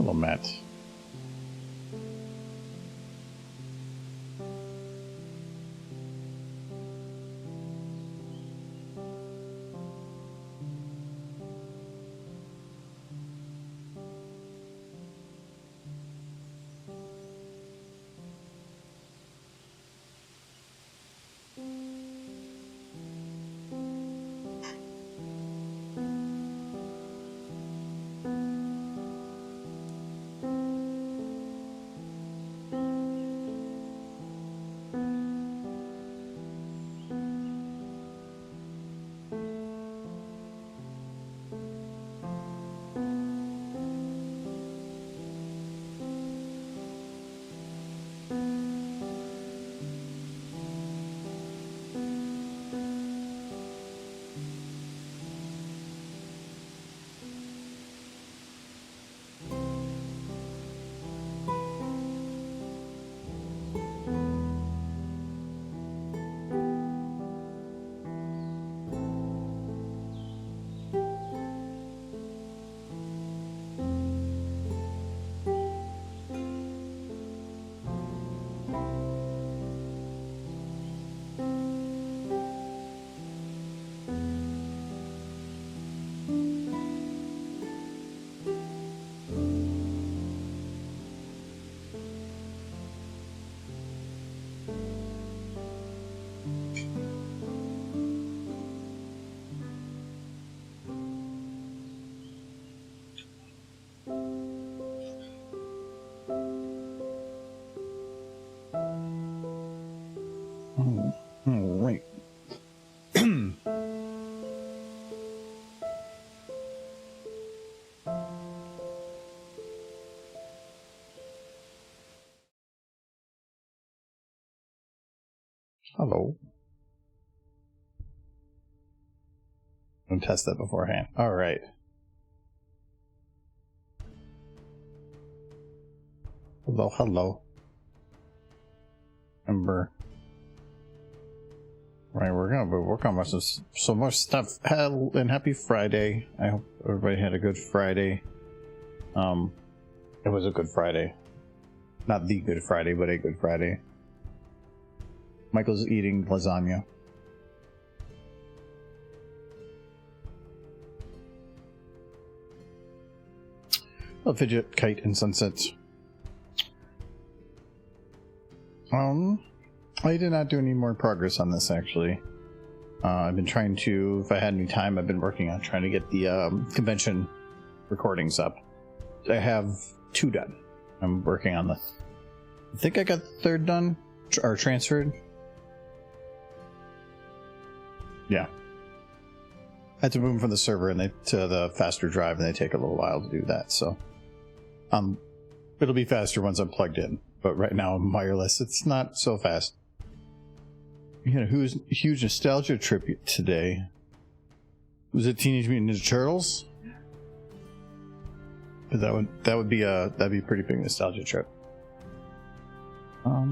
Hello, Matt. Right. Hello. I'm gonna test that beforehand. All right. Hello, hello. Remember. Right, we're gonna work on so much stuff. And happy Friday. I hope everybody had a good Friday. It was a good Friday. Not the Good Friday, but a good Friday. Michael's eating lasagna. A fidget, kite, and sunsets. I did not do any more progress on this, actually. I've been trying to, if I had any time, I've been working on trying to get the convention recordings up. I have 2 done. I'm working on I think I got the 3rd done, or transferred. Yeah. I had to move them from the server and to the faster drive, and they take a little while to do that, so. It'll be faster once I'm plugged in, but right now I'm wireless. It's not so fast. We had a huge nostalgia trip today. Was it Teenage Mutant Ninja Turtles? That would be a pretty big nostalgia trip. What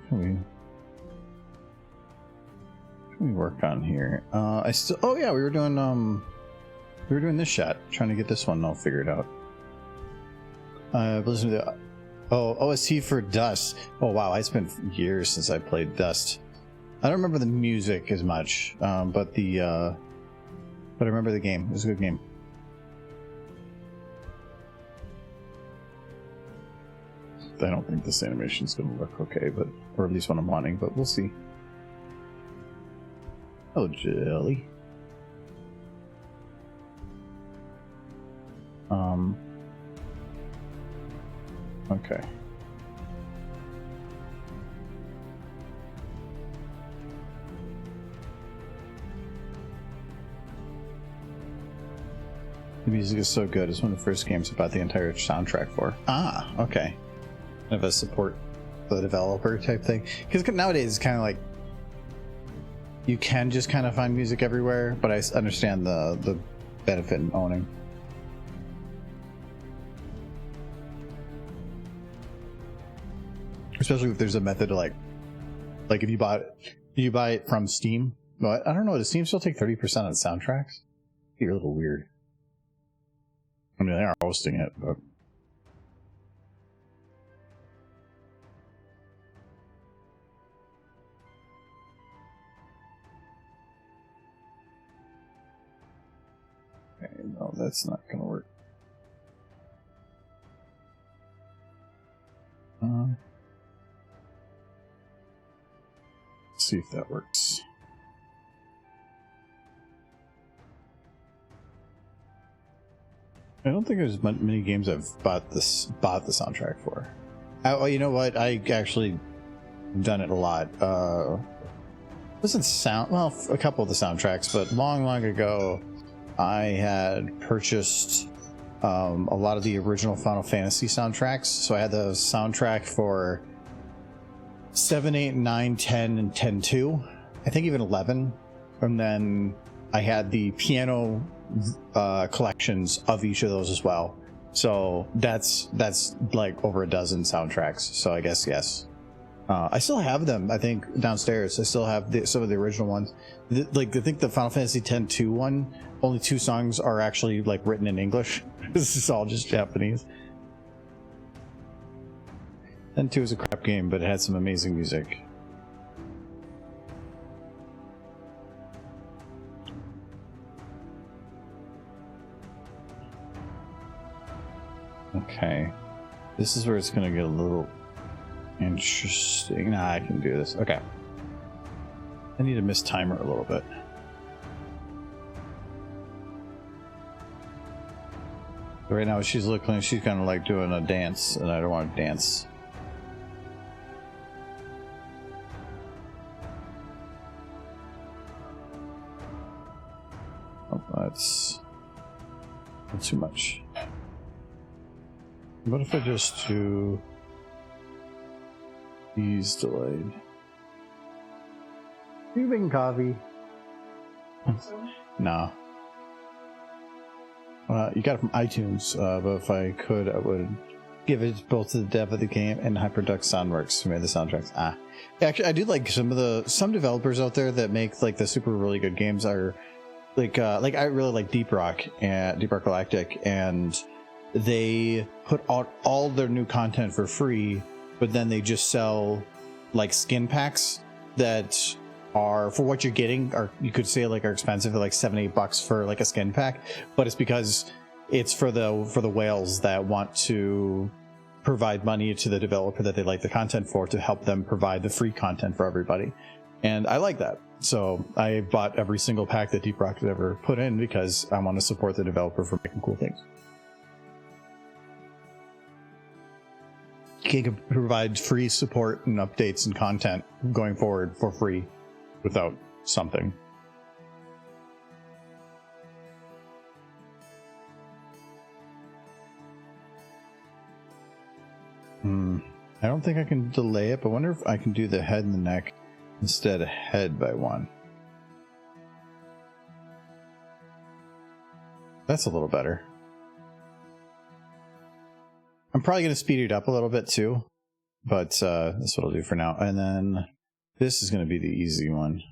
can we work on here? Oh yeah, we were doing this shot, trying to get this one all figured out. Listen to the OST for Dust. Oh wow, I spent years since I played Dust. I don't remember the music as much, but I remember the game. It was a good game. I don't think this animation is going to look okay, or at least what I'm wanting, but we'll see. Oh, jelly. Okay. The music is so good. It's one of the first games I bought the entire soundtrack for. Ah, okay. Kind of a support the developer type thing. Because nowadays it's kind of like you can just kind of find music everywhere, but I understand the benefit in owning. Especially if there's a method to like if you buy it from Steam. Well, I don't know. Does Steam still take 30% on soundtracks? You're a little weird. I mean, they are hosting it, but that's not gonna work. Let's see if that works. I don't think there's many games I've bought the soundtrack for. Oh, you know what? I actually done it a lot. Wasn't well, a couple of the soundtracks, but long ago, I had purchased a lot of the original Final Fantasy soundtracks. So I had the soundtrack for 7, 8, 9, 10, and 10-2. I think even 11. And then I had the piano collections of each of those as well. So that's like over a dozen soundtracks. So I guess yes. I still have them. I think downstairs. I still have some of the original ones. I think the Final Fantasy X-2 one. Only 2 songs are actually like written in English. This is all just Japanese. X-2 is a crap game, but it had some amazing music. Okay, this is where it's gonna get a little interesting. Nah, I can do this. Okay, I need to mistimer a little bit. Right now she's looking like she's kind of like doing a dance, and I don't want to dance. Oh, that's not too much. What if I just do these delayed? Are you making coffee? No. You got it from iTunes, but if I could, I would give it both to the dev of the game and Hyperduck Soundworks who made the soundtracks. Actually, I do like some developers out there that make like the super really good games are like I really like Deep Rock Galactic, and they put out all their new content for free, but then they just sell like skin packs that are for what you're getting, or you could say like are expensive, like $7-8 for like a skin pack, but it's because it's for the whales that want to provide money to the developer that they like the content for to help them provide the free content for everybody. And I like that. So I bought every single pack that Deep Rock has ever put in because I want to support the developer for making cool things. You can provide free support and updates and content going forward for free without something. I don't think I can delay it, but I wonder if I can do the head and the neck instead of head by 1. That's a little better. I'm probably going to speed it up a little bit too, but that's what I'll do for now. And then this is going to be the easy one.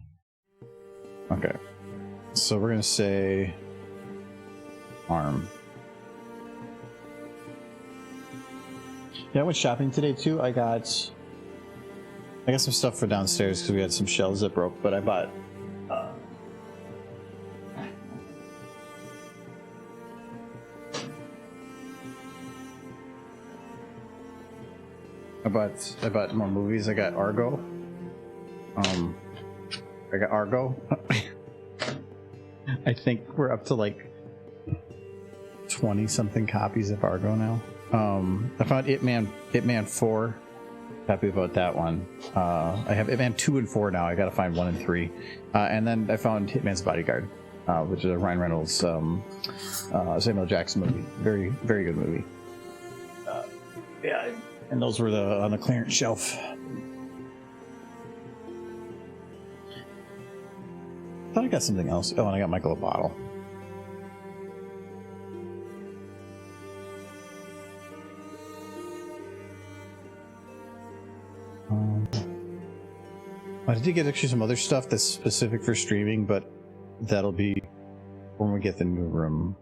Okay, so we're going to say arm. Yeah, I went shopping today too. I got some stuff for downstairs because we had some shelves that broke, but I bought I bought more movies. I got Argo. I got Argo. I think we're up to like 20 something copies of Argo now. I found Ip Man 4. Happy about that one. I have Ip Man 2 and 4 now. I gotta find 1 and 3. And then I found Hitman's Bodyguard, which is a Ryan Reynolds, Samuel Jackson movie. Very, very good movie. Yeah, and those were on the clearance shelf. I thought I got something else. Oh, and I got Michael a bottle. I did get actually some other stuff that's specific for streaming, but that'll be when we get the new room.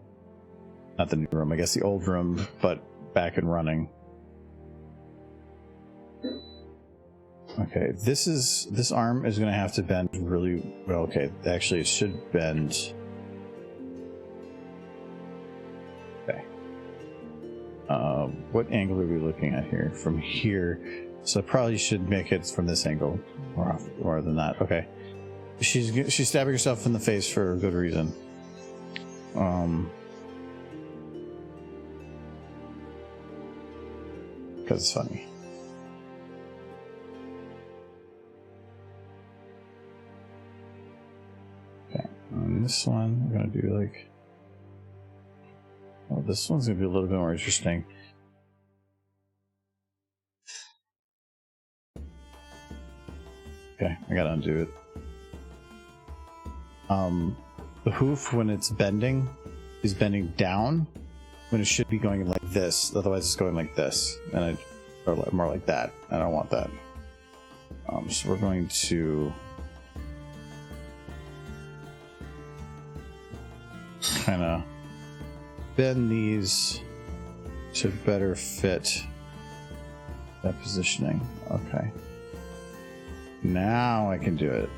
Not the new room, I guess the old room, but back and running. Okay, this arm is going to have to bend really well. Okay, actually it should bend What angle are we looking at here? From here. So I probably should make it from this angle more than that. Okay. She's stabbing herself in the face for a good reason. Because it's funny. Okay, on this one, we're gonna do like. Oh, this one's gonna be a little bit more interesting. Okay, I gotta undo it. The hoof, when it's bending, is bending down when it should be going like this. Otherwise, it's going like this, or more like that. I don't want that. So we're going to kind of bend these to better fit that positioning. Okay. Now I can do it.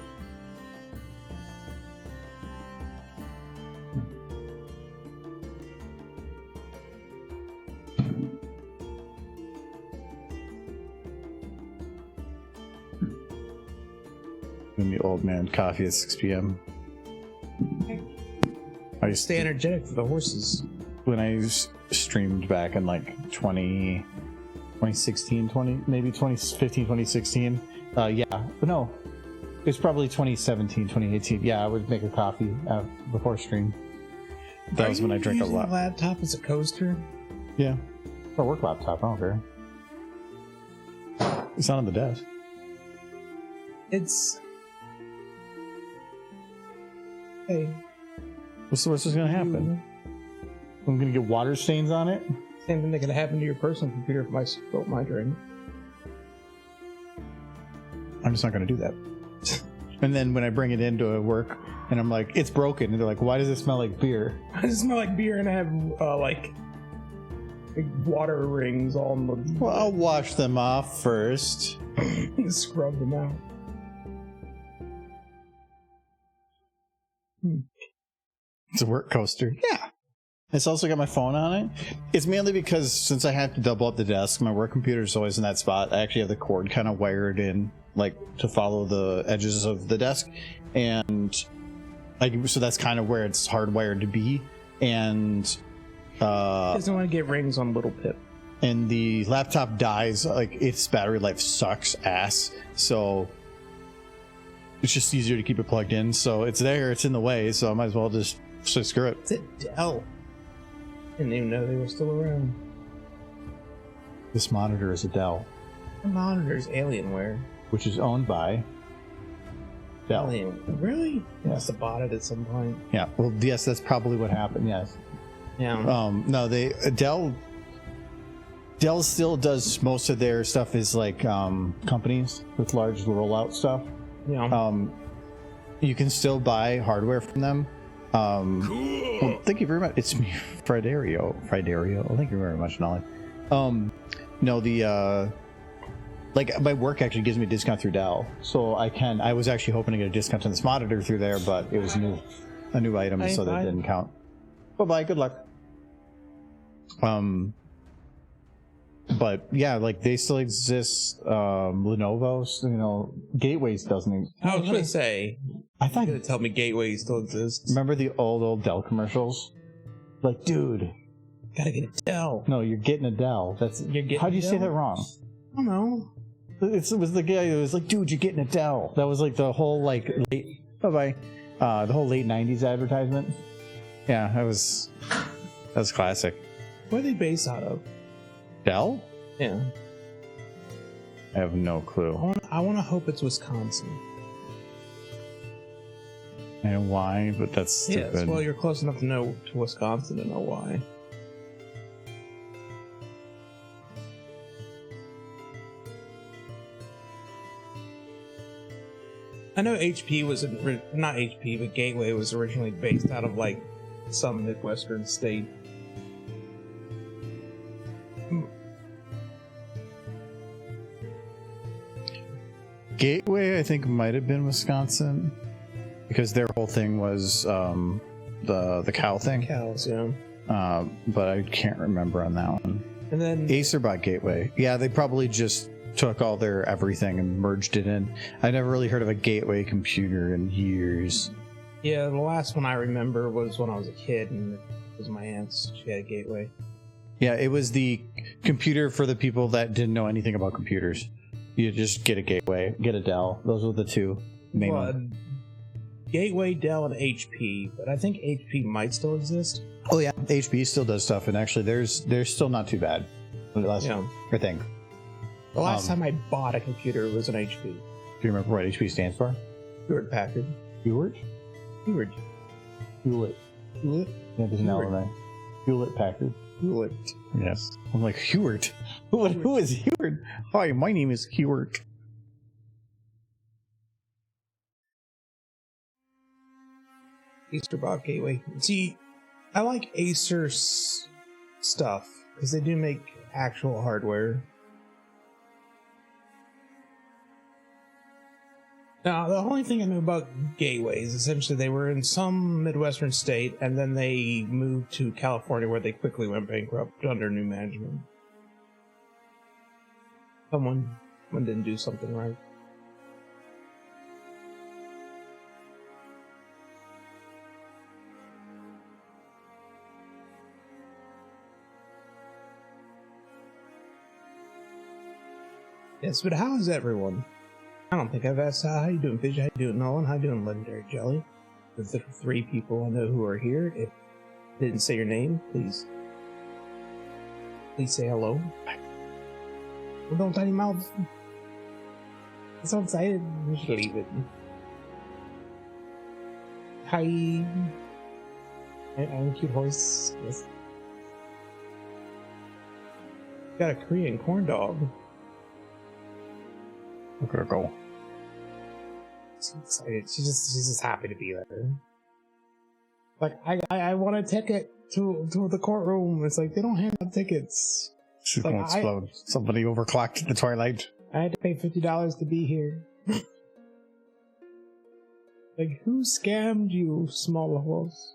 And the old man coffee at 6 p.m. I used Stay energetic for the horses. When I streamed back in like 2016, maybe 2015, 2016. Yeah, but no, it's probably 2017, 2018. Yeah, I would make a coffee before stream. That was when I drank a lot. Are you using a laptop as a coaster? Yeah, or work laptop. I don't care. It's not on the desk. It's. Hey. What's the worst that's gonna happen? I'm gonna get water stains on it. Same thing that could happen to your personal computer if I spilt my drink. I'm just not gonna do that. And then when I bring it into work and I'm like, it's broken, and they're like, why does it smell like beer? I smell like beer and I have like big water rings all on the. Well, I'll wash them off first. Scrub them out. It's a work coaster. Yeah. It's also got my phone on it. It's mainly because since I have to double up the desk, my work computer is always in that spot. I actually have the cord kind of wired in, like to follow the edges of the desk, and so that's kind of where it's hardwired to be. And doesn't want to get rings on Little Pip. And the laptop dies, like its battery life sucks ass. So it's just easier to keep it plugged in. So it's there, it's in the way. So I might as well just screw it. It's a Dell. Didn't even know they were still around. This monitor is a Dell. The monitor is Alienware, which is owned by Dell. Really? Yeah. They must have bought it at some point. Yeah. Well, yes, that's probably what happened. Yes. Yeah. No, Dell still does most of their stuff is like companies with large rollout stuff. Yeah. You can still buy hardware from them. Cool. Well, thank you very much. It's me, Fridario. Thank you very much, Nolly. No, the like my work actually gives me a discount through Dell, so I was actually hoping to get a discount on this monitor through there, but it was a new item, so that didn't count. Bye. Good luck. But yeah, like they still exist. Lenovo's, Gateways doesn't. I was gonna say. I thought. You're gonna tell me Gateway still exists. Remember the old Dell commercials? Like, dude, gotta get a Dell. No, you're getting a Dell. How do you say that wrong? I don't know. It was the guy who was like, dude, you're getting a Dell. That was like the whole like late. The whole late '90s advertisement. Yeah, that was classic. Where are they based out of? Dell? Yeah. I have no clue. I want to hope it's Wisconsin. And why? But that's stupid. Yes, well, you're close enough to Wisconsin to know why. I know HP was not HP, but Gateway was originally based out of like some Midwestern state. Gateway, I think, might have been Wisconsin, because their whole thing was the cow thing. Cows, yeah. But I can't remember on that one. And then Acer bought Gateway. Yeah, they probably just took all their everything and merged it in. I never really heard of a Gateway computer in years. yeah, the last one I remember was when I was a kid, and it was my aunt's. She had a Gateway. Yeah, it was the computer for the people that didn't know anything about computers. You just get a Gateway, get a Dell. Those were the two main ones. Gateway, Dell, and HP, but I think HP might still exist. Oh yeah, HP still does stuff, and actually, they're still not too bad. Yeah. I think. The last time I bought a computer was an HP. Do you remember what HP stands for? Hewlett Packard. Hewlett. Hewlett. Hewlett. Hewlett. Yeah, there's an L in there. Hewlett Packard. Hewlett. Yes. I'm like Hewert. Who is Hewert? Hi, my name is Hewert. Acer bought Gateway. See, I like Acer's stuff because they do make actual hardware. Now, the only thing I know about Gateway is essentially they were in some Midwestern state and then they moved to California where they quickly went bankrupt under new management. Someone didn't do something right. Yes, but how is everyone? I don't think I've asked how you doing, Fidge? How you doing, Nolan? How you doing, Legendary Jelly? The three people I know who are here. If I didn't say your name, please say hello. Well, don't tiny mouth. I'm so excited. We should leave it. Hi. I'm a cute horse. Yes. Got a Korean corn dog. Look at her go. She's excited. She's just happy to be there. Like I want a ticket to the courtroom. It's like they don't hand out tickets. She's Like, gonna explode. Somebody overclocked the Twilight. I had to pay $50 to be here. Like, who scammed you, small horse?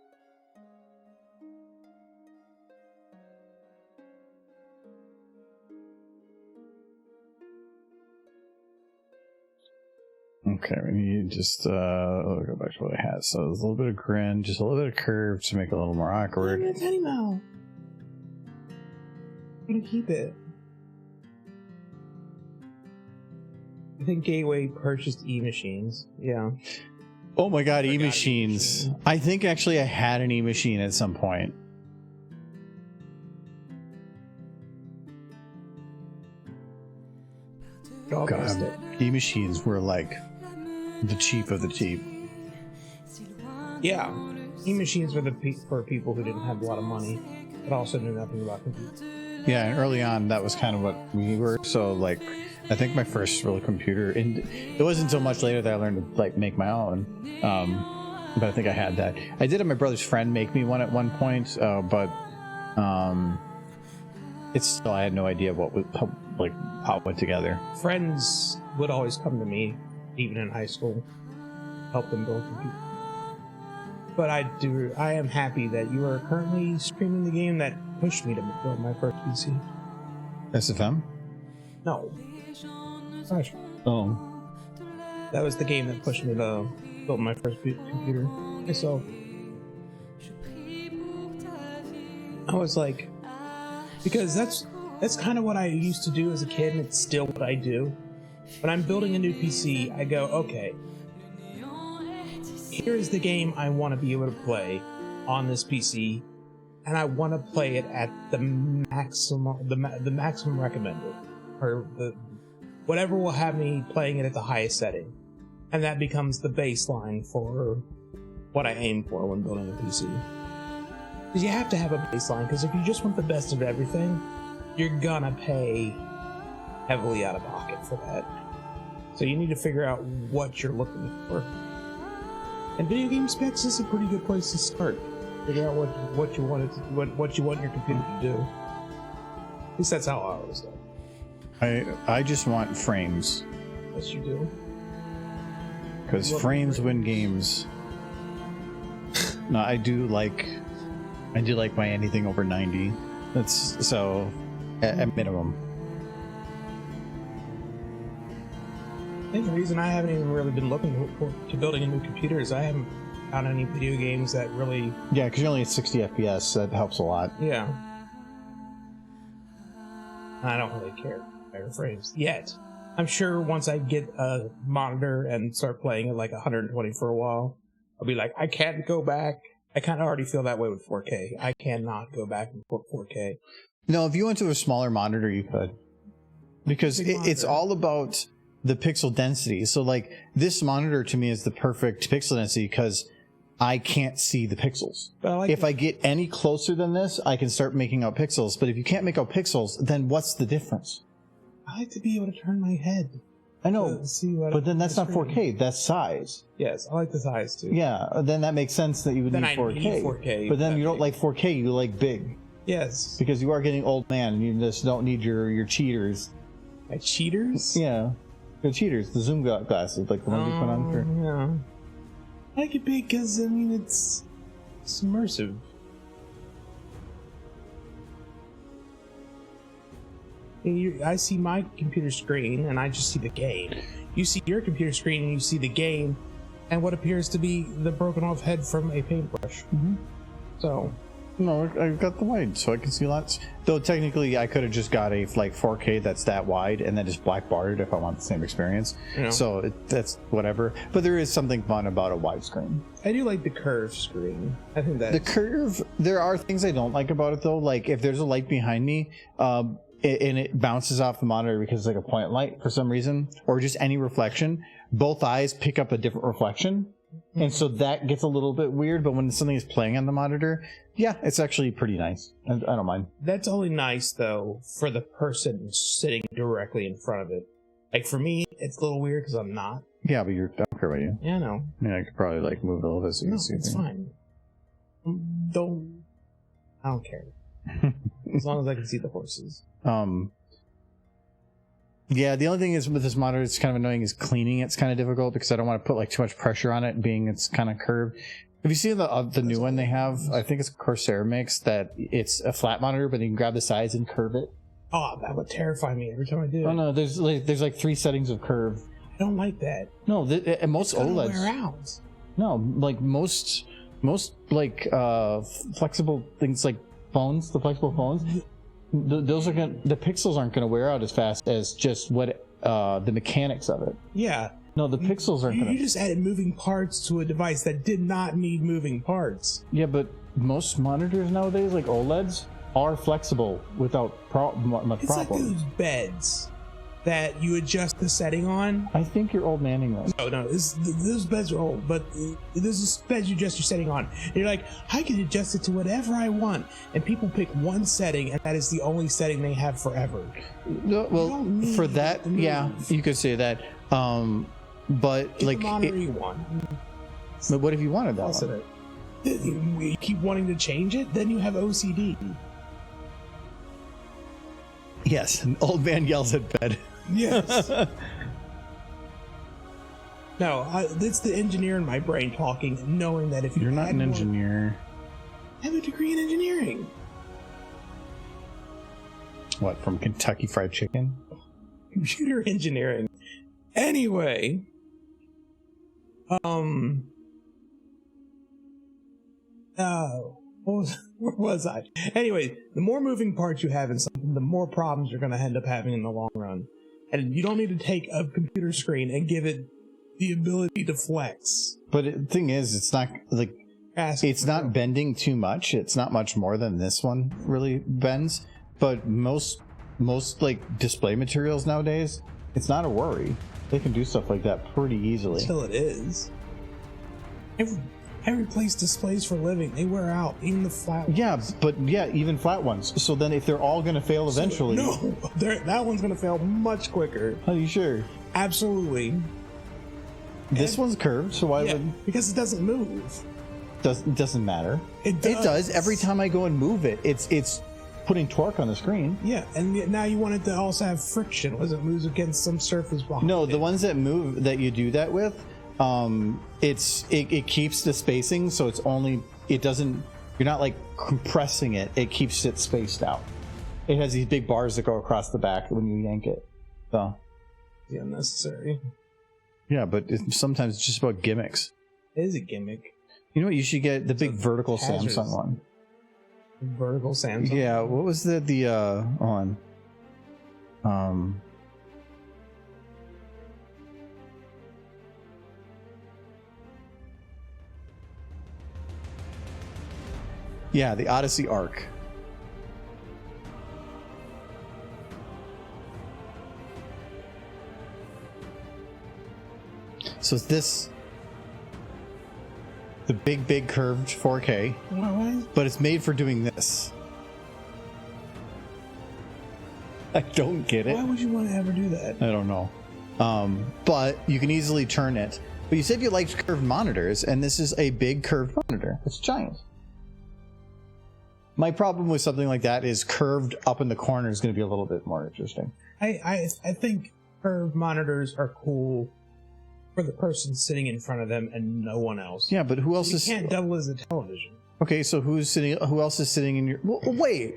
Okay, we need just go back to what I had. So there's a little bit of grin, just a little bit of curve to make it a little more awkward. I'm a tiny mouth. I'm gonna keep it. I think Gateway purchased E-Machines. Yeah. Oh my god, Forgot E-Machines. E-Machine. I think actually I had an E-Machine at some point. Dog missed God, it. E-Machines were like the cheap of the cheap. Yeah. E-Machines were for people who didn't have a lot of money, but also knew nothing about computers. Yeah, and early on that was kind of what we were. So like, I think my first real computer, and it wasn't until much later that I learned to like make my own. But I think I had that. I did have my brother's friend make me one at one point, but it's still, I had no idea how it went together. Friends would always come to me, even in high school, help them build computers. But I am happy that you are currently streaming the game that pushed me to build my first PC. SFM? No. Gosh. Oh. That was the game that pushed me to build my first computer myself. I was like, because that's kind of what I used to do as a kid, and it's still what I do. When I'm building a new PC, I go, okay, here's the game I want to be able to play on this PC, and I want to play it at the maximum, the maximum recommended, or the whatever will have me playing it at the highest setting, and that becomes the baseline for what I aim for when building a PC. Because you have to have a baseline, because if you just want the best of everything, you're gonna pay heavily out of pocket for that. So you need to figure out what you're looking for. And video game specs is a pretty good place to start. Figure out what you want your computer to do. At least that's how I always do. I just want frames. Yes, you do. Because frames win games. No, I do like my anything over 90. That's so. at minimum. I think the reason I haven't even really been looking to building a new computer is I haven't found any video games that really... Yeah, because you're only at 60 FPS, so that helps a lot. Yeah. I don't really care. Higher frames. Yet. I'm sure once I get a monitor and start playing at like 120 for a while, I'll be like, I can't go back. I kind of already feel that way with 4K. I cannot go back and 4K. No, if you went to a smaller monitor, you could. Because it's all about the pixel density. So like this monitor to me is the perfect pixel density because I can't see the pixels. But if I get any closer than this, I can start making out pixels. But if you can't make out pixels, then what's the difference? I like to be able to turn my head. I know, but then that's not 4K. That's size. Yes, I like the size too. Yeah, then that makes sense that you would need 4K. Need 4K. But then you don't like 4K. You like big. Yes. Because you are getting old man. And you just don't need your cheaters. My cheaters? Yeah, the cheaters. The zoom glasses, like the ones you put on. For... Yeah. I like it big because I mean it's immersive. I see my computer screen and I just see the game. You see your computer screen and you see the game and what appears to be the broken off head from a paintbrush. Mm-hmm. So... No, I've got the wide, so I can see lots. Though technically, I could have just got a like 4K that's that wide and then just black barred if I want the same experience. You know. So that's whatever. But there is something fun about a widescreen. I do like the curved screen. I think that the curve. There are things I don't like about it though. Like if there's a light behind me, and it bounces off the monitor because it's like a point light for some reason, or just any reflection, both eyes pick up a different reflection. And so that gets a little bit weird, but when something is playing on the monitor, yeah, it's actually pretty nice. I don't mind. That's only nice, though, for the person sitting directly in front of it. Like, for me, it's a little weird because I'm not. Yeah, but I don't care about you. Yeah, I know. I mean, I could probably, like, move it a little bit so you can see. It's fine. I don't care. As long as I can see the horses. Yeah, the only thing is with this monitor, it's kind of annoying, is cleaning it's kind of difficult because I don't want to put like too much pressure on it, being it's kind of curved. Have you seen the new one they have? I think it's Corsair makes that it's a flat monitor, but you can grab the sides and curve it. Oh, that would terrify me every time I do. Oh no, there's like 3 settings of curve. I don't like that. No, and most OLEDs. Wear out. No, like most like flexible things like phones, the flexible phones. Those are the pixels aren't going to wear out as fast as just what the mechanics of it. Yeah. No, the pixels aren't going to. You just added moving parts to a device that did not need moving parts. Yeah, but most monitors nowadays, like OLEDs, are flexible without much It's problem. like those beds that you adjust the setting on. I think you're old manning them. No, those beds are old, but this is beds you adjust your setting on. And you're like, I can adjust it to whatever I want. And people pick one setting, and that is the only setting they have forever. No, well, for that, yeah, you could say that. But Get like, the monitor you want. But what if you wanted that Listen one? You keep wanting to change it, then you have OCD. Yes, an old man yells at bed. Yes. No, it's the engineer in my brain talking, knowing that if You're not an engineer. I have a degree in engineering. What, from Kentucky Fried Chicken? Computer engineering. Anyway. Where was I? Anyway, the more moving parts you have in something, the more problems you're going to end up having in the long run. And you don't need to take a computer screen and give it the ability to flex. But the thing is, it's not like it's not bending too much. It's not much more than this one really bends. But most like display materials nowadays, it's not a worry. They can do stuff like that pretty easily. Until it is. I replace displays for a living. They wear out, even the flat ones. Yeah, but yeah, even flat ones. So then if they're all going to fail eventually... No, that one's going to fail much quicker. Are you sure? Absolutely. This one's curved, so why would... Because it doesn't move. Doesn't matter. It does. Every time I go and move it, it's putting torque on the screen. Yeah, and now you want it to also have friction as it moves against some surface behind No, it. the ones that move, that you do that with... it keeps the spacing, so you're not like compressing it. It keeps it spaced out. It has these big bars that go across the back when you yank it. So. It's unnecessary. Yeah, but sometimes it's just about gimmicks. It is a gimmick. You know what? You should get the big vertical Samsung one. Vertical Samsung? Yeah, what was the on? Yeah, the Odyssey Arc. So is this the big curved 4K? Why? But it's made for doing this. I don't get it. Why would you want to ever do that? I don't know. But you can easily turn it. But you said you liked curved monitors, and this is a big curved monitor. It's giant. My problem with something like that is curved up in the corner is going to be a little bit more interesting. I think curved monitors are cool for the person sitting in front of them and no one else. Yeah, but who else you is... can't double as a television. Okay, so who else is sitting in your... Well, wait!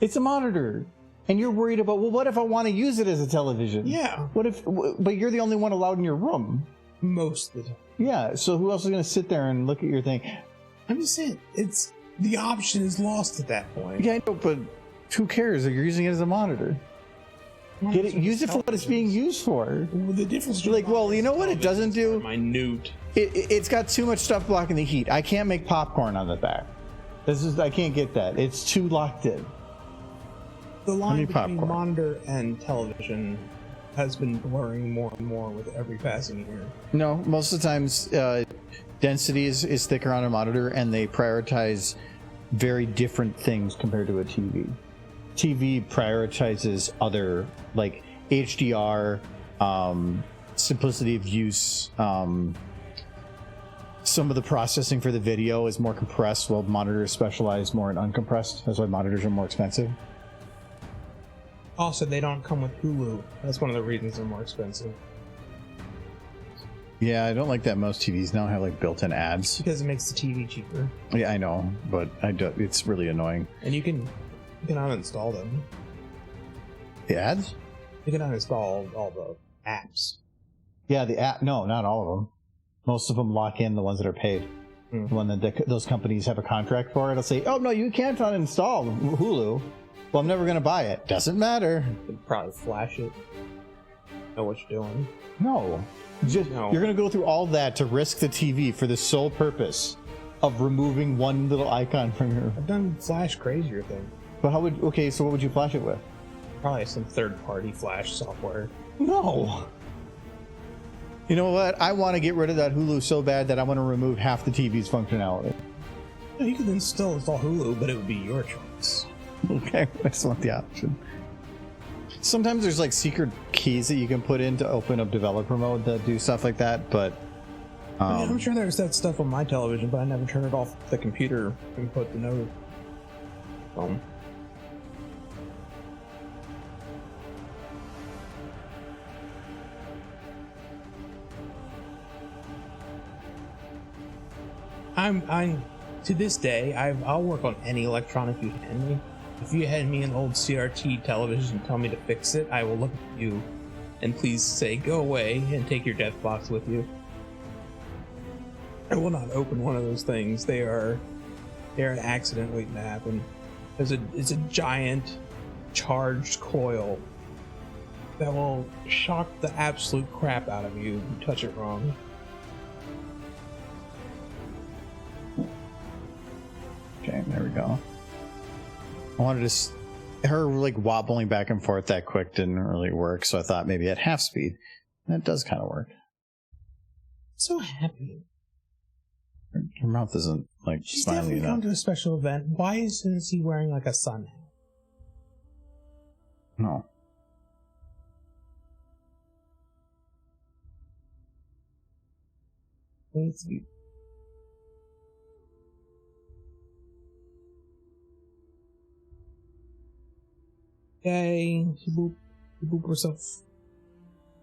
It's a monitor! And you're worried about, well, what if I want to use it as a television? Yeah. What if... But you're the only one allowed in your room. Most of the time. Yeah, so who else is going to sit there and look at your thing? I'm just saying, it's... The option is lost at that point. Yeah, I know, but who cares? You're using it as a monitor. Get it, use it for what it's being used for. Well, the difference like, well, you know what it doesn't do? Minute. It's got too much stuff blocking the heat. I can't make popcorn on the back. I can't get that. It's too locked in. The line between popcorn. monitor and television has been blurring more and more with every passing year. No, most of the times density is thicker on a monitor, and they prioritize very different things compared to a TV. TV prioritizes other, like HDR, simplicity of use. Some of the processing for the video is more compressed, while monitors specialize more in uncompressed. That's why monitors are more expensive. Also, they don't come with Hulu. That's one of the reasons they're more expensive. Yeah, I don't like that most TVs now have like built-in ads. Because it makes the TV cheaper. Yeah, I know, but it's really annoying. And you can uninstall them. The ads? You can uninstall all the apps. Yeah, the app. No, not all of them. Most of them lock in the ones that are paid. The one that those companies have a contract for. It'll say, "Oh no, you can't uninstall Hulu." Well, I'm never going to buy it. Doesn't matter. You'll probably flash it. Know what you're doing. No. No. You're going to go through all that to risk the TV for the sole purpose of removing one little icon from your... I've done flash crazier things. But how would... Okay, so what would you flash it with? Probably some third-party flash software. No. You know what? I want to get rid of that Hulu so bad that I want to remove half the TV's functionality. No, you could then still install Hulu, but it would be your choice. Okay, I just want the option. Sometimes there's like secret keys that you can put in to open up developer mode that do stuff like that, but I mean, I'm sure there's that stuff on my television, but I never turn it off the computer and put the note on. I'm to this day, I'll work on any electronic you hand me. If you hand me an old CRT television and tell me to fix it, I will look at you and please say, go away and take your death box with you. I will not open one of those things. They're an accident waiting to happen. It's a giant charged coil that will shock the absolute crap out of you if you touch it wrong. okay, there we go. I wanted to... Her like wobbling back and forth that quick didn't really work, so I thought maybe at half speed. That does kind of work. So happy. Her mouth isn't like She's smiling definitely enough. come to a special event. Why isn't he wearing like a sun hat? No. It needs to be. Yay, she booped herself.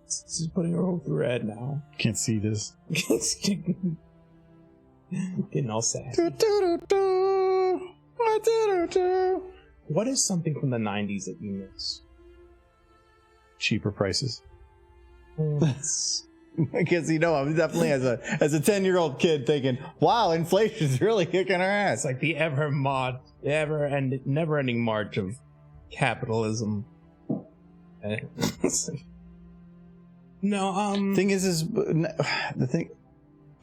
She's putting her hole through her head now. Can't see this. Getting all sad. Do, do, do, do. Do, do, do. what is something from the 90s that you miss? Cheaper prices. It's- Because I'm definitely as a 10-year-old kid thinking, wow, inflation's really kicking our ass. It's like the never-ending march of capitalism. No, Thing is the thing,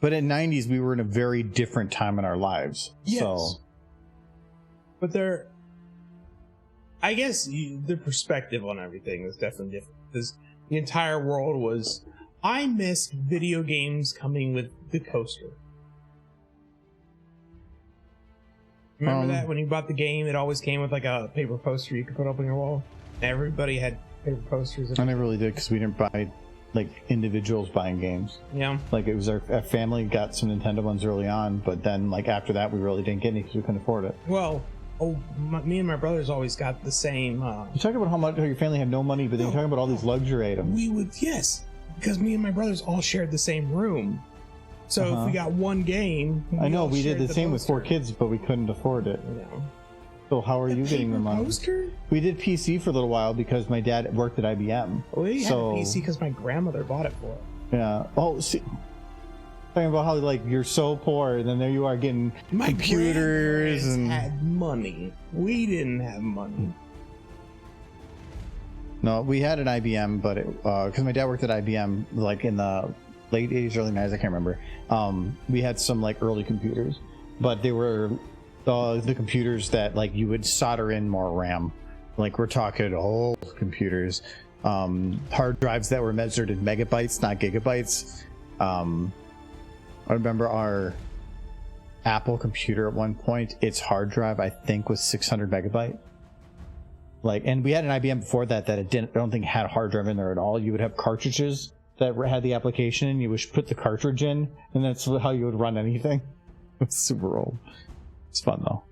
but in 90s we were in a very different time in our lives. yes. So But I guess the perspective on everything is definitely different. Because the entire world was, I miss video games coming with the coaster. Remember that when you bought the game, it always came with like a paper poster you could put up on your wall. Everybody had paper posters. I never really did because we didn't buy like individuals buying games. Yeah. Like it was our family got some Nintendo ones early on, but then like after that we really didn't get any because we couldn't afford it. Well, me and my brothers always got the same. You're talking about how your family had no money, but then you're talking about all these luxury items. We would, yes, because me and my brothers all shared the same room. So if we got one game, I know we did shared the same with 4 poster. kids, but we couldn't afford it. You know. So how are you getting the money? Poster? We did PC for a little while because my dad worked at IBM. We had a PC because my grandmother bought it for us. Yeah. Oh, see, talking about how like you're so poor, and then there you are getting My computers grandparents and had money. We didn't have money. No, we had an IBM, but because my dad worked at IBM, like in the late 80s, early 90s, I can't remember. We had some like early computers, but they were the computers that like you would solder in more RAM. Like we're talking old computers, hard drives that were measured in megabytes, not gigabytes. I remember our Apple computer at one point, its hard drive I think was 600 megabyte. Like, and we had an IBM before that it didn't. I don't think had a hard drive in there at all. You would have cartridges that had the application, and you would put the cartridge in, and that's how you would run anything. It's super old. It's fun though.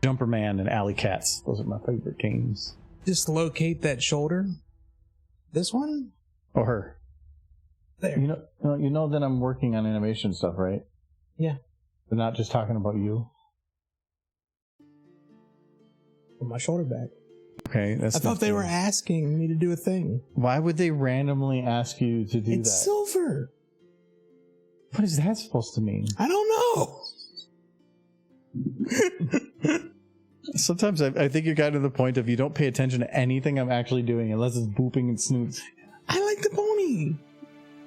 Jumper Man and Alley Cats. Those are my favorite games. Dislocate that shoulder. This one? Or her. There. You know that I'm working on animation stuff, right? Yeah. They're not just talking about you. Put my shoulder back. Okay, that's. I thought they were asking me to do a thing. Why would they randomly ask you to do that? It's silver. What is that supposed to mean? I don't know. Sometimes I think you're kind of the point of you don't pay attention to anything I'm actually doing unless it's booping and snoots. I like the pony.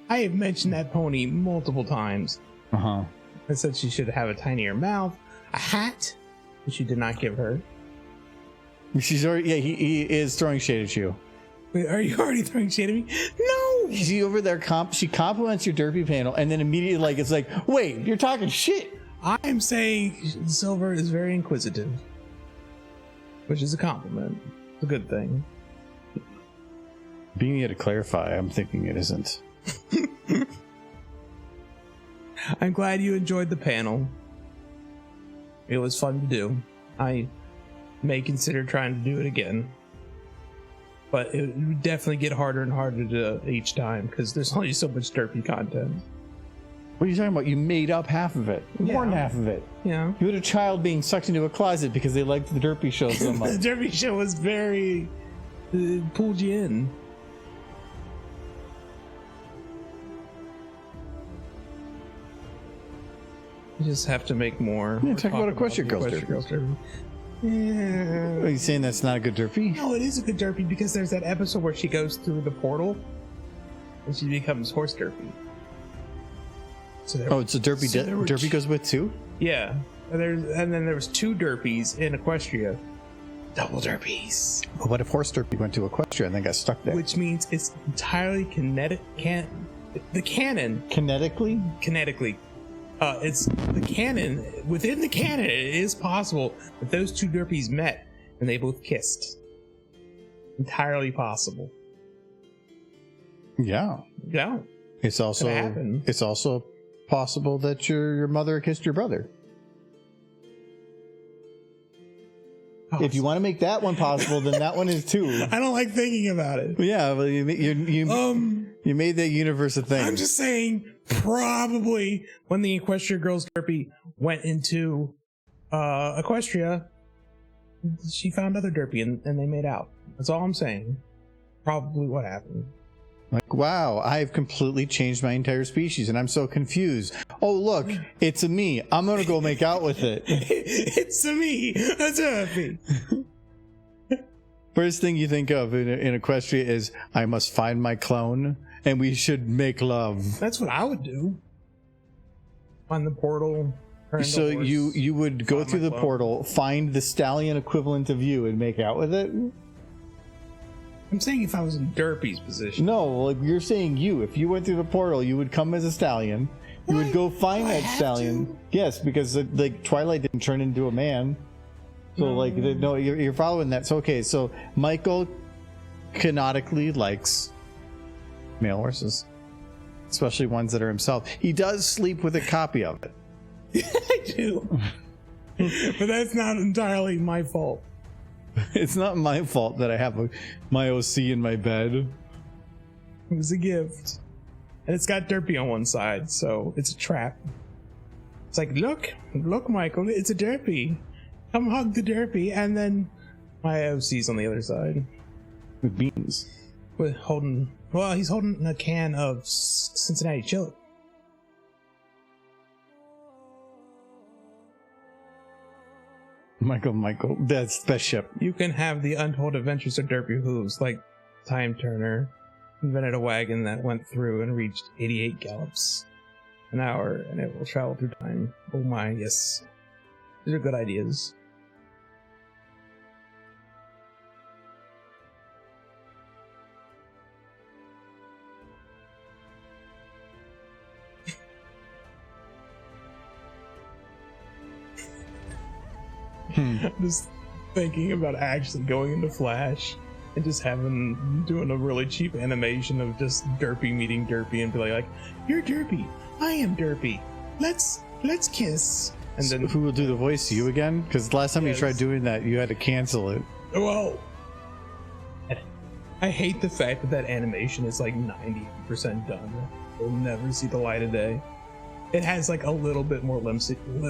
I have mentioned that pony multiple times. Uh-huh. I said she should have a tinier mouth, a hat, which you did not give her. She's already, yeah, he is throwing shade at you. Wait, are you already throwing shade at me? No! She's over there, she compliments your derpy panel, and then immediately, like, it's like, wait, you're talking shit! I am saying Silver is very inquisitive, which is a compliment. It's a good thing. Being here to clarify, I'm thinking it isn't. I'm glad you enjoyed the panel. It was fun to do. I may consider trying to do it again. But it would definitely get harder and harder to do each time because there's only so much derpy content. What are you talking about? You made up half of it. More than half of it. Yeah. You had a child being sucked into a closet because they liked the derpy show so much. The derpy show was very... It pulled you in. You just have to make more. Yeah, talk about Equestria Girls Derpy. Yeah. Are you saying that's not a good derpy? No, it is a good derpy because there's that episode where she goes through the portal and she becomes horse derpy. So it's a derpy. Derpy goes with two? Yeah. And then there was 2 derpies in Equestria. Double derpies. But what if horse derpy went to Equestria and then got stuck there? Which means it's entirely kinetic. The canon. Kinetically? Kinetically. It's the canon. Within the canon, it is possible that those 2 derpies met and they both kissed. Entirely possible. Yeah. Yeah. It's also possible that your mother kissed your brother. Oh, if you want to make that one possible, then that one is too. I don't like thinking about it. Yeah, well, you made that universe a thing. I'm just saying, probably when the Equestria Girls derpy went into Equestria, She found other Derpy and they made out. That's all I'm saying. Probably what happened. Like, wow, I've completely changed my entire species and I'm so confused. Oh, look, it's a me. I'm going to go make out with it. It's a me, a Derpy. First thing you think of in Equestria is, I must find my clone and we should make love. That's what I would do. Find the portal. So you would go through the portal, find the stallion equivalent of you and make out with it? I'm saying if I was in Derpy's position. No, like you're saying you. If you went through the portal, you would come as a stallion. You would go find that stallion. To? Yes, because like Twilight didn't turn into a man. So like no, you're following that. So okay, so Michael canonically likes male horses, especially ones that are himself. He does sleep with a copy of it. I do, but that's not entirely my fault. It's not my fault that I have my OC in my bed. It was a gift, and it's got Derpy on one side, so it's a trap. It's like, look, Michael, it's a Derpy. Come hug the Derpy, and then my OC's on the other side with beans. He's holding a can of Cincinnati chili. Michael, that's the best ship. You can have the untold adventures of Derpy Hooves, like Time Turner invented a wagon that went through and reached 88 gallops an hour, and it will travel through time. Oh my, yes. These are good ideas. I'm just thinking about actually going into Flash and just doing a really cheap animation of just Derpy meeting Derpy and be like, you're Derpy, I am Derpy, let's kiss. And then who will do the voice? You again? Because last time you tried doing that, you had to cancel it. Well, I hate the fact that animation is like 90% done. We'll never see the light of day. It has like a little bit more lip.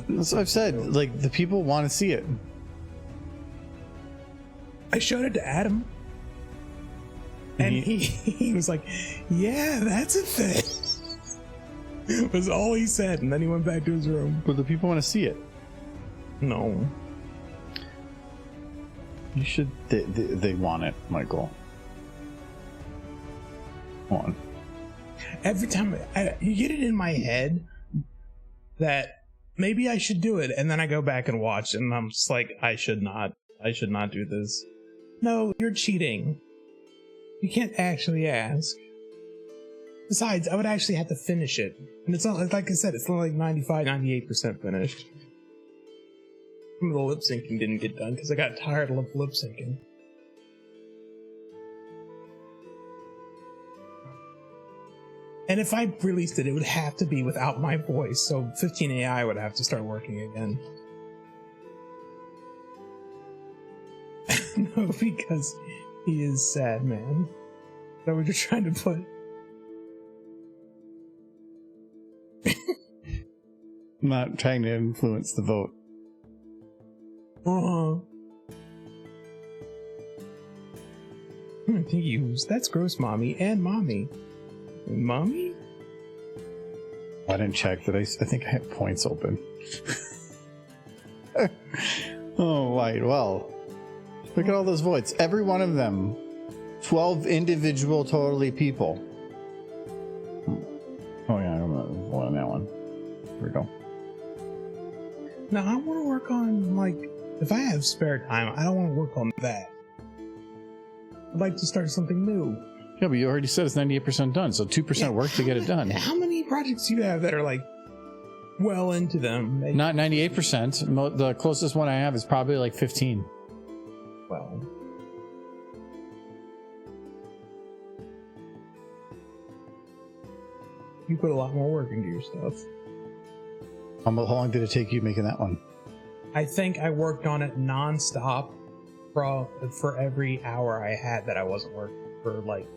That's what I've said. Like the people want to see it. I showed it to Adam, and he was like, "Yeah, that's a thing." Was all he said, and then he went back to his room. But the people want to see it. No, you should. They want it, Michael. Come on. Every time you get it in my head that maybe I should do it, and then I go back and watch, and I'm just like, I should not do this. No, you're cheating. You can't actually ask. Besides, I would actually have to finish it, and it's not like I said, it's not like 95-98% finished. Some of the lip syncing didn't get done because I got tired of lip syncing. And if I released it, it would have to be without my voice, so 15 AI would have to start working again. No, because he is sad, man. Is that what you're trying to put? I'm not trying to influence the vote. I think that's gross, mommy, and mommy. Mommy? I didn't check that. I think I have points open. Oh, right. Well, look at all those votes. Every one of them. 12 individual totally people. Oh, yeah. I'm not voting on that one. Here we go. Now, I want to work on, like, if I have spare time, I don't want to work on that. I'd like to start something new. Yeah, but you already said it's 98% done, so 2% work to get it done. How many projects do you have that are like well into them? Not 98%. The closest one I have is probably like 15. Well, you put a lot more work into your stuff. How long did it take you making that one? I think I worked on it non-stop for every hour I had that I wasn't working for like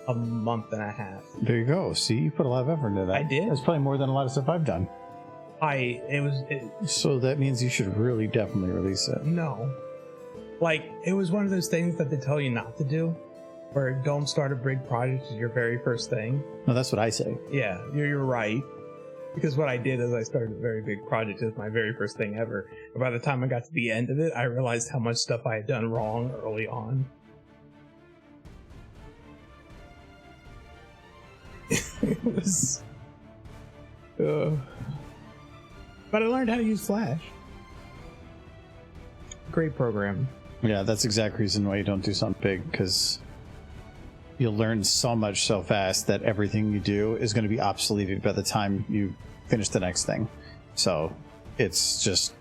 a month and a half. There you go. See, you put a lot of effort into that. I did. That's probably more than a lot of stuff I've done. So that means you should really definitely release it. No. Like, it was one of those things that they tell you not to do, where don't start a big project as your very first thing. No, that's what I say. Yeah, you're right. Because what I did is I started a very big project as my very first thing ever. And by the time I got to the end of it, I realized how much stuff I had done wrong early on. It was... but I learned how to use Flash. Great program. Yeah, that's the exact reason why you don't do something big, because you'll learn so much so fast that everything you do is going to be obsoleted by the time you finish the next thing. So it's just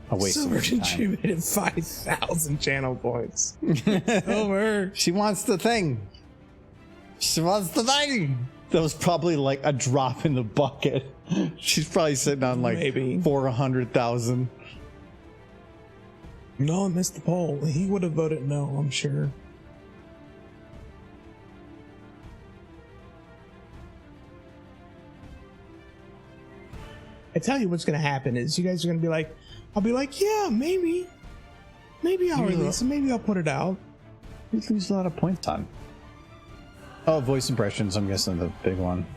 a waste of time. Contributed 5,000 channel points. Over. She wants the thing. She wants the thing. That was probably like a drop in the bucket. She's probably sitting on like maybe 400,000. No, I missed the poll. He would have voted no, I'm sure. I tell you what's going to happen is you guys are going to be like, I'll be like, yeah, maybe I'll release it. Maybe I'll put it out. You lose a lot of points on. Oh, voice impressions, I'm guessing the big one.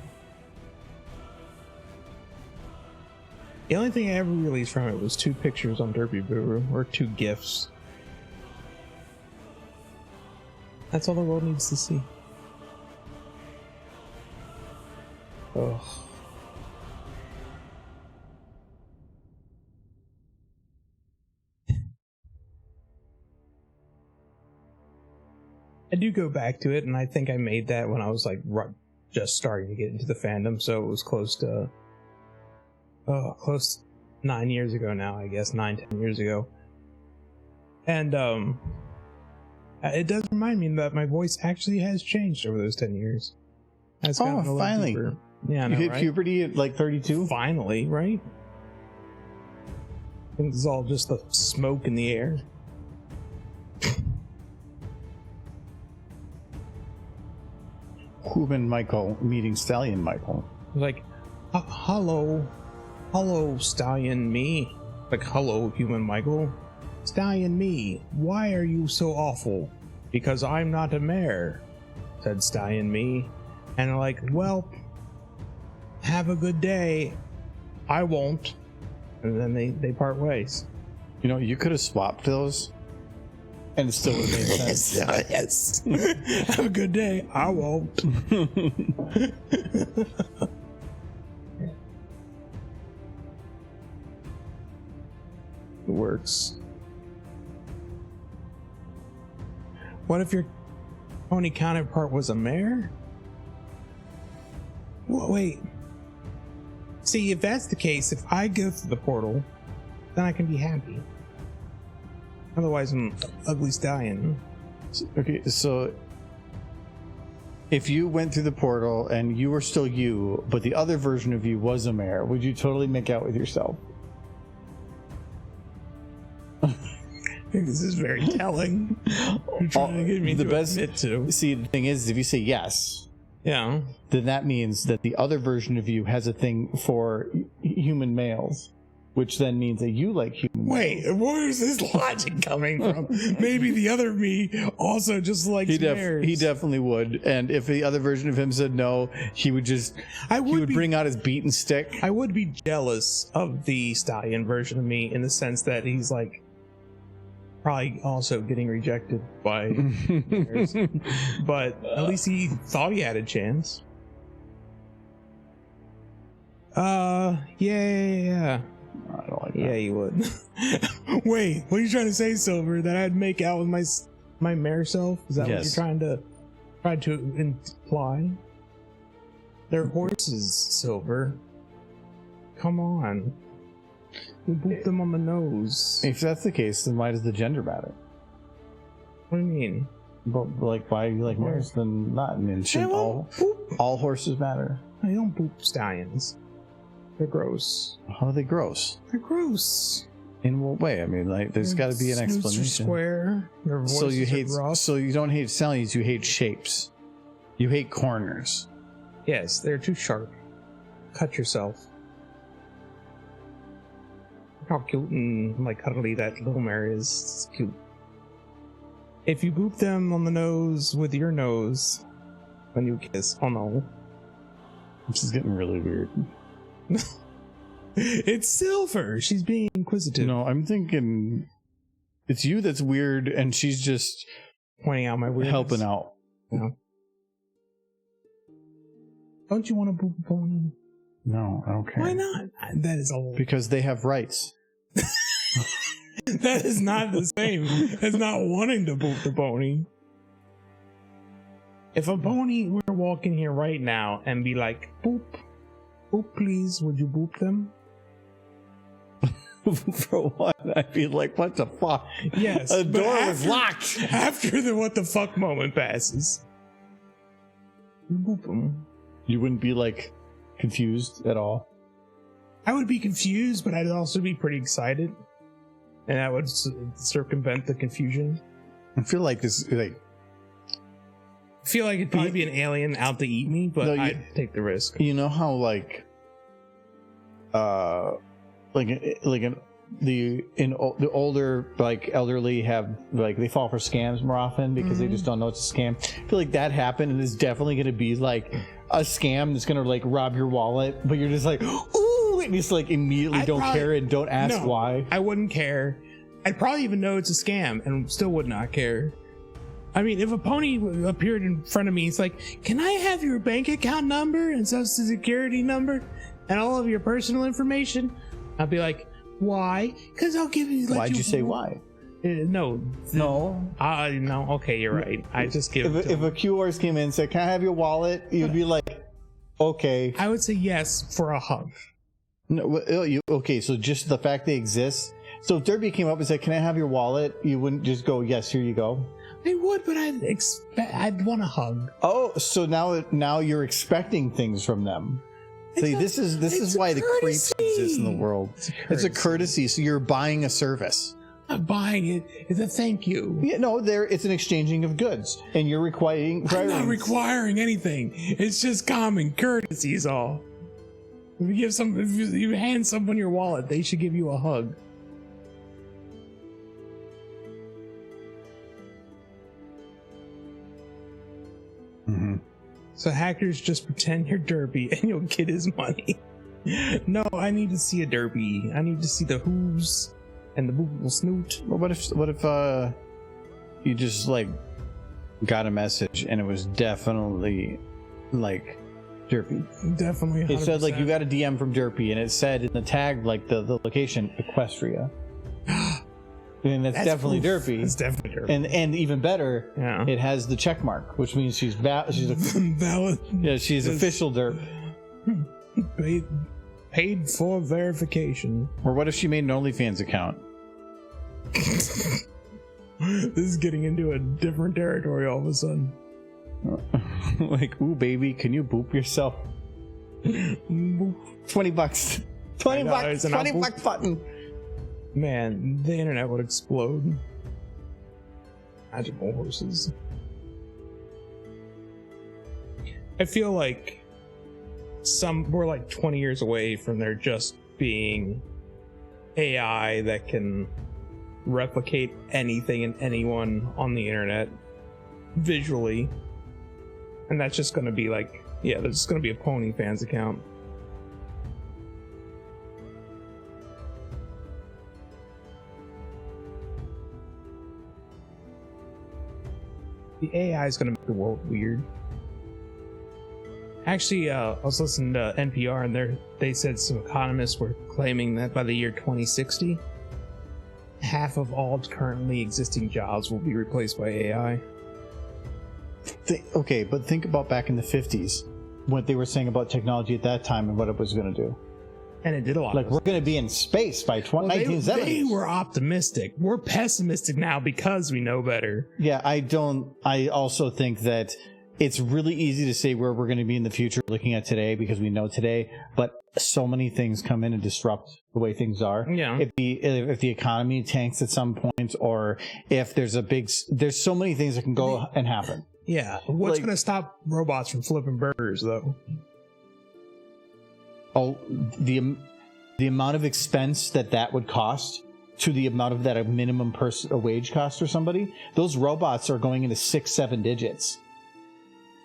The only thing I ever released from it was 2 pictures on Derpy Boo, or 2 GIFs. That's all the world needs to see. Ugh. I do go back to it, and I think I made that when I was like just starting to get into the fandom, so it was close 9 years ago now, I guess, 9-10 years ago. And it does remind me that my voice actually has changed over those 10 years. It's gotten a little finally deeper. Yeah, I you know, hit right? puberty at like 32. Finally, right? I think it's all just the smoke in the air. Human Michael meeting Stallion Michael. Like, hello, Stallion me. Like, hello, human Michael. Stallion me, why are you so awful? Because I'm not a mare, said Stallion me. And I'm like, well, have a good day. I won't. And then they part ways. You know, you could have swapped those and it still would have made Yes. sense. Have a good day. I won't. It works. What if your pony counterpart was a mare? Well, wait. See, if that's the case, if I go through the portal, then I can be happy. Otherwise, I'm an ugly stallion. Okay, so if you went through the portal and you were still you, but the other version of you was a mare, would you totally make out with yourself? I think this is very telling. You're trying to get me the to best admit to. See, the thing is, if you say yes, Yeah. then that means that the other version of you has a thing for human males, which then means that you like human Wait, where is this logic coming from? Maybe the other me also just likes mares. He definitely would. And if the other version of him said no, he would just he would bring out his beaten stick. I would be jealous of the stallion version of me in the sense that he's like probably also getting rejected by mares. But at least he thought he had a chance. Yeah. I don't like that. Yeah, you would. Wait, what are you trying to say, Silver? That I'd make out with my mare self? Is that Yes. what you're trying to imply? They're horses, Silver. Come on. You boop them on the nose. If that's the case, then why does the gender matter? What do you mean? But like, why you like mares then not? I mean, shouldn't all horses matter? I don't boop stallions. They're gross. How are they gross? They're gross. In what way? I mean, like, there's got to be an Snoots are explanation. square. Their voices So you are hate. rough. So you don't hate stallions. You hate shapes. You hate corners. Yes, they're too sharp. Cut yourself. Look how cute and like cuddly that little mare is. It's cute. If you boop them on the nose with your nose when you kiss, oh no. This is getting really weird. It's Silver. She's being inquisitive. No, I'm thinking it's you that's weird, and she's just Pointing out my weirdness. helping out. Yeah. Don't you want to boop a pony? No, I don't care. Why not? That is all. Because they have rights. That is not the same as not wanting to boop the pony. If a pony were to walk in here right now and be like, boop, boop, please, would you boop them? For what? I'd be like, what the fuck? Yes. The but door was locked. After the what the fuck moment passes, you boop them. You wouldn't be like confused at all. I would be confused, but I'd also be pretty excited. And that would circumvent the confusion. I feel like this, like, I feel like it'd probably be an alien out to eat me, but No, I'd take the risk. you know how the older, like, elderly have, like, they fall for scams more often because they just don't know it's a scam. I feel like that happened, and it's definitely going to be like a scam that's going to like rob your wallet, but you're just like, ooh, and just like immediately don't care and don't ask why. I wouldn't care. I'd probably even know it's a scam and still would not care. I mean, if a pony appeared in front of me, it's like, can I have your bank account number and social security number and all of your personal information? I'd be like, why? Because I'll give you. Why'd you say why? No. No. No. Okay, you're right. I just give. If a QRs came in and said, "Can I have your wallet?" You'd be like, "Okay." I would say yes for a hug. No. Okay. So just the fact they exist. So if Derby came up and said, "Can I have your wallet?" You wouldn't just go, "Yes, here you go." I would, but I'd want a hug. Oh, so now you're expecting things from them. See, this is why the creeps exist in the world. It's a courtesy. So you're buying a service. I'm buying it. It's a thank you. Yeah, no, it's an exchanging of goods, and you're requiring. I'm not requiring anything. It's just common courtesy is all. If you hand someone your wallet, they should give you a hug. Mm-hmm. So hackers just pretend you're Derpy and you'll get his money. No, I need to see a Derpy. I need to see the hooves and the boopable snoot. Well, what if you just like got a message and it was definitely like Derpy? Definitely. 100%. It said like you got a DM from Derpy, and it said in the tag like the location Equestria. And that's definitely Derpy. It's definitely Derpy. And even better, yeah, it has the check mark, which means she's valid. Yeah, she's official Derp. Paid for verification. Or what if she made an OnlyFans account? This is getting into a different territory all of a sudden. Like, ooh, baby, can you boop yourself? $20. $20. $20 button. Man, the internet would explode. Magical horses. I feel like we're like 20 years away from there just being AI that can replicate anything and anyone on the internet visually. And that's just gonna be like, yeah, there's just gonna be a Pony Fans account. The AI is going to make the world weird. Actually, I was listening to NPR, and they said some economists were claiming that by the year 2060, half of all currently existing jobs will be replaced by AI. Okay, but think about back in the 50s, what they were saying about technology at that time and what it was going to do. And it did a lot. Like, we're going to be in space by 1970s. They were optimistic. We're pessimistic now because we know better. Yeah, I also think that it's really easy to say where we're going to be in the future looking at today because we know today, but so many things come in and disrupt the way things are. Yeah. If the economy tanks at some point, or if there's so many things that can go and happen. Yeah. What's going to stop robots from flipping burgers, though? Oh, the amount of expense that would cost to the amount of that a minimum a wage cost for somebody, those robots are going into 6-7 digits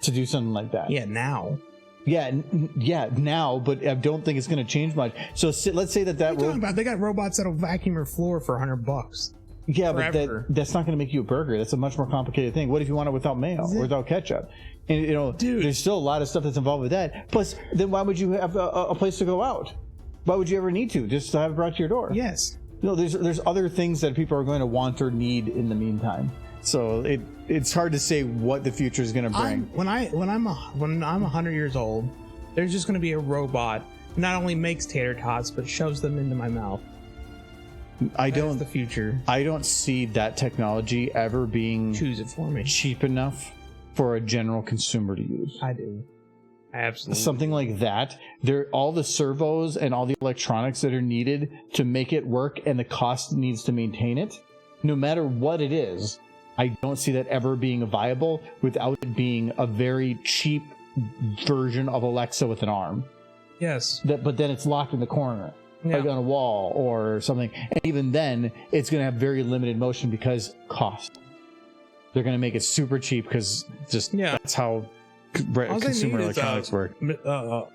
to do something like that. Yeah, now. Yeah, now, but I don't think it's going to change much. So let's say that What are you talking about? They got robots that'll vacuum your floor for $100. Yeah, forever. but that's not going to make you a burger. That's a much more complicated thing. What if you want it without mayo or without ketchup? And Dude. There's still a lot of stuff that's involved with that. Plus, then why would you have a place to go out? Why would you ever need to just to have it brought to your door? Yes. There's other things that people are going to want or need in the meantime. So it's hard to say what the future is going to bring. When I'm 100 years old, there's just going to be a robot who not only makes tater tots but shoves them into my mouth. That's the future. I don't see that technology ever being Choose it for me. cheap enough for a general consumer to use. I do. Absolutely. Something like that. All the servos and all the electronics that are needed to make it work, and the cost needs to maintain it, no matter what it is. I don't see that ever being viable without it being a very cheap version of Alexa with an arm. Yes. But then it's locked in the corner, Yeah. like on a wall or something. And even then, it's going to have very limited motion because cost. They're going to make it super cheap because that's how consumer electronics work.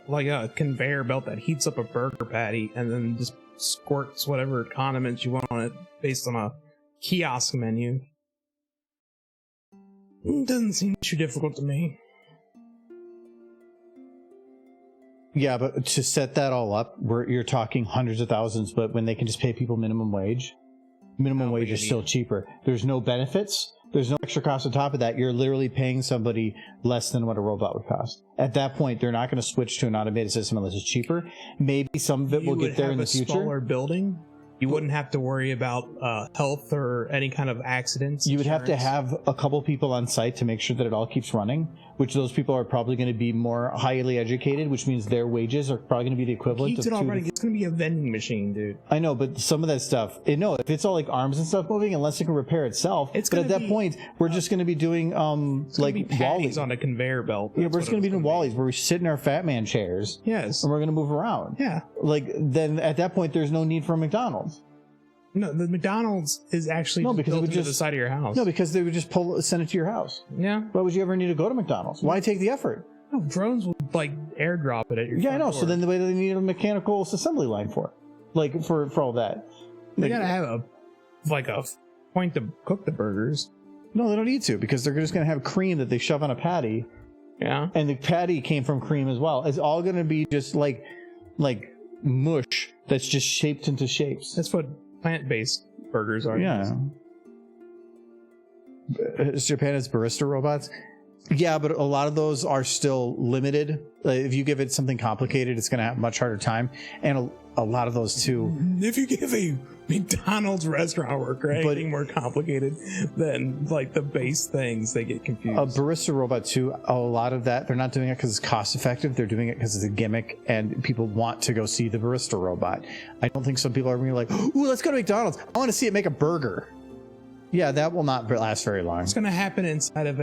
Like a conveyor belt that heats up a burger patty and then just squirts whatever condiments you want on it based on a kiosk menu. It doesn't seem too difficult to me. Yeah, but to set that all up, you're talking hundreds of thousands, but when they can just pay people minimum wage is still cheaper. There's no benefits. There's no extra cost on top of that. You're literally paying somebody less than what a robot would cost. At that point, they're not going to switch to an automated system unless it's cheaper. Maybe some of it will get there in the future. Smaller building. You wouldn't have to worry about health or any kind of accidents. You would have to have a couple people on site to make sure that it all keeps running, which those people are probably going to be more highly educated, which means their wages are probably going to be the equivalent Keeps it all running. It's going to be a vending machine, dude. I know, but some of that stuff, if it's all like arms and stuff moving, unless it can repair itself, but at that point, we're just going to be doing like Wallies on a conveyor belt. Yeah, we're just going to be doing Wallies where we sit in our fat man chairs. Yes. And we're going to move around. Yeah. Then at that point, there's no need for McDonald's. No, the McDonald's is actually built into the side of your house. No, because they would just send it to your house. Yeah. Why would you ever need to go to McDonald's? Why take the effort? No, drones would airdrop it at your I know. door. So then they need a mechanical assembly line for it, for all that. They gotta have a point to cook the burgers. No, they don't need to, because they're just gonna have cream that they shove on a patty. Yeah. And the patty came from cream as well. It's all gonna be just like mush that's just shaped into shapes. That's what plant-based burgers are. Yeah. Japan has barista robots. Yeah, but a lot of those are still limited. If you give it something complicated, it's going to have a much harder time. And a lot of those too. If you give a McDonald's restaurant worker anything more complicated than the base things, they get confused. A barista robot too, a lot of that, they're not doing it because it's cost effective. They're doing it because it's a gimmick and people want to go see the barista robot. I don't think some people are going to be like, ooh, let's go to McDonald's. I want to see it make a burger. Yeah, that will not last very long. It's going to happen inside of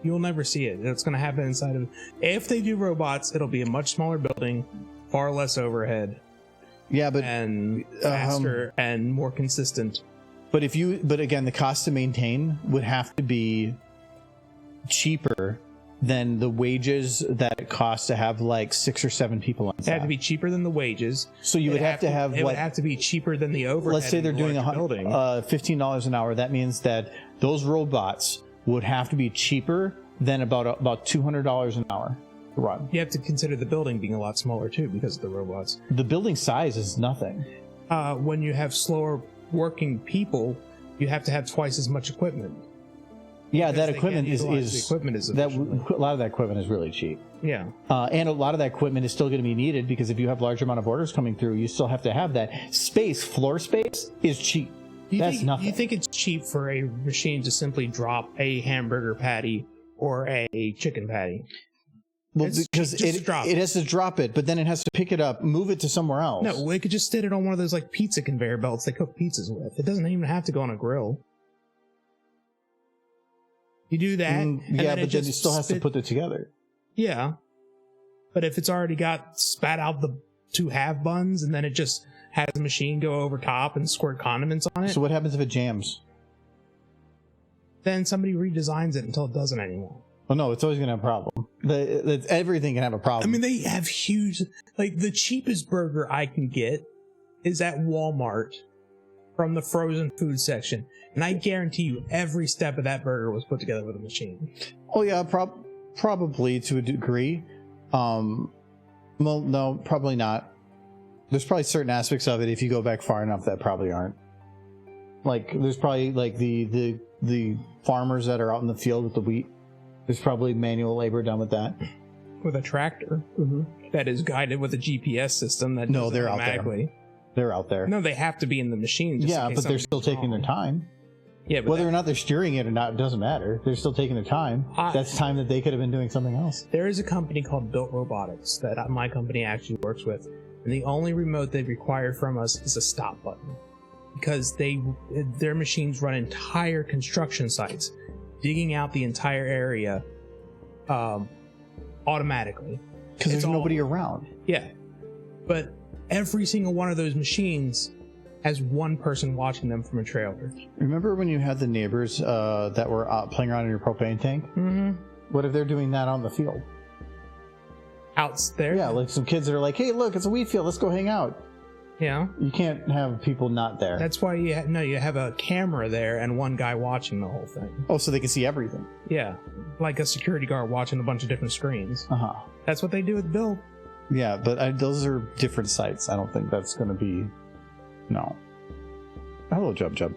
you'll never see it. It's going to happen inside of, if they do robots, it'll be a much smaller building, far less overhead. Yeah, but and faster and more consistent. But again, the cost to maintain would have to be cheaper than the wages that it costs to have 6 or 7 people on staff. It had to be cheaper than the wages. So you would have to have it would have to be cheaper than the overhead. Let's say they're doing $15 an hour. That means that those robots would have to be cheaper than about $200 an hour. Run. You have to consider the building being a lot smaller too because of the robots. The building size is nothing. When you have slower working people, you have to have twice as much equipment. Yeah, that equipment a lot of that equipment is really cheap. Yeah. And a lot of that equipment is still going to be needed because if you have large amount of orders coming through, you still have to have that. Floor space is cheap. Nothing. You think it's cheap for a machine to simply drop a hamburger patty or a chicken patty? Well, because it has to drop it, but then it has to pick it up, move it to somewhere else. No, they could just sit it on one of those pizza conveyor belts they cook pizzas with. It doesn't even have to go on a grill. You do that, but then you still has to put it together. Yeah, but if it's already got spat out the 2 half buns, and then it just has a machine go over top and squirt condiments on it, So what happens if it jams? then somebody redesigns it until it doesn't anymore. Well, no, it's always going to have a problem. Everything can have a problem. I mean, they have huge, like the cheapest burger I can get is at Walmart from the frozen food section. And I guarantee you every step of that burger was put together with a machine. Oh, yeah, probably to a degree. Well, no, probably not. There's probably certain aspects of it, if you go back far enough, that probably aren't. Like, there's probably, like, the farmers that are out in the field with the wheat. There's probably manual labor done with that. With a tractor that is guided with a GPS system that No, does it they're out there. automatically. They're out there. No, they have to be in the machine. Just Yeah, in case but they're still something's taking wrong. their time. Yeah, but Whether or not they're steering it or not, it doesn't matter. They're still taking their time. That's time that they could have been doing something else. there is a company called Built Robotics that my company actually works with, and the only remote they require from us is a stop button, because their machines run entire construction sites, digging out the entire area automatically. Because there's nobody around. Yeah, but every single one of those machines has one person watching them from a trailer. Remember when you had the neighbors that were playing around in your propane tank? Mm-hmm. What if they're doing that on the field? Out there? Yeah, like some kids that are like, hey, look, it's a wheat field. Let's go hang out. Yeah. You can't have people not there. That's why you have a camera there and one guy watching the whole thing. Oh, so they can see everything. Yeah, like a security guard watching a bunch of different screens. Uh-huh. That's what they do with Bill. Yeah, but those are different sites. I don't think that's going to be... No. Hello, Jub.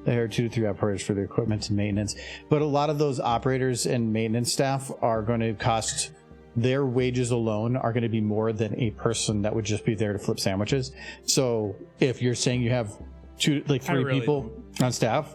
They are 2 to 3 operators for the equipment and maintenance. But a lot of those operators and maintenance staff are going to cost... Their wages alone are going to be more than a person that would just be there to flip sandwiches. So if you're saying you have 3 really people on staff,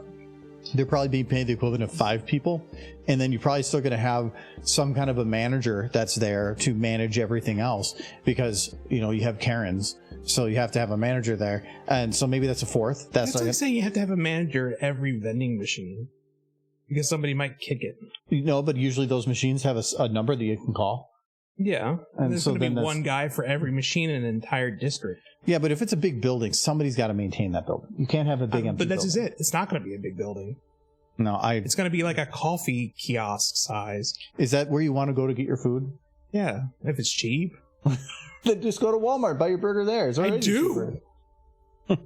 they're probably being paid the equivalent of 5 people. And then you're probably still going to have some kind of a manager that's there to manage everything else, because, you know, you have Karens. So you have to have a manager there. And so maybe that's a 4th. That's like saying you have to have a manager at every vending machine, because somebody might kick it. No, but usually those machines have a number that you can call. Yeah, and there's so going to be then one guy for every machine in an entire district. Yeah, but if it's a big building, somebody's got to maintain that building. You can't have a big empty But that's building. just it. It's not going to be a big building. No, It's going to be like a coffee kiosk size. Is that where you want to go to get your food? Yeah, if it's cheap. Then just go to Walmart, buy your burger there. It's already do. What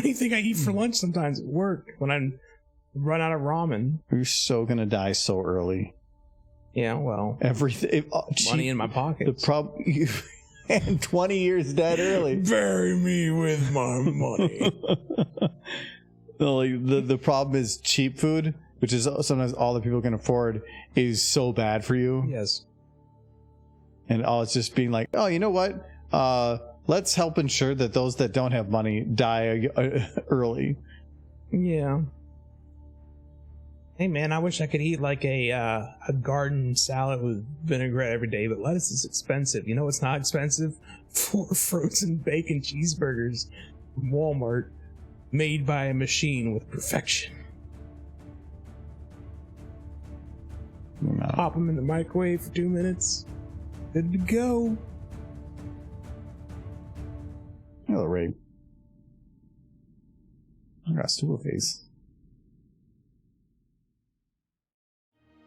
do you think I eat for lunch sometimes at work when I run out of ramen? You're so going to die so early. Yeah, well, everything. Money in my pocket. The problem, and 20 years dead early. Bury me with my money. The problem is cheap food, which is sometimes all that people can afford, is so bad for you. Yes. And it's just being like, oh, you know what? Let's help ensure that those that don't have money die early. Yeah. Hey man, I wish I could eat like a garden salad with vinaigrette every day, but lettuce is expensive. You know what's not expensive? 4 frozen bacon cheeseburgers from Walmart, made by a machine with perfection. No. Pop them in the microwave for 2 minutes. Good to go. Hello, Ray. I got super face.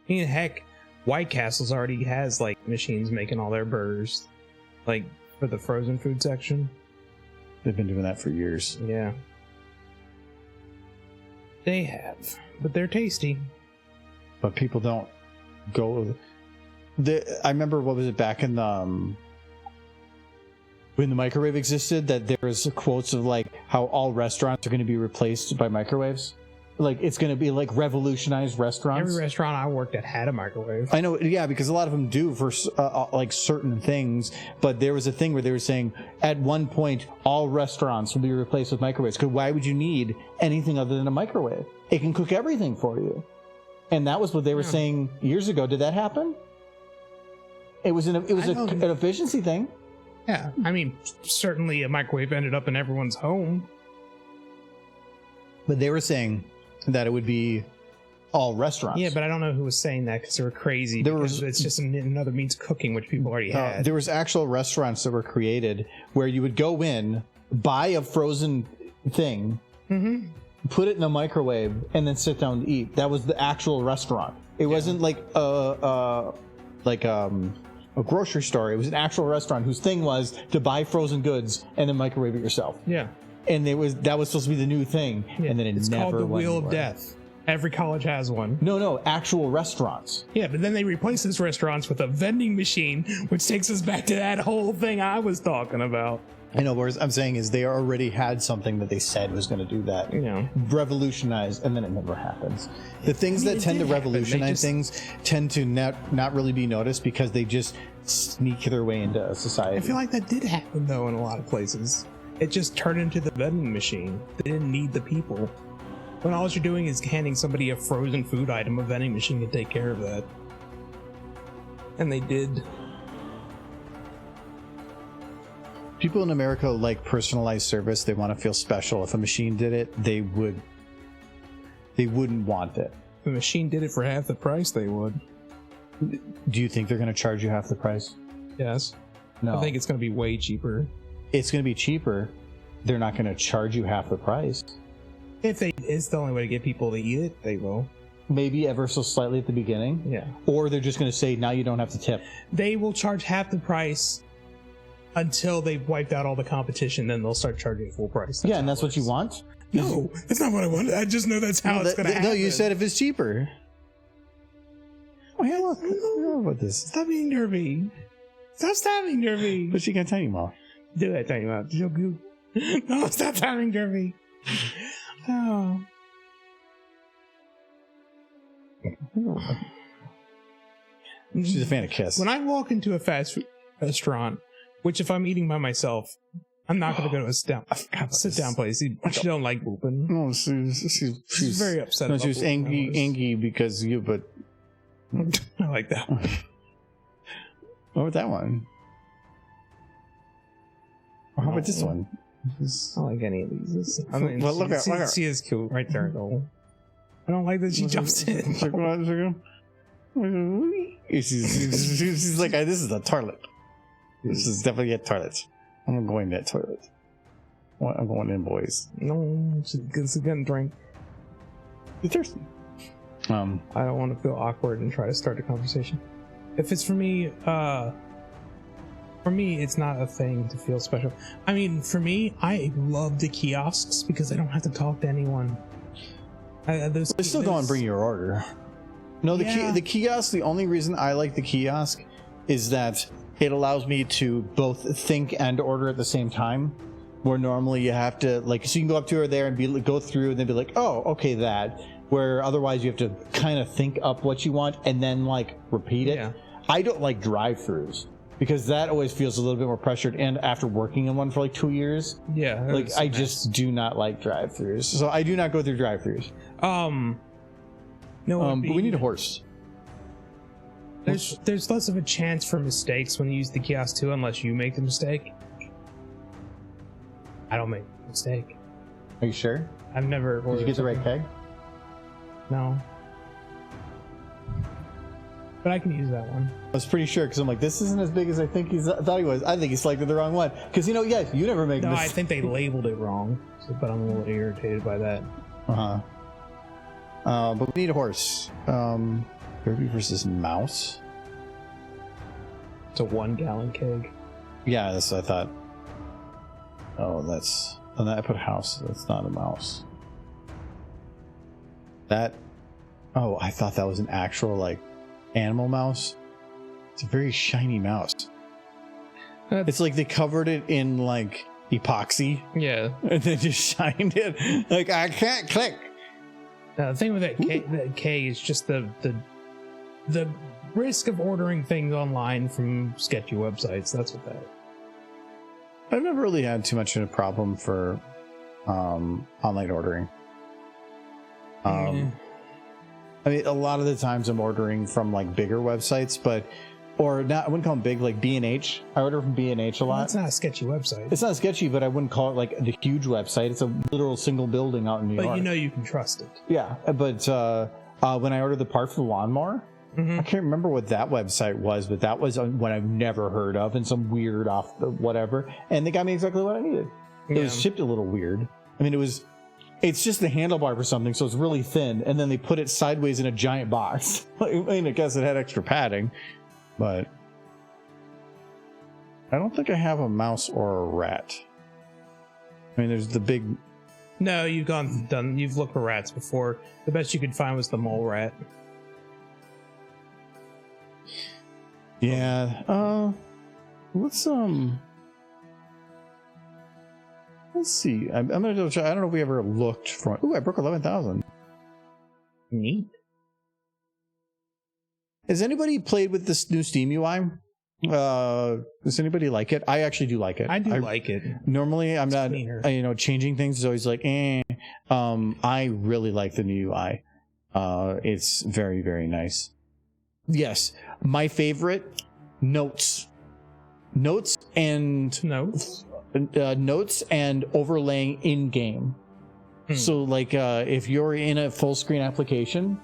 I mean, heck, White Castle's already has like machines making all their burgers, like for the frozen food section. They've been doing that for years. Yeah, they have, but they're tasty. But people don't go. I remember, what was it, back in the when the microwave existed, that there was quotes of like how all restaurants are going to be replaced by microwaves. Like, it's going to be like revolutionized restaurants. Every restaurant I worked at had a microwave. I know, yeah, because a lot of them do for like certain things. But there was a thing where they were saying at one point all restaurants will be replaced with microwaves. Because why would you need anything other than a microwave? It can cook everything for you. And that was what they were saying years ago. Did that happen? It was an efficiency thing. Yeah, I mean, certainly a microwave ended up in everyone's home. But they were saying that it would be all restaurants. Yeah, but I don't know who was saying that, because they were crazy. It's just another means of cooking, which people already had. There was actual restaurants that were created where you would go in buy a frozen thing, put it in the microwave, and then sit down to eat. That was the actual restaurant. It wasn't like a grocery store. It was an actual restaurant whose thing was to buy frozen goods and then microwave it yourself. Yeah. And that was supposed to be the new thing, and then it's called the went Wheel anywhere. of Death. Every college has one. No, actual restaurants. Yeah, but then they replace those restaurants with a vending machine, which takes us back to that whole thing I was talking about. I know, what I'm saying is they already had something that they said was going to do that. Yeah. Revolutionize, and then it never happens. The things that tend to revolutionize things tend to not really be noticed because they just sneak their way into society. I feel like that did happen, though, in a lot of places. It just turned into the vending machine. They didn't need the people. When all you're doing is handing somebody a frozen food item, a vending machine can take care of that. And they did. People in America like personalized service. They want to feel special. If a machine did it, they wouldn't want it. If the machine did it for half the price, they would. Do you think they're going to charge you half the price? Yes. No. I think it's going to be way cheaper. It's going to be cheaper. They're not going to charge you half the price. If it's the only way to get people to eat it, they will. Maybe ever so slightly at the beginning. Yeah. Or they're just going to say, now you don't have to tip. They will charge half the price until they've wiped out all the competition, then they'll start charging full price. Yeah, and that's what you want? No, that's not what I want. I just know that's how it's going to happen. No, you said if it's cheaper. Oh, yeah, look. What about this? Stop being nervy. Stop stabbing Derby. But she got Tiny Mouth. Do it, Tiny Mouth. No, stop stabbing Derby. Oh. She's a fan of Kiss. When I walk into a fast food restaurant, which if I'm eating by myself, I'm not going to go to a sit down place. She don't like whooping. No, she's very upset. No, about she was angry because you. But I like that one. What about that one? Or how about this one? I don't like any of these. I mean, well, look at she is cute right there, though. I don't like that she jumps in. She's like, this is a toilet. This is definitely a toilet. I'm going to that toilet. I'm going in, boys. No, it's a good drink. You're thirsty. I don't want to feel awkward and try to start a conversation. If it's for me, it's not a thing to feel special. I mean, for me, I love the kiosks because I don't have to talk to anyone. They still go and bring your order. No, the kiosk, the only reason I like the kiosk is that it allows me to both think and order at the same time. Where normally you have to, like, so you can go up to her there and go through and then be like, oh, okay, that. Where otherwise you have to kind of think up what you want and then, like, repeat it. Yeah. I don't like drive-thrus because that always feels a little bit more pressured. And after working in one for like 2 years, like, I just do not like drive-thrus. So I do not go through drive-thrus. No, but we need a horse. There's less of a chance for mistakes when you use the kiosk too, unless you make the mistake. I don't make a mistake. Are you sure? I've never. Did you get the right keg? No. But I can use that one. I was pretty sure because I'm like, this isn't as big as I thought he was. I think he selected the wrong one. Because you never make. No, I think they labeled it wrong. But I'm a little irritated by that. But we need a horse. Derby versus Mouse. It's a 1 gallon keg. Yeah, that's what I thought. Oh, that's. And I put house. That's not a mouse. That. Oh, I thought that was an actual, like, animal mouse. It's a very shiny mouse. It's like they covered it in, like, epoxy. Yeah. And then just shined it. Like, I can't click. The thing with that K is just the risk of ordering things online from sketchy websites. That's what that is. I've never really had too much of a problem for online ordering. I mean, a lot of the times I'm ordering from like bigger websites, or not. I wouldn't call them big, like B&H. I order from B&H a lot. It's not a sketchy website. It's not sketchy, but I wouldn't call it like the huge website. It's a literal single building out in New York. But you can trust it. Yeah, but when I ordered the part for the lawnmower, I can't remember what that website was, but that was one I've never heard of and some weird off the whatever, and they got me exactly what I needed. It was shipped a little weird. I mean, it's just the handlebar for something, so it's really thin, and then they put it sideways in a giant box. I mean, I guess it had extra padding, but I don't think I have a mouse or a rat. I mean, there's the big... No, you've looked for rats before. The best you could find was the mole rat. Yeah, let's see. I'm gonna double check. I don't know if we ever looked for... Ooh, I broke 11,000. Neat. Has anybody played with this new Steam UI? Does anybody like it? I actually do like it. I like it. Normally, I'm not, cleaner. changing things is always like, I really like the new UI. It's very, very nice. Yes, my favorite, notes and overlaying in game. So, like, if you're in a full screen application,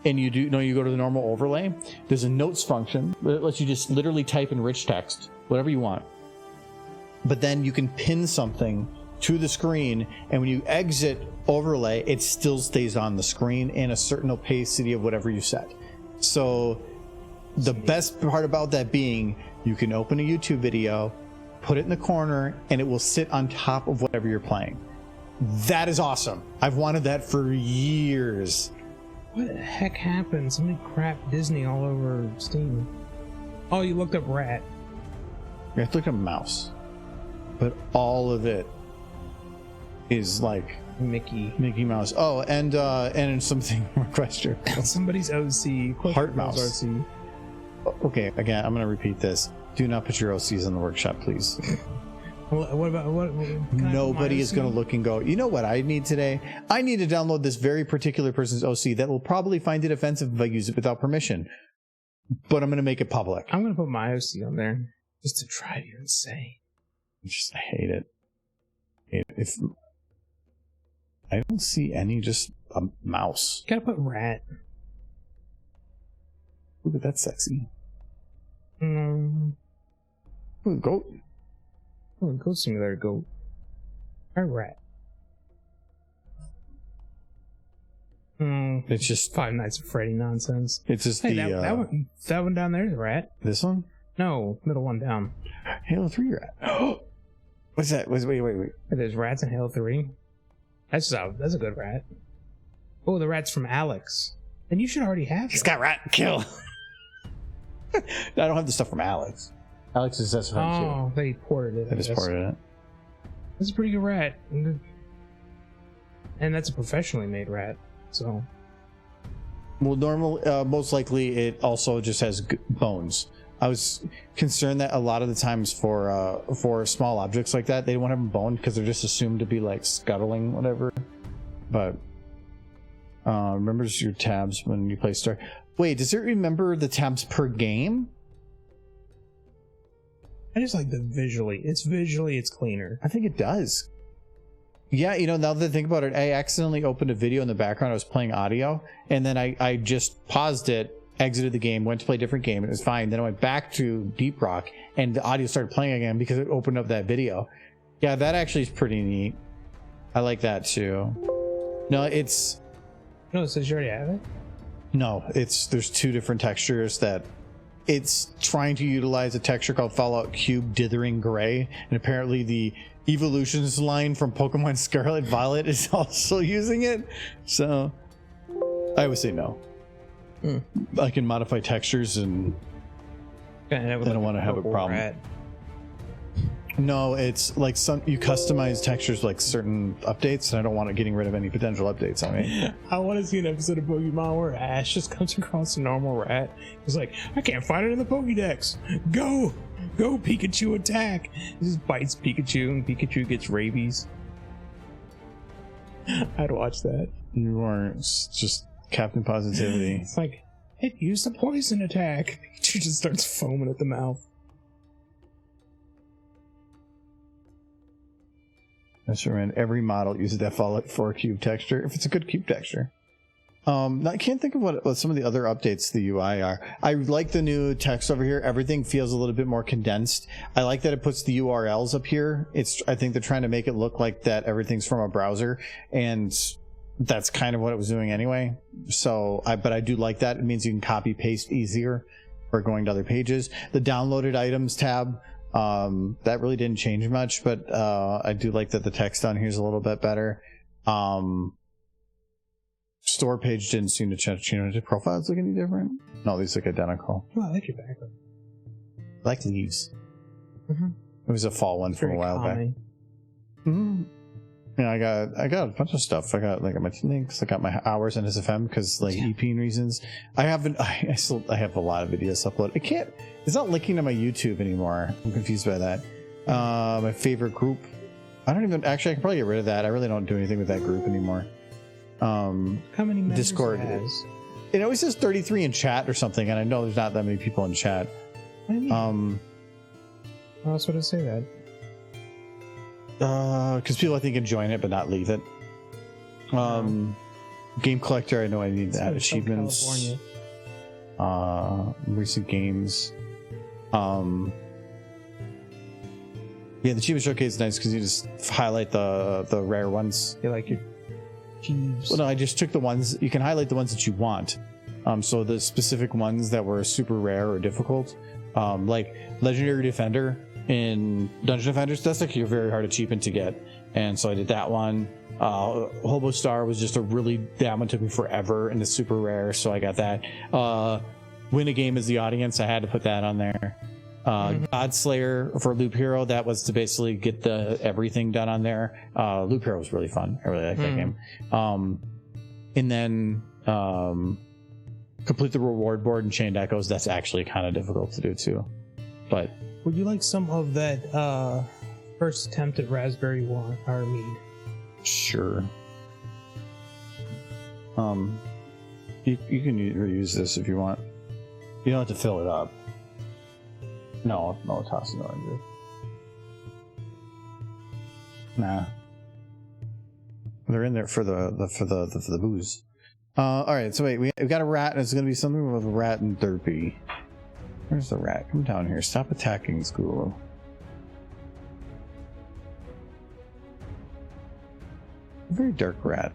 and you go to the normal overlay, there's a notes function that lets you just literally type in rich text, whatever you want. But then you can pin something to the screen, and when you exit overlay, it still stays on the screen in a certain opacity of whatever you set. So the best part about that being, you can open a YouTube video, put it in the corner, and it will sit on top of whatever you're playing. That is awesome. I've wanted that for years. What the heck happened? Somebody crapped Disney all over Steam. Oh, you looked up rat. I looked up mouse. But all of it is like Mickey Mouse. Oh, and something requester. Somebody's OC. Heart mouse. OC. Okay, again, I'm going to repeat this. Do not put your OCs in the workshop, please. What about what? Nobody is going to look and go, you know what I need today? I need to download this very particular person's OC that will probably find it offensive if I use it without permission. But I'm going to make it public. I'm going to put my OC on there just to drive you insane. I hate it. If I don't see any, just a mouse. Gotta put rat. Look at that sexy. Mm. Ooh, goat. Oh, Goat Simulator goat. Or rat. It's just Five Nights at Freddy nonsense. It's just hey, that one down there is a rat. This one? No, middle one down. Halo 3 rat. What's that? Wait. There's rats in Halo 3. That's a good rat. Oh, the rat's from Alex. Then you should already have it. He's got rat kill. I don't have the stuff from Alex. Alex is SFM too. Oh, they ported it. They just ported it. That's a pretty good rat. And that's a professionally made rat, so... Well, most likely it also just has bones. I was concerned that a lot of the times for small objects like that, they won't have them boned because they're just assumed to be like scuttling, whatever. But remembers your tabs when you play Star. Wait, does it remember the tabs per game? I just like the visually. It's cleaner. I think it does. Yeah, now that I think about it, I accidentally opened a video in the background. I was playing audio, and then I just paused it, exited the game, went to play a different game, and it was fine. Then I went back to Deep Rock, and the audio started playing again because it opened up that video. Yeah, that actually is pretty neat. I like that too. No, it says you already have it? No, there's two different textures that it's trying to utilize a texture called Fallout Cube Dithering Gray, and apparently the Evolutions line from Pokemon Scarlet Violet is also using it. So I would say no. I can modify textures and I don't want to have a problem. Rat. No, it's like you customize textures like certain updates, and I don't want it getting rid of any potential updates on me. I want to see an episode of Pokemon where Ash just comes across a normal rat. He's like, I can't find it in the Pokédex. Go, Pikachu, attack! He just bites Pikachu, and Pikachu gets rabies. I'd watch that. You are just Captain Positivity. It's like, it used a poison attack. Pikachu just starts foaming at the mouth. That's right, man. Every model uses that Fallout 4 cube texture if it's a good cube texture. I can't think of what some of the other updates to the UI are. I like the new text over here. Everything feels a little bit more condensed. I like that it puts the URLs up here. I think they're trying to make it look like that everything's from a browser, and that's kind of what it was doing anyway. So, but I do like that. It means you can copy paste easier or going to other pages. The downloaded items tab, that really didn't change much, but I do like that the text on here is a little bit better. Store page didn't seem to change. The profiles look any different? No, these look identical. Oh, I like your background. I like leaves. Mm-hmm. It was a fall one from a while back. Mm-hmm. Yeah, I got a bunch of stuff. I got my links. I got my hours in SFM because EPing reasons. I have a lot of videos uploaded. I can't. It's not linking to my YouTube anymore. I'm confused by that. My favorite group. I don't even. Actually, I can probably get rid of that. I really don't do anything with that group anymore. How many members Discord. It always says 33 in chat or something, and I know there's not that many people in chat. What do you mean? How else would it say that? Because people I think can join it but not leave it. Game collector, I know I need that. Achievements. Recent games. Yeah, the achievement showcase is nice because you just highlight the rare ones. You like your Jeeves. Well, no, I just took the ones. You can highlight the ones that you want. So the specific ones that were super rare or difficult, like Legendary Defender in Dungeon Defenders, that's like a very hard achievement to get. And so I did that one. Hobo Star was just that one took me forever and it's super rare, so I got that. Win a game as the audience, I had to put that on there. Godslayer for Loop Hero, that was to basically get the everything done on there. Loop Hero was really fun. I really like that game. And then complete the reward board in Chained Echoes. That's actually kind of difficult to do too. But would you like some of that first attempt at Raspberry Wine or mead? Sure. You can reuse this if you want. You don't have to fill it up. No, toss it on. Nah. They're in there for the booze. All right. So wait, we got a rat, and it's gonna be something with a rat and Derpy. Where's the rat? Come down here. Stop attacking school. A very dark rat.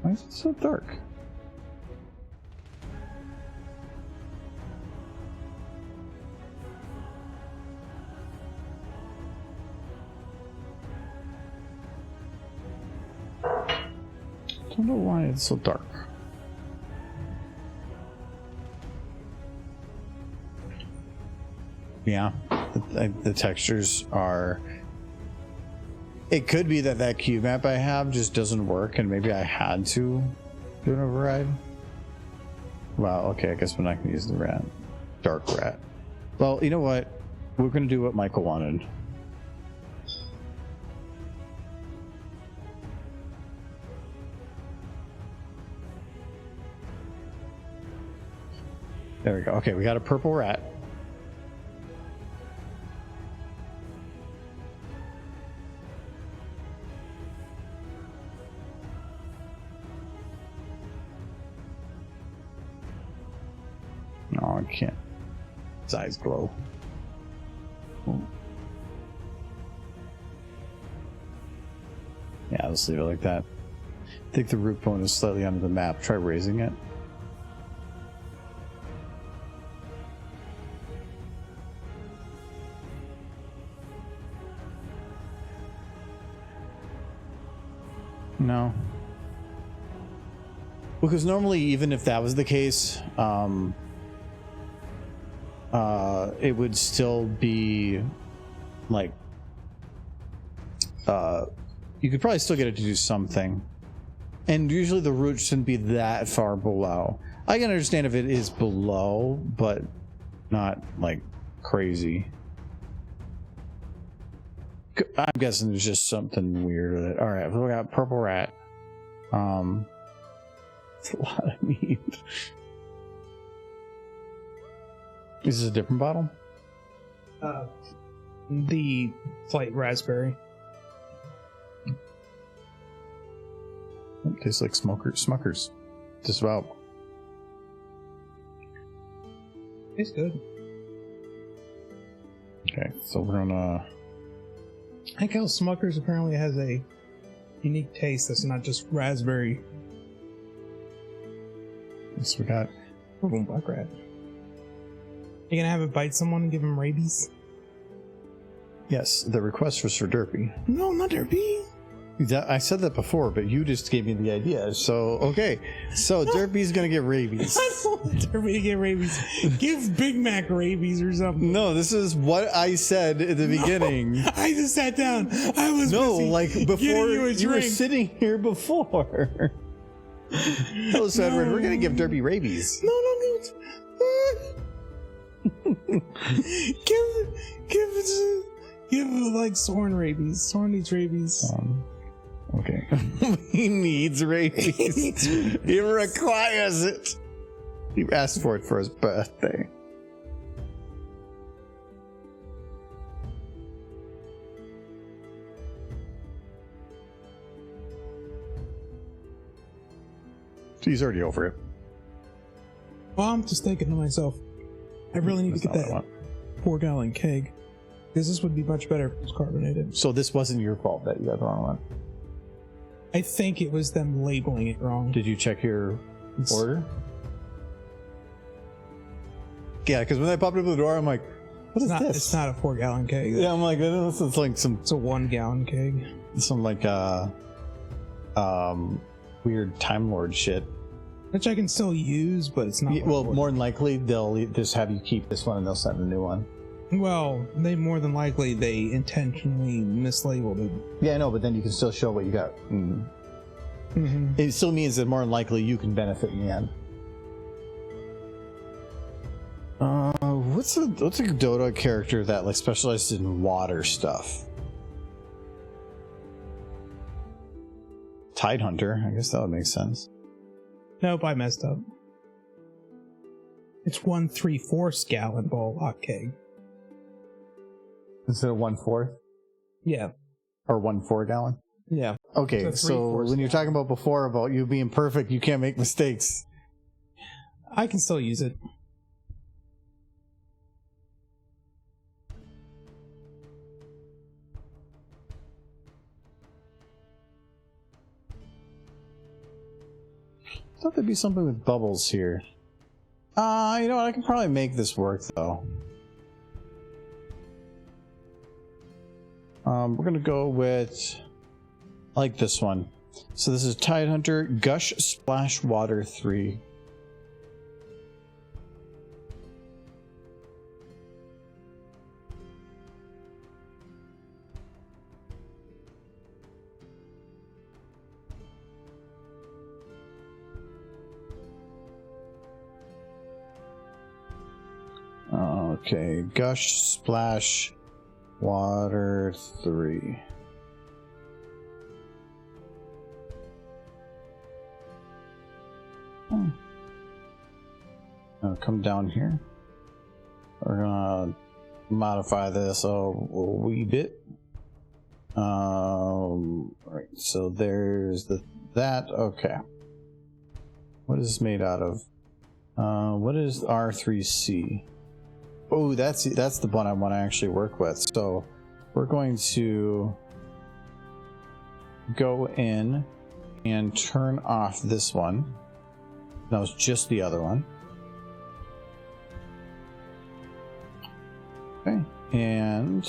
Why is it so dark? I don't know why it's so dark. Yeah, the textures are... It could be that cube map I have just doesn't work, and maybe I had to do an override. Wow, okay, I guess we're not going to use the rat. Dark rat. Well, you know what? We're going to do what Michael wanted. There we go. Okay, we got a purple rat. No, I can't. His eyes glow. Ooh. Yeah, let's leave it like that. I think the root bone is slightly under the map. Try raising it. No. Because normally, even if that was the case, it would still be like, you could probably still get it to do something. And usually the root shouldn't be that far below. I can understand if it is below, but not like crazy. I'm guessing there's just something weird with it. All right, we got purple rat. It's a lot of meat. Is this a different bottle? The Flight Raspberry. Tastes like Smuckers. Just about. Tastes good. Okay, so we're gonna. I think how Smuckers apparently has a unique taste that's not just raspberry. So we got. Boom, black rat. You gonna have it bite someone and give him rabies? Yes, the request was for Derpy. No, not Derpy. I said that before, but you just gave me the idea. So, okay. So, Derpy's gonna get rabies. I don't want Derpy to get rabies. Give Big Mac rabies or something. No, this is what I said at the beginning. I just sat down. I was busy like before you were sitting here before. Hello, Edward. We're gonna give Derpy rabies. No, give like Soren rabies. Soren needs rabies. Okay. He needs rabies. He requires it. He asked for it for his birthday. He's already over it. Well, I'm just thinking to myself, I really need to get that 4-gallon keg. Because this would be much better if it was carbonated. So this wasn't your fault that you got the wrong one? I think it was them labeling it wrong. Did you check your order? Yeah, because when I popped up the door, I'm like, what is this? It's not a 4-gallon keg. Yeah, I'm like, this is like some... It's a 1-gallon keg. Some like, weird Time Lord shit. Which I can still use, but it's not... Well, more than likely, they'll just have you keep this one and they'll send a new one. Well, more than likely, they intentionally mislabeled it. Yeah, I know, but then you can still show what you got. Mm-hmm. It still means that more than likely you can benefit in the end. What's a Dota character that like specializes in water stuff? Tidehunter, I guess that would make sense. Nope, I messed up. It's 1 3/4 gallon ball hot keg. Instead of 1/4? Yeah. Or 1 4-gallon? Yeah. Okay, so when you're talking about before about you being perfect, you can't make mistakes. I can still use it. I thought there'd be something with bubbles here. You know what? I can probably make this work though. We're gonna go with like this one. So this is Tidehunter Gush Splash Water 3. Okay, Gush Splash Water 3. Now come down here. We're gonna modify this a wee bit. Right, so there's that. Okay. What is this made out of? What is R3C? Oh, that's the one I want to actually work with. So we're going to go in and turn off this one. That was just the other one. Okay, and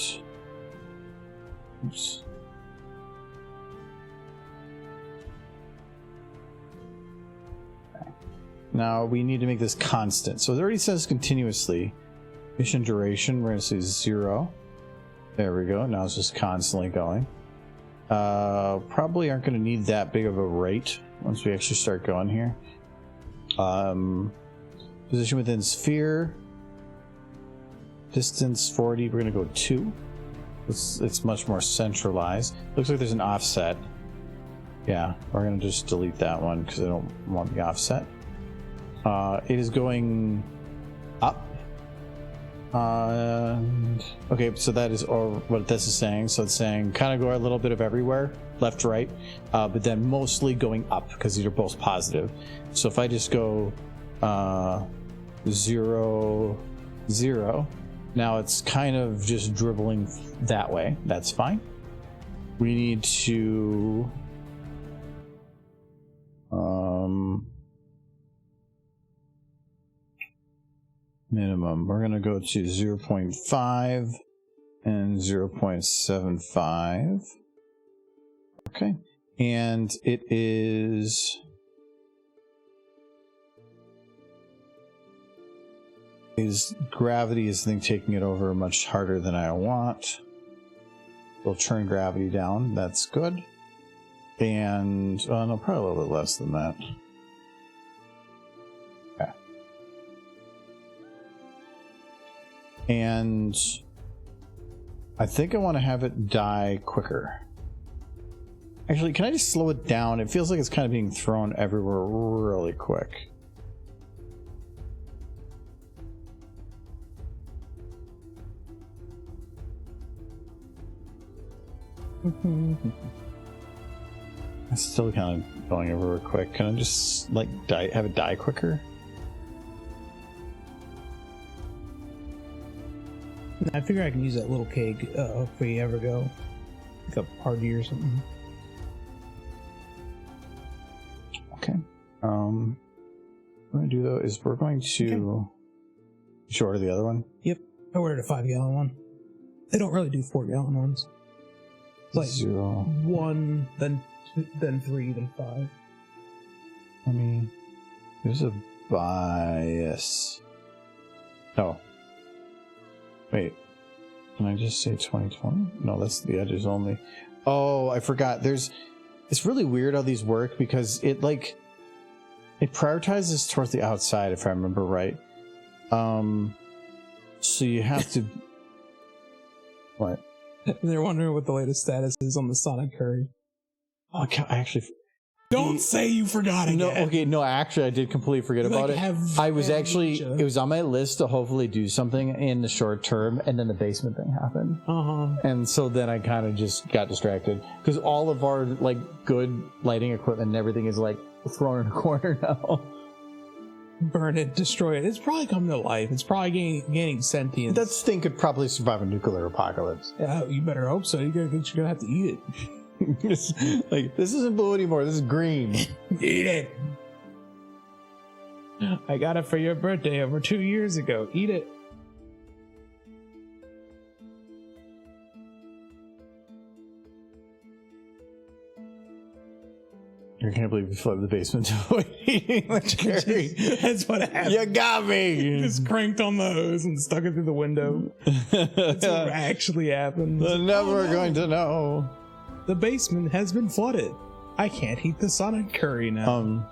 oops. Okay. Now we need to make this constant. So it already says continuously. Mission duration, we're going to say 0. There we go. Now it's just constantly going. Probably aren't going to need that big of a rate once we actually start going here. Position within sphere. Distance 40, we're going to go 2. It's much more centralized. Looks like there's an offset. Yeah, we're going to just delete that one because I don't want the offset. It is going up. Okay, so that is what this is saying. So it's saying kind of go a little bit of everywhere. left to right, but then mostly going up because these are both positive. So if I just go 0, 0, now it's kind of just dribbling that way. That's fine. We need to minimum. We're going to go to 0.5 and 0.75. Okay. And it is gravity is, I think, taking it over much harder than I want. We'll turn gravity down. That's good. And no, probably a little bit less than that. Okay. And I think I want to have it die quicker. Actually, can I just slow it down? It feels like it's kind of being thrown everywhere really quick. It's still kind of going over quick. Can I just like have it die quicker? I figure I can use that little keg if we ever go like a party or something. Okay. What I'm gonna do though is we're going to shorter the other one. Yep, I ordered a 5-gallon one. They don't really do 4-gallon ones. It's like 0, 1, then 2, then 3, then 5. I mean, there's a bias. Oh. Wait. Can I just say 2020? No, that's the edges only. Oh, I forgot. It's really weird how these work because it prioritizes towards the outside, if I remember right. So you have to. What? They're wondering what the latest status is on the Sonic Curry. Oh, I actually. Don't say you forgot again. No, okay, no, actually, I did completely forget about it. I was actually, it was on my list to hopefully do something in the short term, and then the basement thing happened. And so then I kind of just got distracted because all of our like good lighting equipment and everything is like thrown in a corner now. Burn it, destroy it. It's probably come to life. It's probably gaining sentience. That thing could probably survive a nuclear apocalypse. Yeah, you better hope so. You're gonna have to eat it. Like, this isn't blue anymore. This is green. Eat it. I got it for your birthday over 2 years ago. Eat it. I can't believe we flooded the basement to avoid eating the cherry. That's what happened. You got me. Just cranked on the hose and stuck it through the window. That's what actually happened. They're never going to know. The basement has been flooded. I can't heat the Sonic Curry now.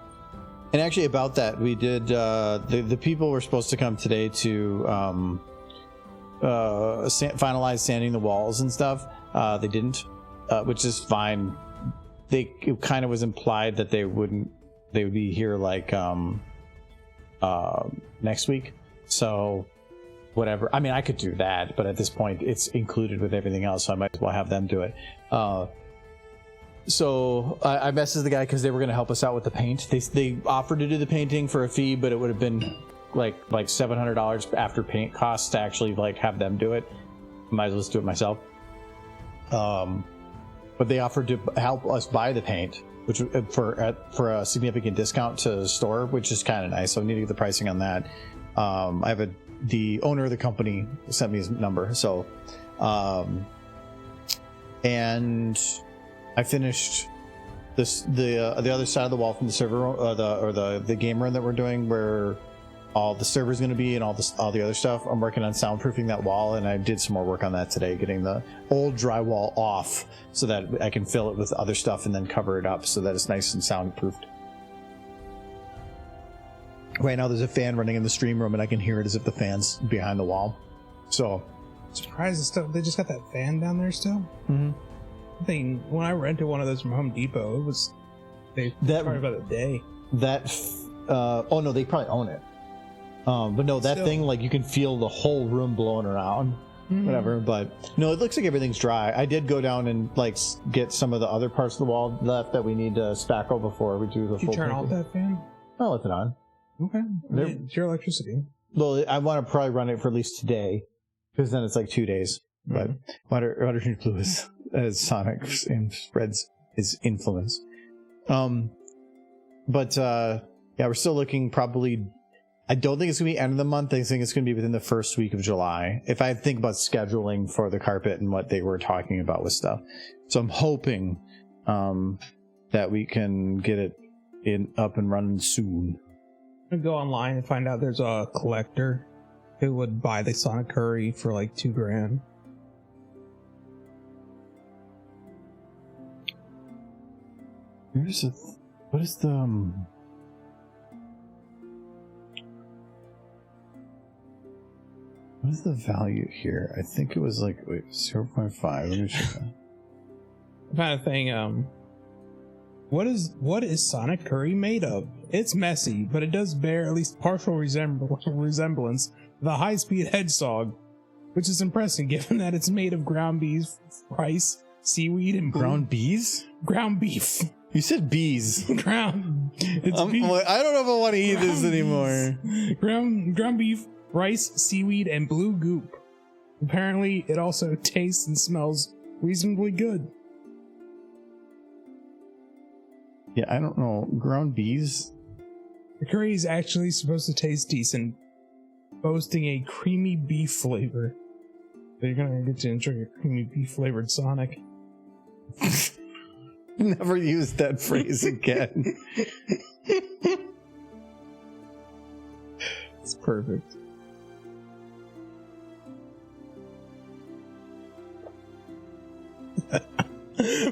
And actually about that, we did, the people were supposed to come today to finalize sanding the walls and stuff. They didn't, which is fine. It kind of was implied that they would be here like next week. So whatever. I mean, I could do that, but at this point it's included with everything else, so I might as well have them do it. So I messaged the guy because they were going to help us out with the paint. They offered to do the painting for a fee, but it would have been like $700 after paint costs to actually like have them do it. Might as well just do it myself. But they offered to help us buy the paint, which for a significant discount to the store, which is kind of nice. So I need to get the pricing on that. I have the owner of the company sent me his number, so and I finished the other side of the wall from the server or the game run that we're doing, where all the server's going to be and all the other stuff. I'm working on soundproofing that wall, and I did some more work on that today, getting the old drywall off so that I can fill it with other stuff and then cover it up so that it's nice and soundproofed. Right now there's a fan running in the stream room and I can hear it as if the fan's behind the wall. So surprised they just got that fan down there still. Mm-hmm. I think when I rented one of those from Home Depot, they started about a day. Oh no, they probably own it. But no, that thing, like, you can feel the whole room blowing around. whatever. But no, it looks like everything's dry. I did go down and like get some of the other parts of the wall left that we need to spackle before we do the Did you full turn off painting. that fan? I left it on. Okay. There- It's your electricity. Well, I want to probably run it for at least today, because then it's like 2 days. But water change blue is as Sonic spreads his influence. But yeah, we're still looking probably. I don't think it's gonna be end of the month. I think it's gonna be within the first week of July. If I think about scheduling for the carpet and what they were talking about with stuff, so I'm hoping that we can get it up and running soon. I'm gonna go online and find out there's a collector who would buy the Sonic Curry for like $2,000. Here's a. What is the? What is the value here? I think it was like 0.5. Let me check that. Kind of thing. What is Sonic Curry made of? It's messy, but it does bear at least partial resemblance to the high-speed hedgehog, which is impressive given that it's made of ground beef, rice, seaweed, and Ground bees? ground beef. You said bees. Ground. It's beef. I don't know if I want to eat this anymore. Ground beef, rice, seaweed, and blue goop. Apparently, it also tastes and smells reasonably good. Yeah, I don't know. Ground bees? The curry is actually supposed to taste decent, boasting a creamy beef flavor. So you're gonna get to enjoy your creamy beef flavored Sonic. Never use that phrase again. It's perfect.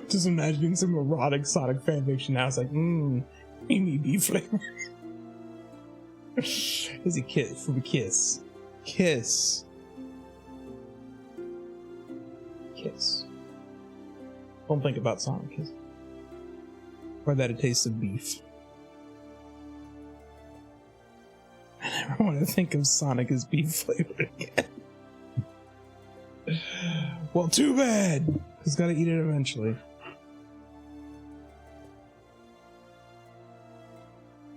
Just imagining some erotic Sonic fanfiction now. It's like, creamy beef flavor. Is a kiss from a kiss. Kiss. Kiss. Don't think about Sonic Kiss. Or that it tastes of beef. I never want to think of Sonic as beef flavored again. Well, too bad. He's got to eat it eventually.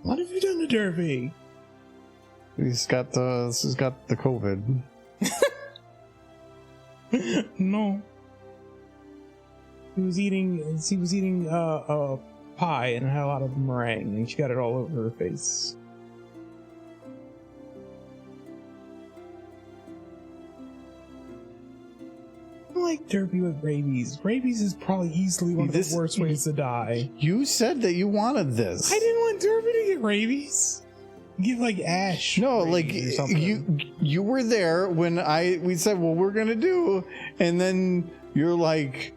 What have you done to Derby? This has got the COVID. No. He was eating a pie and it had a lot of meringue and she got it all over her face. I like Derby with rabies. Rabies is probably easily one of the worst ways to die. You said that you wanted this. I didn't want Derby to get rabies. Get like Ash. No, like rabies or something. you were there when we said what we're gonna do, and then you're like,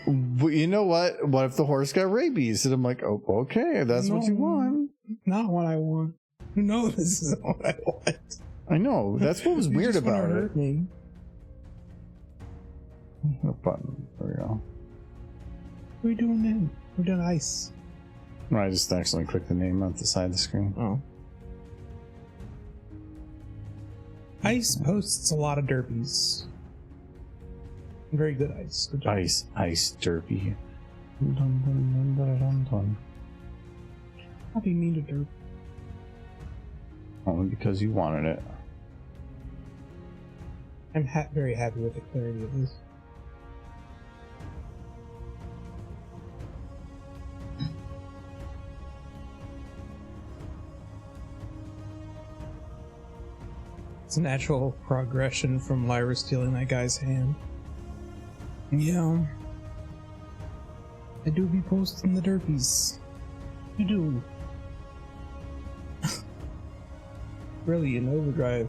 you know what? What if the horse got rabies? And I'm like, oh, okay, that's what you want. Not what I want. No, this is what I want. I know. That's what was You weird just wanna about it. hurt me. No button. There we go. What are we doing then? We're doing ice. No, I just accidentally clicked the name on the side of the screen. Oh. Ice posts a lot of derbies. Very good ice. Good job. Ice derby. Dun, dun, dun, dun, dun, dun. How do you mean to derby? Only because you wanted it. I'm very happy with the clarity of this. It's a natural progression from Lyra stealing that guy's hand. Yeah. I do be posting the derbies. You do. Really, in overdrive.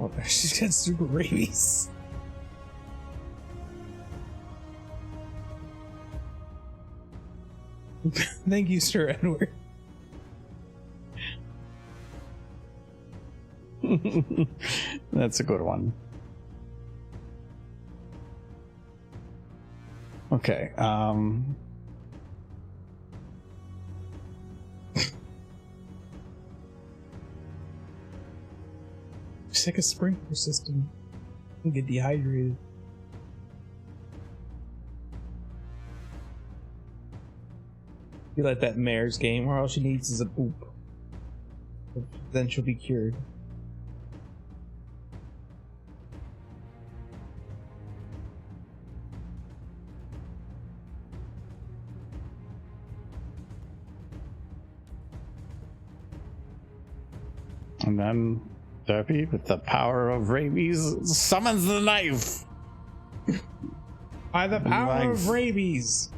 Oh, she's got super rabies. Thank you, Sir Edward. That's a good one. Okay, It's like a sprinkler system. Get dehydrated. Be like that mare's game where all she needs is a poop. Then she'll be cured. And then Derpy, with the power of rabies, summons the knife. By the power Knife. of rabies.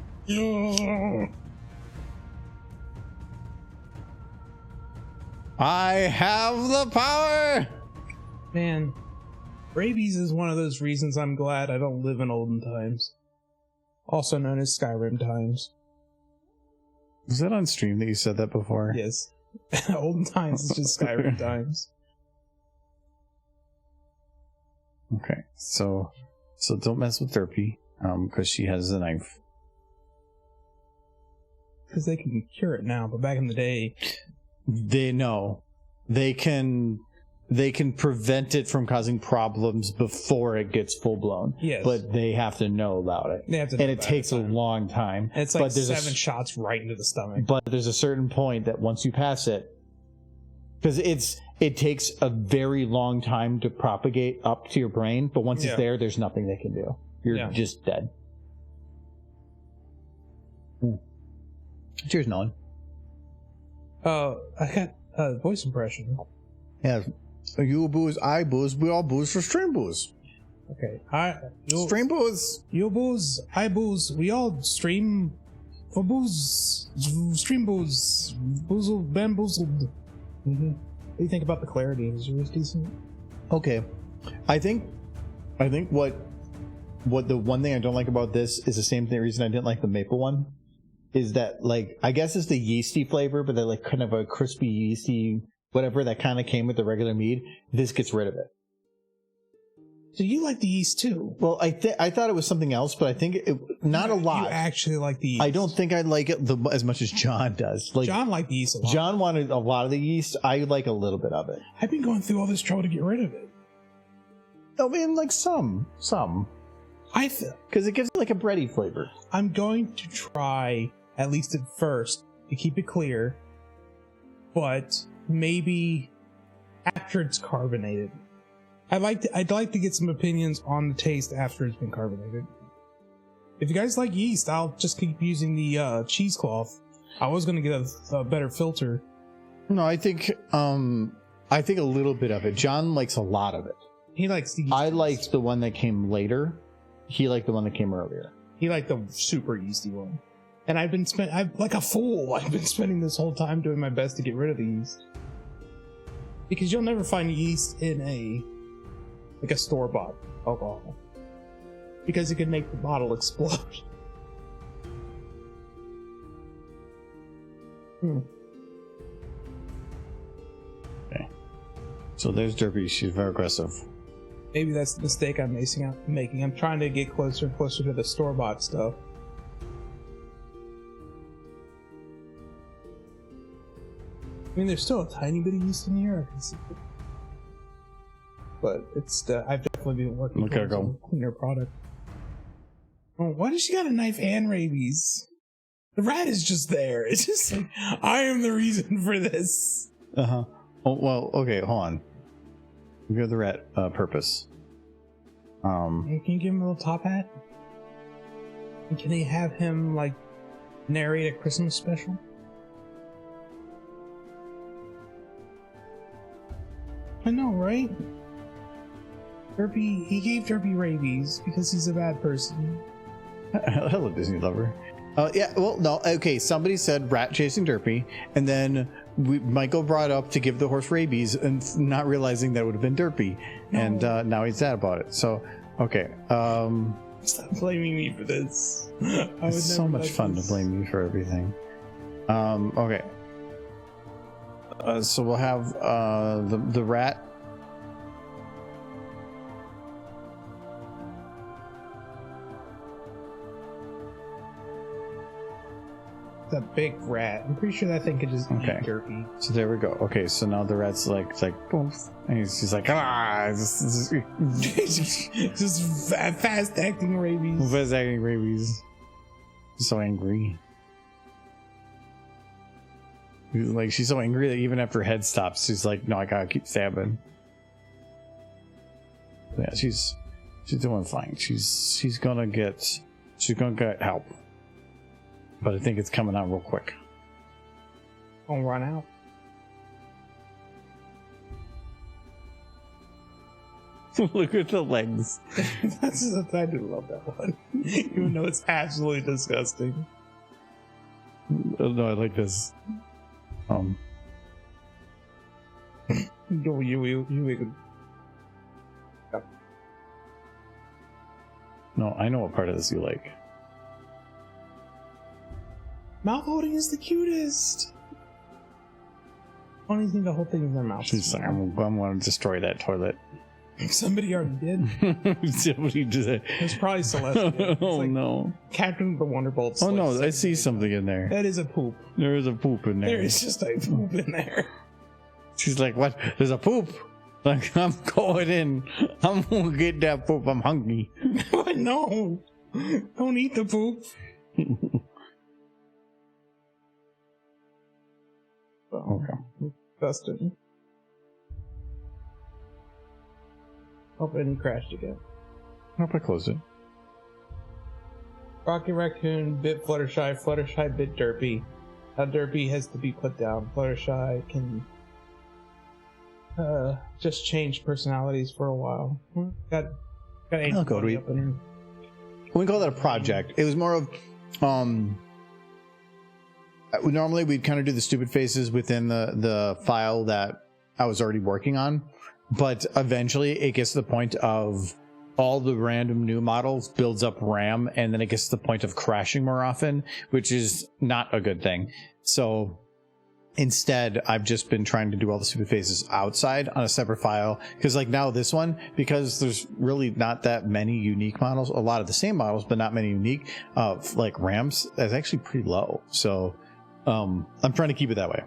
I have the power. Man, rabies is one of those reasons I'm glad I don't live in olden times. Also known as Skyrim times. Was that on stream that you said that before? Yes. Olden times is just Skyrim times. Okay, so don't mess with Derpy, because she has a knife. Because they can cure it now, but back in the day... They know they can prevent it from causing problems before it gets full blown. Yes. But they have to know about it. They have to know and it about takes it. a long time. And it's like but there's 7 shots right into the stomach. But there's a certain point that once you pass it, because it takes a very long time to propagate up to your brain, but once it's there, there's nothing they can do. You're just dead. Cheers, Nolan. I got voice impression. Yeah, you booze, I booze, we all booze for stream booze. Okay, Stream booze. You booze, I booze, we all stream for booze. Stream booze, boozled, bamboozled. Mm-hmm. What do you think about the clarity? Is yours decent? Okay, I think what the one thing I don't like about this is the same thing reason I didn't like the maple one. Is that, like, I guess it's the yeasty flavor, but they're like kind of a crispy yeasty whatever that kind of came with the regular mead. This gets rid of it. So you like the yeast too? Well, I thought it was something else, but I think not a lot. You actually like the yeast. I don't think I like it as much as John does. Like, John liked the yeast a lot. John wanted a lot of the yeast. I like a little bit of it. I've been going through all this trouble to get rid of it. I mean, like some. I feel because it gives it like a bready flavor. I'm going to try, at least at first, to keep it clear, but maybe after it's carbonated. I'd like to get some opinions on the taste after it's been carbonated. If you guys like yeast, I'll just keep using the cheesecloth. I was gonna get a better filter. No, I think a little bit of it. John likes a lot of it. He likes the yeast. I liked the one that came later. He liked the one that came earlier. He liked the super yeasty one. And I've like a fool. I've been spending this whole time doing my best to get rid of the yeast. Because you'll never find yeast in a store-bought alcohol. Because it can make the bottle explode. Okay. So there's Derpy. She's very aggressive. Maybe that's the mistake I'm making. I'm trying to get closer and closer to the store-bought stuff. I mean, there's still a tiny bit of yeast in here. I can see it. But I've definitely been working Okay, on a cleaner product. Oh, why does she got a knife and rabies? The rat is just there. It's just like, I am the reason for this. Uh-huh. Oh, well, okay, hold on. We have the rat purpose. Hey, can you give him a little top hat? And can they have him, like, narrate a Christmas special? I know, right? Derpy, he gave Derpy rabies because he's a bad person. Hello, Disney lover. Yeah, well, no, okay, somebody said rat chasing Derpy, and then Michael brought up to give the horse rabies, and not realizing that would have been Derpy, No. and now he's sad about it. So, okay. Stop blaming me for this. It's so much fun to blame you for everything. Okay. So we'll have the rat. the big rat. I'm pretty sure that thing could just Okay. eat Derpy. So there we go. Okay, so now the rat's like boom, and he's like Just fast acting rabies. Fast acting rabies. So angry. Like she's so angry that even after her head stops, she's like, "No, I gotta keep stabbing." Yeah, she's doing fine. She's gonna get help, but I think it's coming out real quick. Gonna run out. Look at the legs. I do love that one, even though it's absolutely disgusting. No, I like this. No, I know what part of this you like. Mouth holding is the cutest. Only thing the whole thing is their mouth. She's like, I'm going to destroy that toilet. Somebody already did. Somebody did. It's probably Celestia. Oh like no! Captain the Wonderbolts. Oh no! like, I see something in there. That is a poop. There is a poop in there. There is just a poop in there. She's like, "What? There's a poop." Like, I'm going in. I'm gonna get that poop. I'm hungry. No, don't eat the poop. Okay. Dustin. Oh, and he crashed again. Nope, I closed it. Rocky Raccoon bit Fluttershy, Fluttershy bit Derpy. Now Derpy has to be put down. Fluttershy can just change personalities for a while. Got I'll go to up in him. We call that a project. It was more of normally we'd kind of do the stupid faces within the file that I was already working on, but eventually it gets to the point of all the random new models builds up RAM, and then it gets to the point of crashing more often, which is not a good thing. So instead, I've just been trying to do all the stupid faces outside on a separate file, because like now this one, because there's really not that many unique models, a lot of the same models, but not many unique, like RAMs, that's actually pretty low. So I'm trying to keep it that way.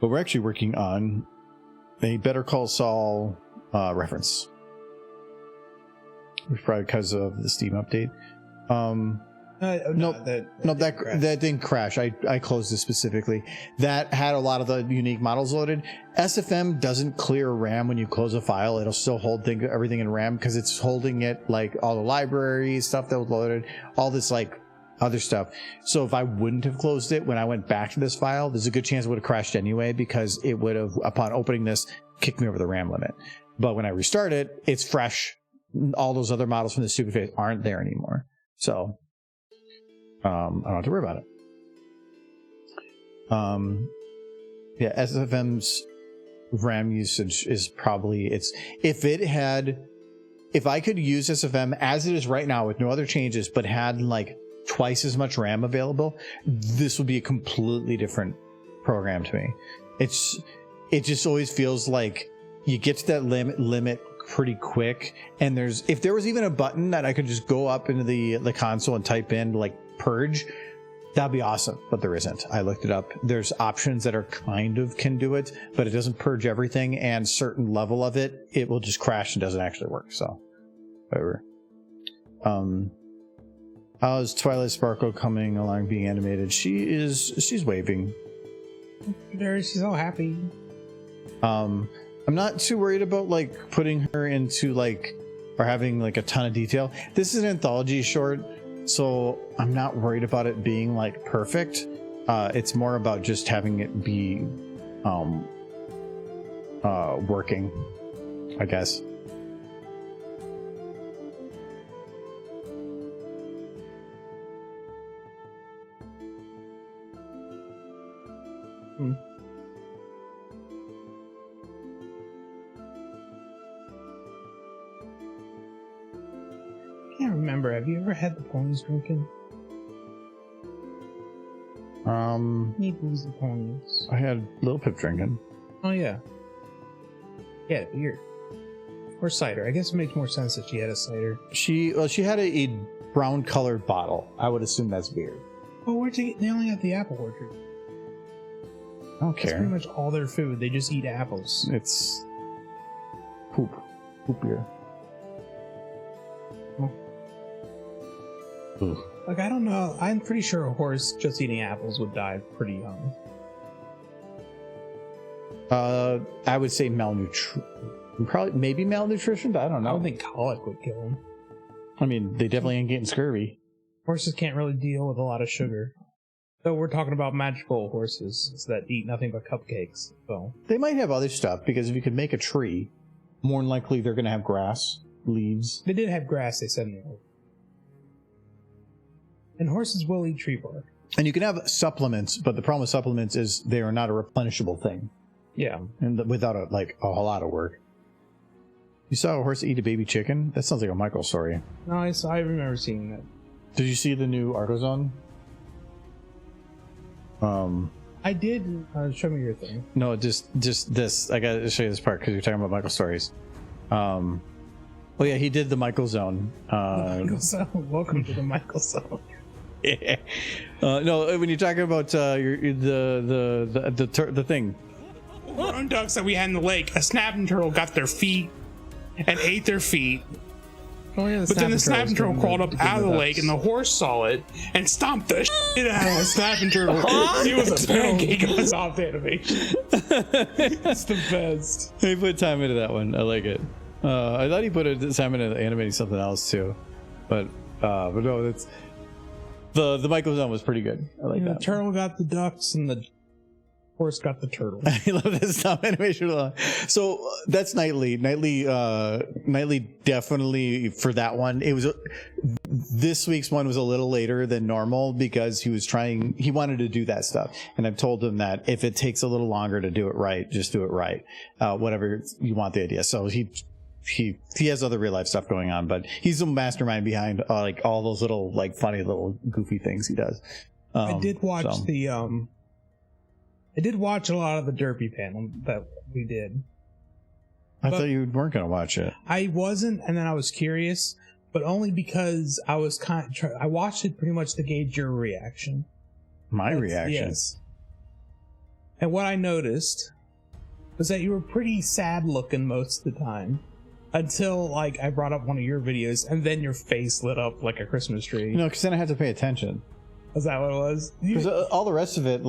But we're actually working on a Better Call Saul reference. Probably because of the Steam update. That didn't crash. I closed it specifically. That had a lot of the unique models loaded. SFM doesn't clear RAM when you close a file. It'll still hold everything in RAM because it's holding it, like all the library stuff that was loaded, all this like other stuff. So if I wouldn't have closed it when I went back to this file, there's a good chance it would have crashed anyway, because it would have, upon opening this, kicked me over the RAM limit. But when I restart it, it's fresh. All those other models from the stupid face aren't there anymore. So I don't have to worry about it. Yeah, SFM's RAM usage is probably, if I could use SFM as it is right now with no other changes, but had like twice as much RAM available, this would be a completely different program to me. It just always feels like you get to that limit pretty quick, and if there was even a button that I could just go up into the console and type in like purge, that'd be awesome, but there isn't. I looked it up. There's options that are kind of can do it, but it doesn't purge everything, and certain level of it will just crash and doesn't actually work. So whatever. How's Twilight Sparkle coming along being animated? She's waving. She's all happy. I'm not too worried about like putting her into like, or having like a ton of detail. This is an anthology short, so I'm not worried about it being like perfect. It's more about just having it be working, I guess. I can't remember. Have you ever had the ponies drinking? Need booze the ponies. I had Lil Pip drinking. Oh yeah. Yeah, beer. Or cider. I guess it makes more sense if she had a cider. She had a brown colored bottle. I would assume that's beer. Oh, where'd you get? They only have the apple orchard. I don't That's care. pretty much all their food. They just eat apples. It's poop beer. Ugh. Like, I don't know. I'm pretty sure a horse just eating apples would die pretty young. I would say malnutrition. Probably, maybe malnutrition, but I don't know. I would think colic would kill him. I mean, they definitely ain't getting scurvy. Horses can't really deal with a lot of sugar. So we're talking about magical horses that eat nothing but cupcakes. So They might have other stuff, because if you could make a tree, more than likely they're going to have grass, leaves. they did have grass, they said in the old. And horses will eat tree bark. And you can have supplements, but the problem with supplements is they are not a replenishable thing, Yeah. and without a whole lot of work. You saw a horse eat a baby chicken? That sounds like a Michael story. No, I remember seeing that. Did you see the new ArcoZone? I did. Show me your thing. No, just this. I gotta show you this part because you're talking about Michael stories. Oh yeah, he did the Michael Zone. Michael Zone. Welcome to the Michael Zone. Yeah. No, when you're talking about the thing. Grown ducks that we had in the lake, a snapping turtle got their feet and ate their feet. Oh, yeah, but then the snapping turtle crawled up out of the lake, and the horse saw it and stomped the shit out of the snapping turtle. He was a pancake on soft animation. It's the best. He put time into that one. I like it. I thought he put time into animating something else too, but no, that's the Michael Zone was pretty good. I like that. The turtle got the ducks, and the horse got the turtle. I love this stop animation. So that's Nightly. Nightly definitely for that one. It was this week's one was a little later than normal because he wanted to do that stuff, and I've told him that if it takes a little longer to do it right, just do it right. Whatever you want the idea. So he has other real life stuff going on, but he's the mastermind behind all those little funny little goofy things he does. I did watch I did watch a lot of the Derpy panel that we did. I thought you weren't going to watch it. I wasn't, and then I was curious, but only because I was I watched it pretty much to gauge your reaction. My reaction? Yes. And what I noticed was that you were pretty sad looking most of the time. Until, I brought up one of your videos, and then your face lit up like a Christmas tree. No, because then I had to pay attention. Is that what it was? Because all the rest of it,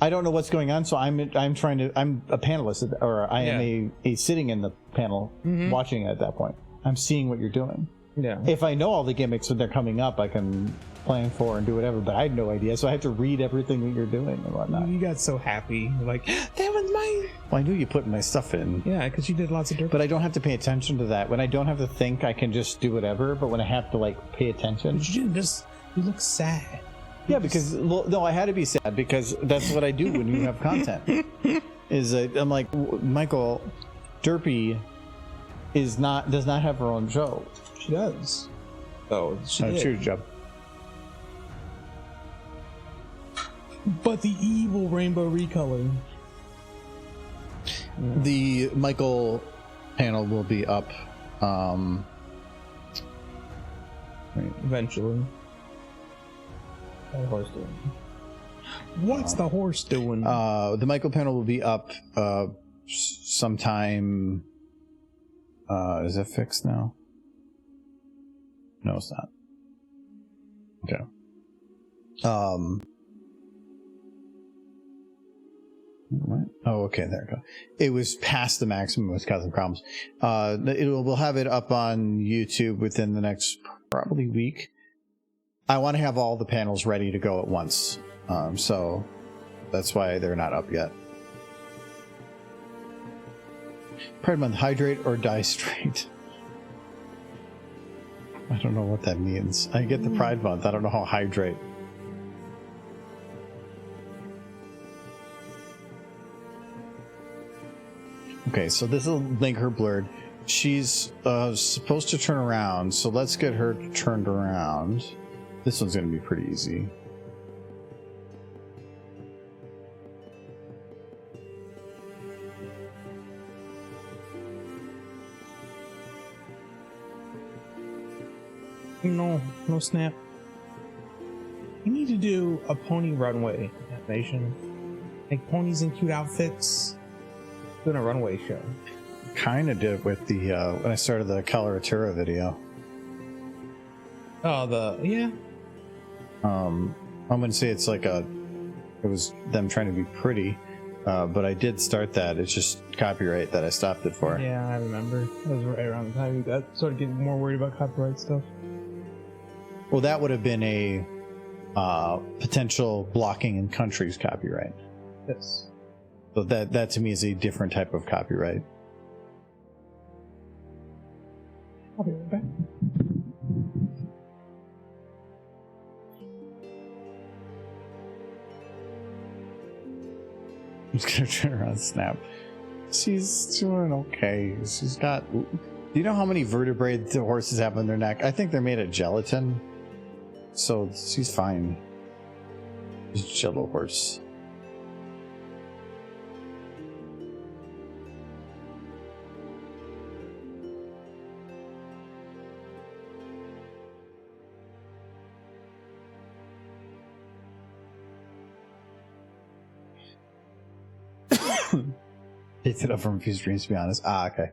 I don't know what's going on, so I'm a panelist, or I am a sitting in the panel watching it at that point. I'm seeing what you're doing. Yeah. If I know all the gimmicks when they're coming up, I can plan for and do whatever, but I had no idea, so I had to read everything that you're doing and whatnot. You got so happy. You're like, that was mine! Well, I knew you put my stuff in. Yeah, because you did lots of dirt. But I don't have to pay attention to that. When I don't have to think, I can just do whatever, but when I have to, pay attention... But you didn't just... You look sad. Yeah, because no, I had to be sad because that's what I do when you have content. I'm like, Michael, Derpy does not have her own show. She does. Oh, she did. Cheers, Job. But the evil rainbow recolor. The Michael panel will be up. Eventually. The horse doing? What's the horse doing? The Michael panel will be up sometime. Is it fixed now? No, it's not. Okay. What? Oh, okay, there we go. It was past the maximum with causing problems. We'll have it up on YouTube within the next probably week. I want to have all the panels ready to go at once, so that's why they're not up yet. Pride Month, hydrate or die straight. I don't know what that means. I get the Pride Month. I don't know how hydrate. Okay, so this will make her blurred. She's supposed to turn around, so let's get her turned around. This one's going to be pretty easy. No snap. You need to do a pony runway animation. Like ponies in cute outfits. Doing a runway show. Kind of did with the when I started the Coloratura video. Oh, yeah. I'm gonna say it's like it was them trying to be pretty, but I did start that. It's just copyright that I stopped it for. Yeah, I remember. That was right around the time you got started getting more worried about copyright stuff. Well, that would have been a potential blocking in countries copyright. Yes. So that to me is a different type of copyright. I'll be right back. I'm just gonna turn around and snap. She's doing okay. She's got. Do you know how many vertebrae the horses have on their neck? I think they're made of gelatin. So she's fine. She's a jello horse. Picked it up from a few streams, to be honest. Okay.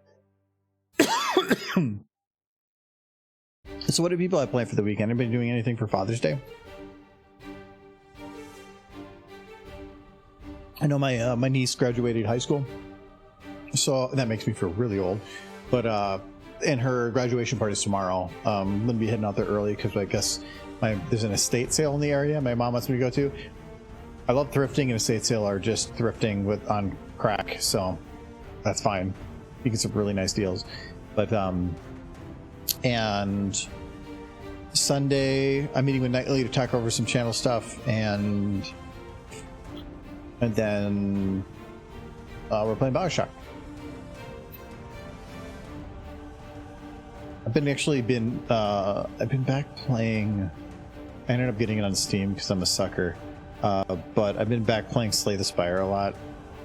So what do people have planned for the weekend? Anybody doing anything for Father's Day? I know my niece graduated high school, so that makes me feel really old. But and her graduation party is tomorrow. I'm gonna be heading out there early because I guess there's an estate sale in the area. My mom wants me to go to. I love thrifting, and estate sale are just thrifting on crack, so that's fine. You get some really nice deals. But and Sunday I'm meeting with Nightly to talk over some channel stuff, and then we're playing BioShock. I've been back playing. I ended up getting it on Steam because I'm a sucker. But I've been back playing Slay the Spire a lot.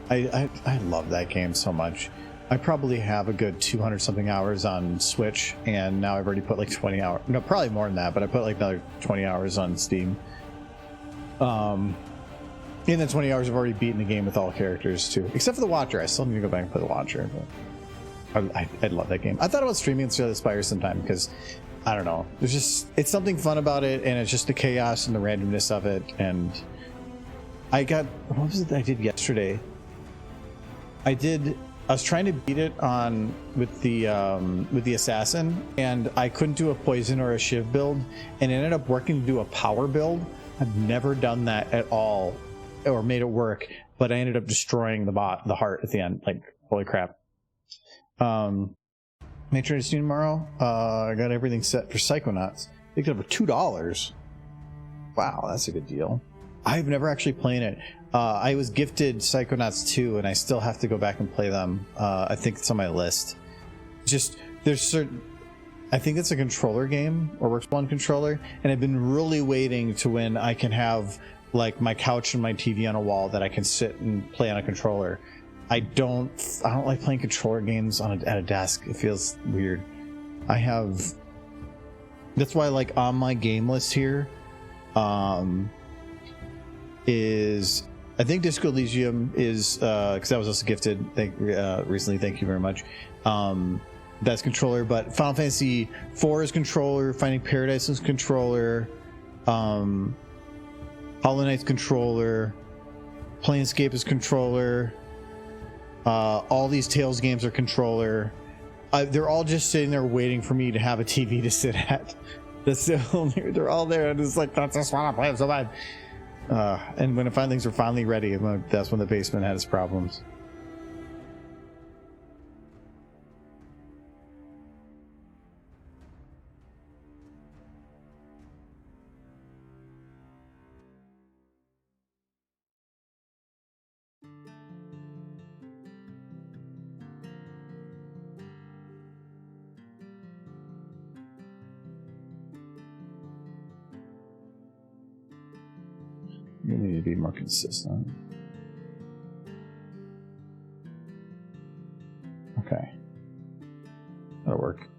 I love that game so much. I probably have a good 200 something hours on Switch, and now I've already put like 20 hours. No, probably more than that, but I put like another 20 hours on Steam. In the 20 hours, I've already beaten the game with all characters too, except for the Watcher. I still need to go back and play the Watcher. But I love that game. I thought about streaming Slay the Spire sometime because I don't know. It's something fun about it, and it's just the chaos and the randomness of it. And what was it that I did yesterday? I was trying to beat it with the assassin, and I couldn't do a poison or a shiv build, and it ended up working to do a power build. I've never done that at all, or made it work, but I ended up destroying the heart at the end. Like, holy crap. Make sure to see you tomorrow. I got everything set for Psychonauts. Picked it up for $2. Wow, that's a good deal. I've never actually played it. I was gifted Psychonauts 2, and I still have to go back and play them. I think it's on my list. I think it's a controller game, or works one controller, and I've been really waiting to when I can have like my couch and my TV on a wall that I can sit and play on a controller. I don't like playing controller games at a desk. It feels weird. That's why, like, on my game list here, is I think Disco Elysium is because that was also gifted recently. Thank you very much. That's controller, but Final Fantasy 4 is controller. Finding Paradise is controller. Hollow Knight's controller. Planescape is controller. All these Tales games are controller. They're all just sitting there waiting for me to have a TV to sit at. They're all there, and it's like, I just want to play them so bad. And when things were finally ready, that's when the basement had its problems. You need to be more consistent. Okay. That'll work.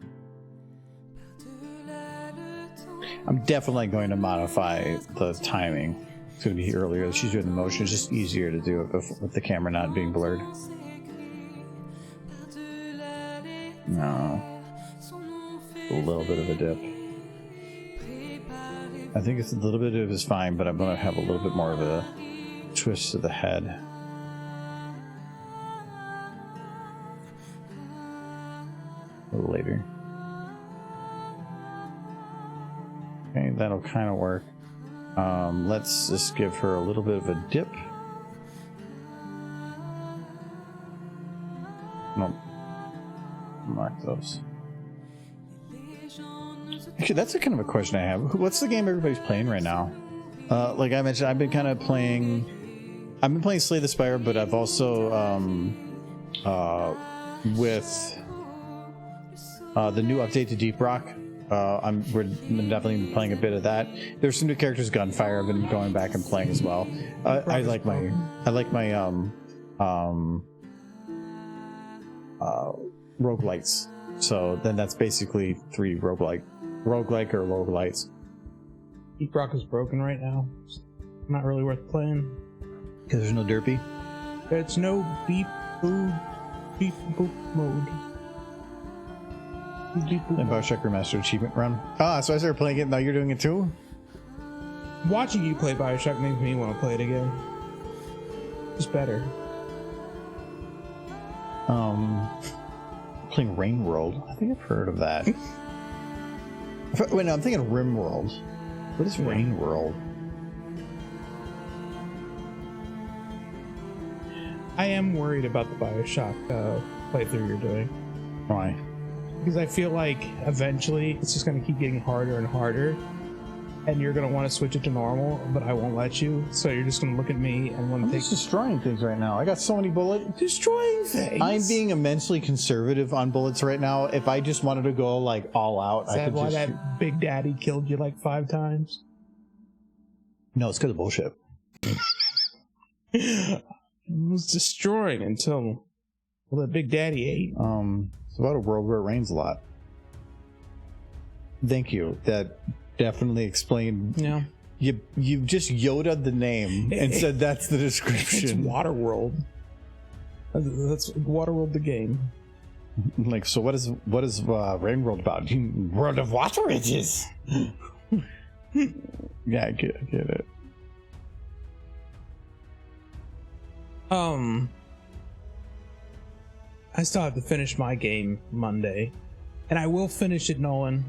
I'm definitely going to modify the timing. It's going to be earlier. She's doing the motion. It's just easier to do it with the camera not being blurred. No. A little bit of a dip. I think it's a little bit of is fine, but I'm going to have a little bit more of a twist to the head. A little later. Okay, that'll kind of work. Let's just give her a little bit of a dip. Nope. Mark those. Actually, that's a kind of a question I have. What's the game everybody's playing right now? Like I mentioned, I've been playing Slay the Spire, but I've also with the new update to Deep Rock. We're definitely playing a bit of that. There's some new characters, Gunfire. I've been going back and playing as well. I like my roguelites. So then that's basically 3 roguelike or roguelites. Deep Rock is broken right now. It's not really worth playing. Because there's no derpy? There's no beep boop mode. And BioShock Remastered Achievement Run. So I started playing it, now you're doing it too? Watching you play BioShock makes me want to play it again. It's better. Playing Rain World. I think I've heard of that. Wait, no, I'm thinking of Rim World. What is Rain World? I am worried about the BioShock playthrough you're doing. Why? Because I feel like eventually it's just going to keep getting harder and harder, and you're going to want to switch it to normal, but I won't let you. So you're just going to look at me and want to I'm just destroying things right now. I got so many bullets. destroying things. I'm being immensely conservative on bullets right now. If I just wanted to go like all out, Is that why that Big Daddy killed you like 5 times? No, it's because of bullshit. It was destroying until the Big Daddy ate. It's about a world where it rains a lot. Thank you. That definitely explained. Yeah. You just Yoda'd the name and said that's the description. It's Waterworld. That's Waterworld the game. Like, so what is Rain World about? World of water ridges. Yeah, I get it. I still have to finish my game Monday, and I will finish it, Nolan.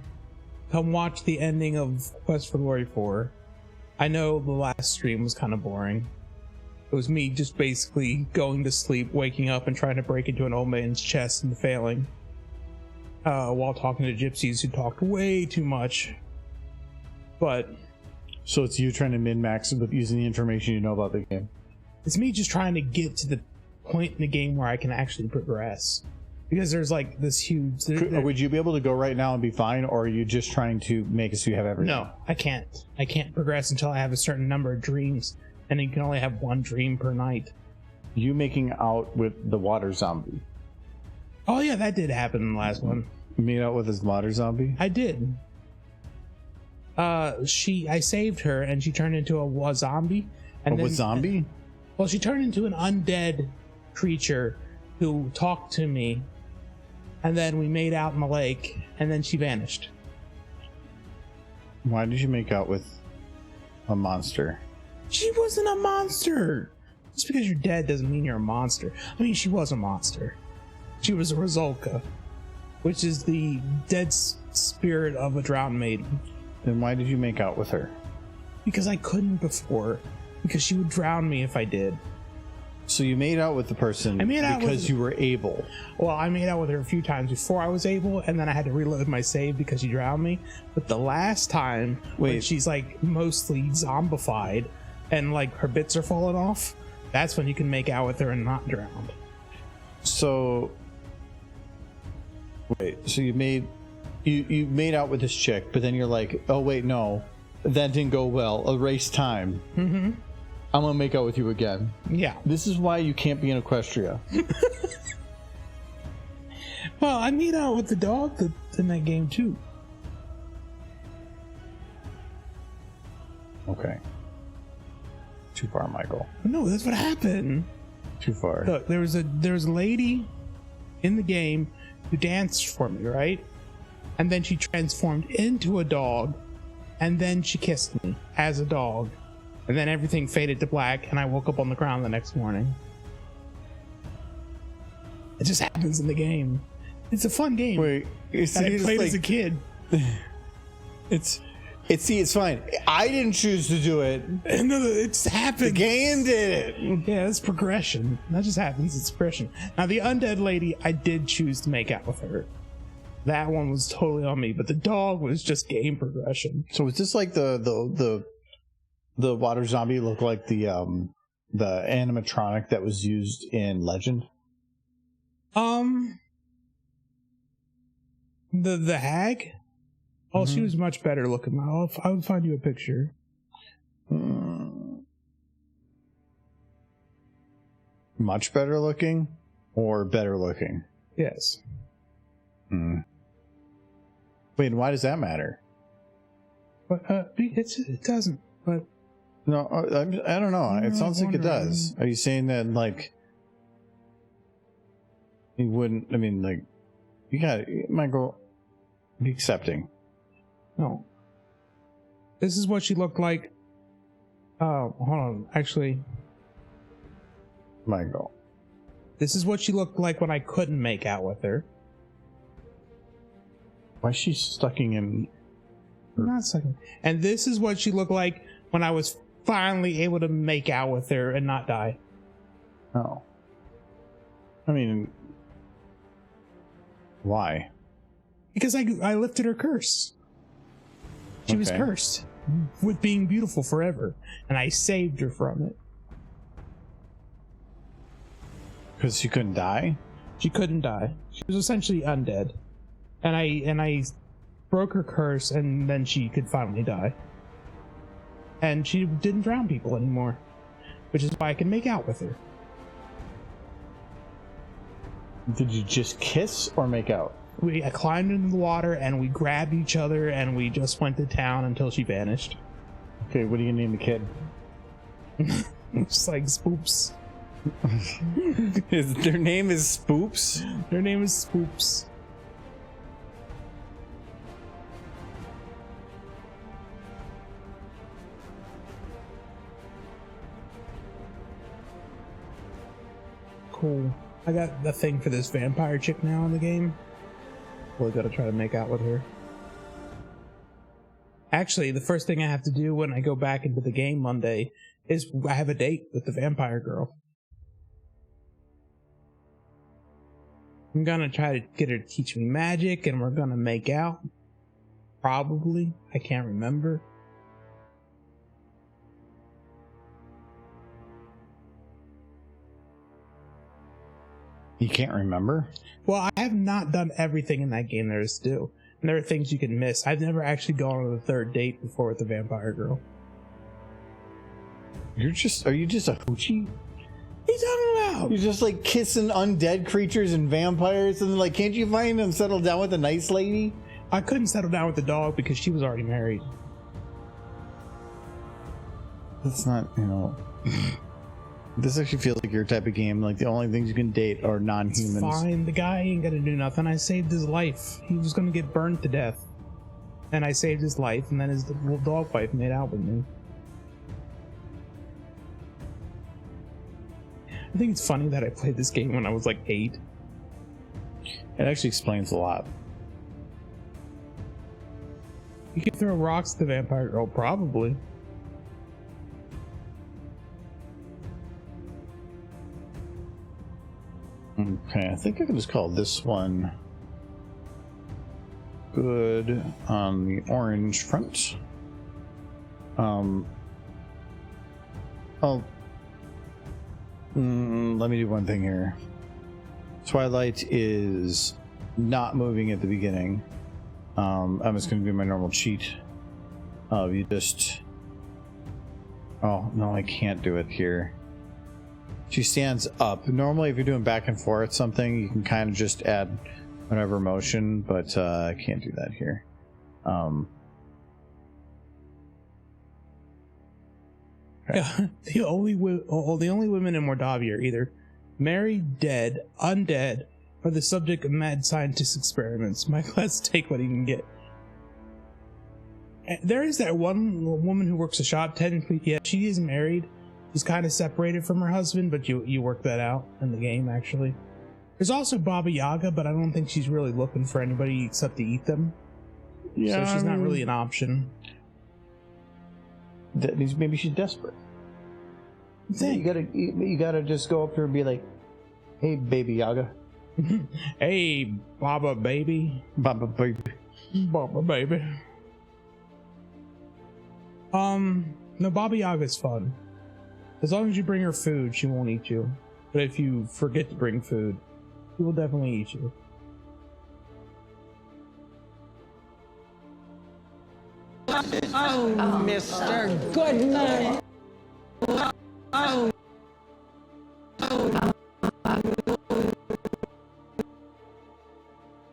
Come watch the ending of Quest for Glory 4. I know the last stream was kind of boring. It was me just basically going to sleep, waking up, and trying to break into an old man's chest and failing. While talking to gypsies who talked way too much. But... So it's you trying to min-max with using the information you know about the game. It's me just trying to get to the point in the game where I can actually progress. Because there's like this huge... Would you be able to go right now and be fine, or are you just trying to make it so you have everything? No, I can't. I can't progress until I have a certain number of dreams, and you can only have 1 dream per night. You making out with the water zombie? Oh yeah, that did happen in the last one. You made out with his water zombie? I did. I saved her, and she turned into a zombie. And a zombie? Well, she turned into an undead creature who talked to me, and then we made out in the lake, and then she vanished. Why did you make out with a monster? She wasn't a monster! Just because you're dead doesn't mean you're a monster. I mean, she was a monster. She was a Rizolka, which is the dead spirit of a drowned maiden. Then why did you make out with her? Because I couldn't before. Because she would drown me if I did. So you made out with the person because you were able. Well, I made out with her a few times before I was able, and then I had to reload my save because she drowned me. But the last time, when she's like mostly zombified and like her bits are falling off, that's when you can make out with her and not drown. So, so you made out with this chick, but then you're like, oh wait, no, that didn't go well. Erase time. Mm-hmm. I'm gonna make out with you again. Yeah. This is why you can't be in Equestria. Well, I made out with the dog in that game too. Too far, Michael. No, that's what happened. Too far. Look, there was a lady in the game who danced for me, right? And then she transformed into a dog, and then she kissed me as a dog, and then everything faded to black, and I woke up on the ground the next morning. It just happens in the game. It's a fun game. Wait, I played as a kid. It's fine. I didn't choose to do it. No, it just happens. The game did it. Yeah, it's progression. That just happens. It's progression. Now, the undead lady, I did choose to make out with her. That one was totally on me, but the dog was just game progression. So was this like the water zombie look like the animatronic that was used in Legend? The hag? Oh, she was much better looking. I'll find you a picture. Much better looking or better looking? Yes. Wait, and why does that matter? But it doesn't. But no, I don't know. It sounds like it does. Are you saying that like you wouldn't? I mean, like you got Michael. Be accepting. No. This is what she looked like. Oh, hold on. Actually, Michael. this is what she looked like when I couldn't make out with her. Why is she sucking in? Not sucking. And this is what she looked like when I was finally able to make out with her and not die. Oh. I mean, why? Because I lifted her curse. She was cursed with being beautiful forever, and I saved her from it. Because she couldn't die? She couldn't die. She was essentially undead. And I broke her curse, and then she could finally die. And she didn't drown people anymore, which is why I can make out with her. Did you just kiss or make out? I climbed into the water, and we grabbed each other, and we just went to town until she vanished. Okay, what are you gonna name the kid? It's like Spoops. Their name is Spoops? Their name is Spoops. Cool. I got the thing for this vampire chick now in the game. Really gotta try to make out with her. Actually, the first thing I have to do when I go back into the game Monday is I have a date with the vampire girl. I'm gonna try to get her to teach me magic, and we're gonna make out. Probably. I can't remember. You can't remember? Well, I have not done everything in that game there is to do. And there are things you can miss. I've never actually gone on the third date before with the vampire girl. Are you just a hoochie? What are you talking about? You're just like kissing undead creatures and vampires, and like, can't you find them settle down with a nice lady? I couldn't settle down with the dog because she was already married. That's not, This actually feels like your type of game. Like the only things you can date are non-humans. It's fine. The guy ain't gonna do nothing. I saved his life. He was gonna get burned to death. And I saved his life, and then his little dog wife made out with me. I think it's funny that I played this game when I was like 8. It actually explains a lot. You can throw rocks at the vampire girl, probably. Okay, I think I can just call this one good on the orange front. Let me do one thing here. Twilight is not moving at the beginning. I'm just going to do my normal cheat. You just... Oh, no, I can't do it here. She stands up. Normally, if you're doing back and forth something, you can kind of just add whatever motion, but I can't do that here. Okay. The only women in Mordavia are either married, dead, undead, or the subject of mad scientist experiments. My class take what he can get. There is that one woman who works a shop. Technically, yeah, she is married. She's kind of separated from her husband, but you work that out in the game, actually. There's also Baba Yaga, but I don't think she's really looking for anybody except to eat them. Yeah, so she's not really an option. That means maybe she's desperate. You gotta just go up to her and be like, "Hey, baby Yaga." Hey, Baba baby. Baba baby. Baba baby. No, Baba Yaga's fun. As long as you bring her food, she won't eat you. But if you forget to bring food, she will definitely eat you. Oh, Mr. Goodnight. Oh.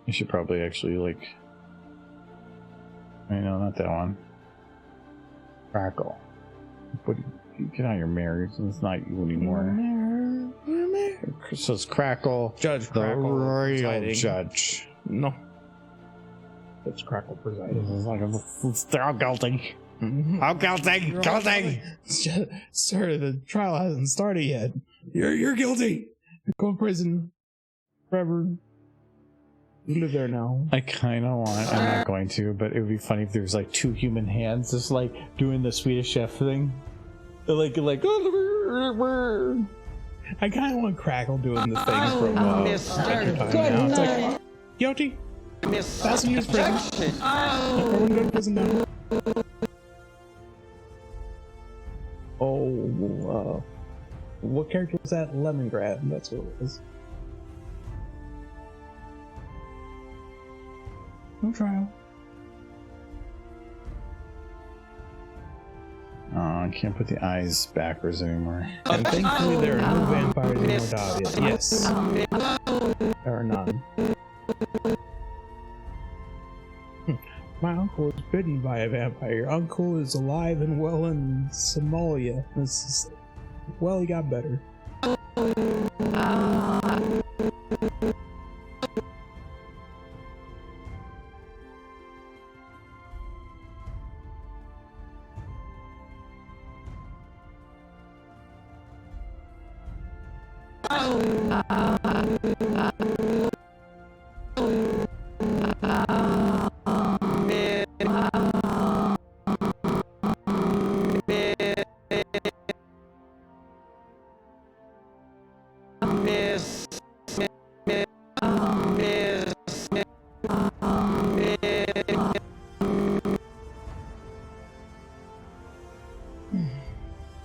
You should probably actually like. I know, not that one. Crackle. But get out your marriage. It's not you anymore. So it's Crackle. Judge the Crackle royal presiding. judge. No. Judge Crackle presiding. It's like they're all guilty. I'm guilty. Guilty. Sir, the trial hasn't started yet. You're guilty. Go to prison forever. You live there now. I kind of want. I'm not going to, but it would be funny if there was like two human hands just like doing the Swedish Chef thing. They're like. I kind of want Crackle doing the thing from Mr. Time now. It's like, guilty. 1,000 years prison. Everyone go to prison now. Oh, what character was that? Lemongrab. That's what it was. No trial. Oh, I can't put the eyes backwards anymore. And thankfully there are no vampires in Mordavia. Yes. There are none. My uncle was bitten by a vampire. Your uncle is alive and well in Somalia. Well, he got better.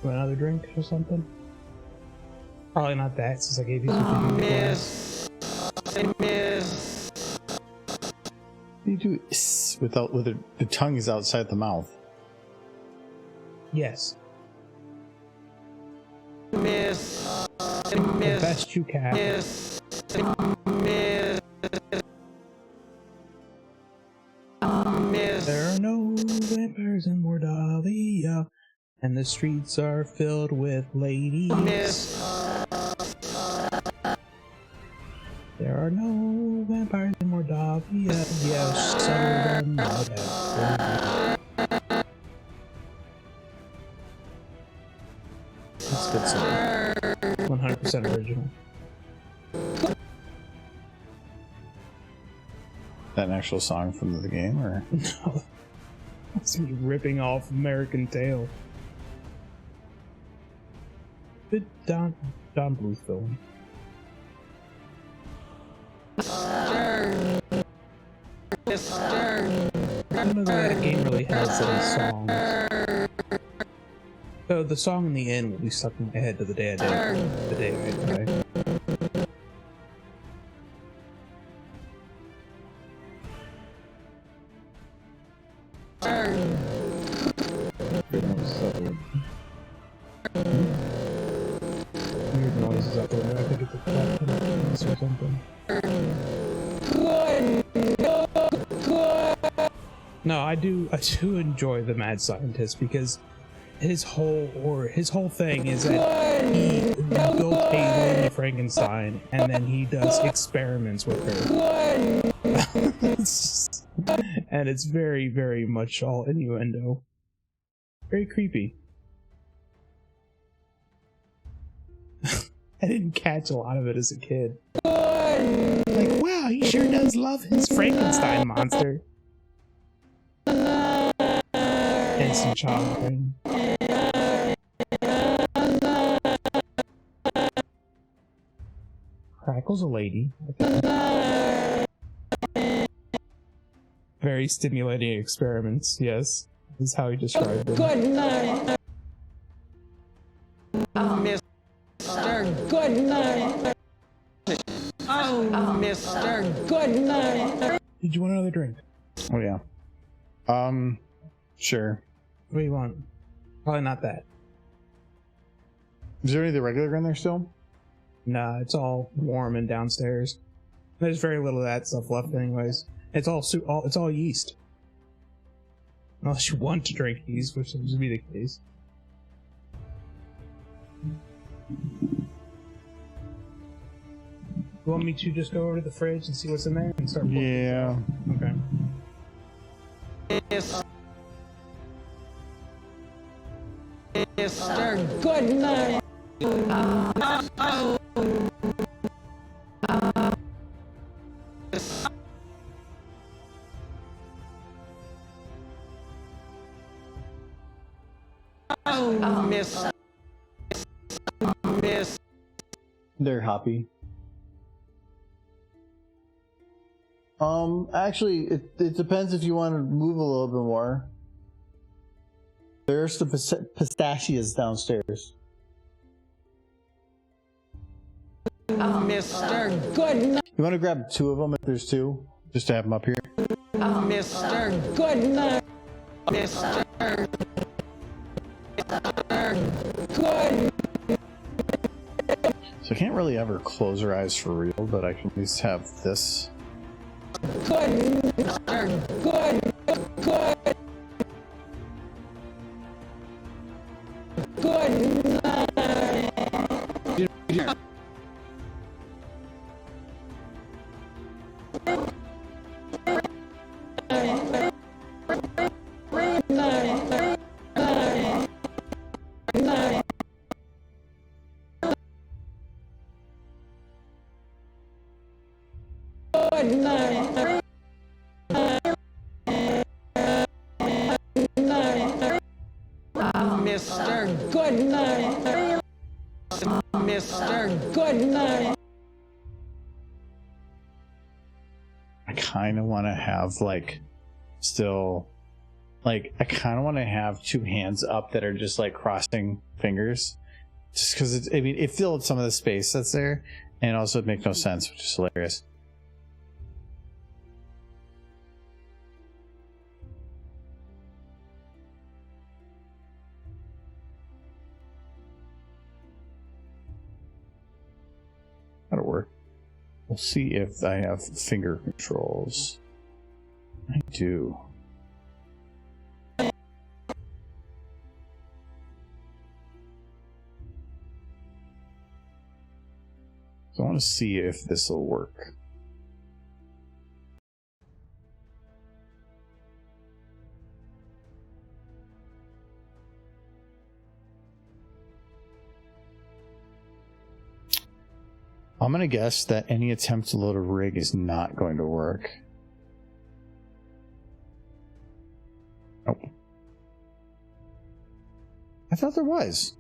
Another drink or something? Probably not that, since I gave you something. You do without with the tongue is outside the mouth. Yes. The best you can. There are no vampires in Mordavia, and the streets are filled with ladies. There are no vampires in Mordavia. Yes, some of them might have. That's a good song. 100% original. That an actual song from the game, or No. That's me ripping off American Tail. The Don Bluth film. I don't know that that game really has any songs. So the song in the end will be stuck in my head to the day I die. Weird noises out there. I think it's a cat or something. No, I do enjoy the Mad Scientist because his whole thing is that he built a Lady Frankenstein and then he does experiments with her. And it's very, very much all innuendo. Very creepy. I didn't catch a lot of it as a kid. Like, wow, he sure does love his Frankenstein monster. Instant child brain. Crackle's a lady. Okay. Very stimulating experiments, yes. This is how he described them. Good night. Mr. Good night. Oh, Mr. Good night. Did you want another drink? Oh yeah. Sure. What do you want? Probably not that. Is there any of the regular in there still? Nah, it's all warm and downstairs. There's very little of that stuff left anyways. It's all it's all yeast. Unless you want to drink yeast, which seems to be the case. You want me to just go over to the fridge and see what's in there and start pouring? Yeah. Okay. Mr. Good night. Oh, Miss. They're hoppy. Actually, it depends if you want to move a little bit more. There's the pistachios downstairs. Mr. Good night. You want to grab two of them if there's two, just to have them up here. Mr. Good night. Mr. Good. So I can't really ever close her eyes for real, but I can at least have this. Good. Mr. Good. Good. Good night. Good night. Mr. Good night. Mr. Good night. I kind of want to have still, I kind of want to have two hands up that are just crossing fingers, just because it filled some of the space that's there, and also it makes no sense, which is hilarious. That'll work. We'll see if I have finger controls. I do. So I want to see if this will work. I'm going to guess that any attempt to load a rig is not going to work. Nope. I thought there was.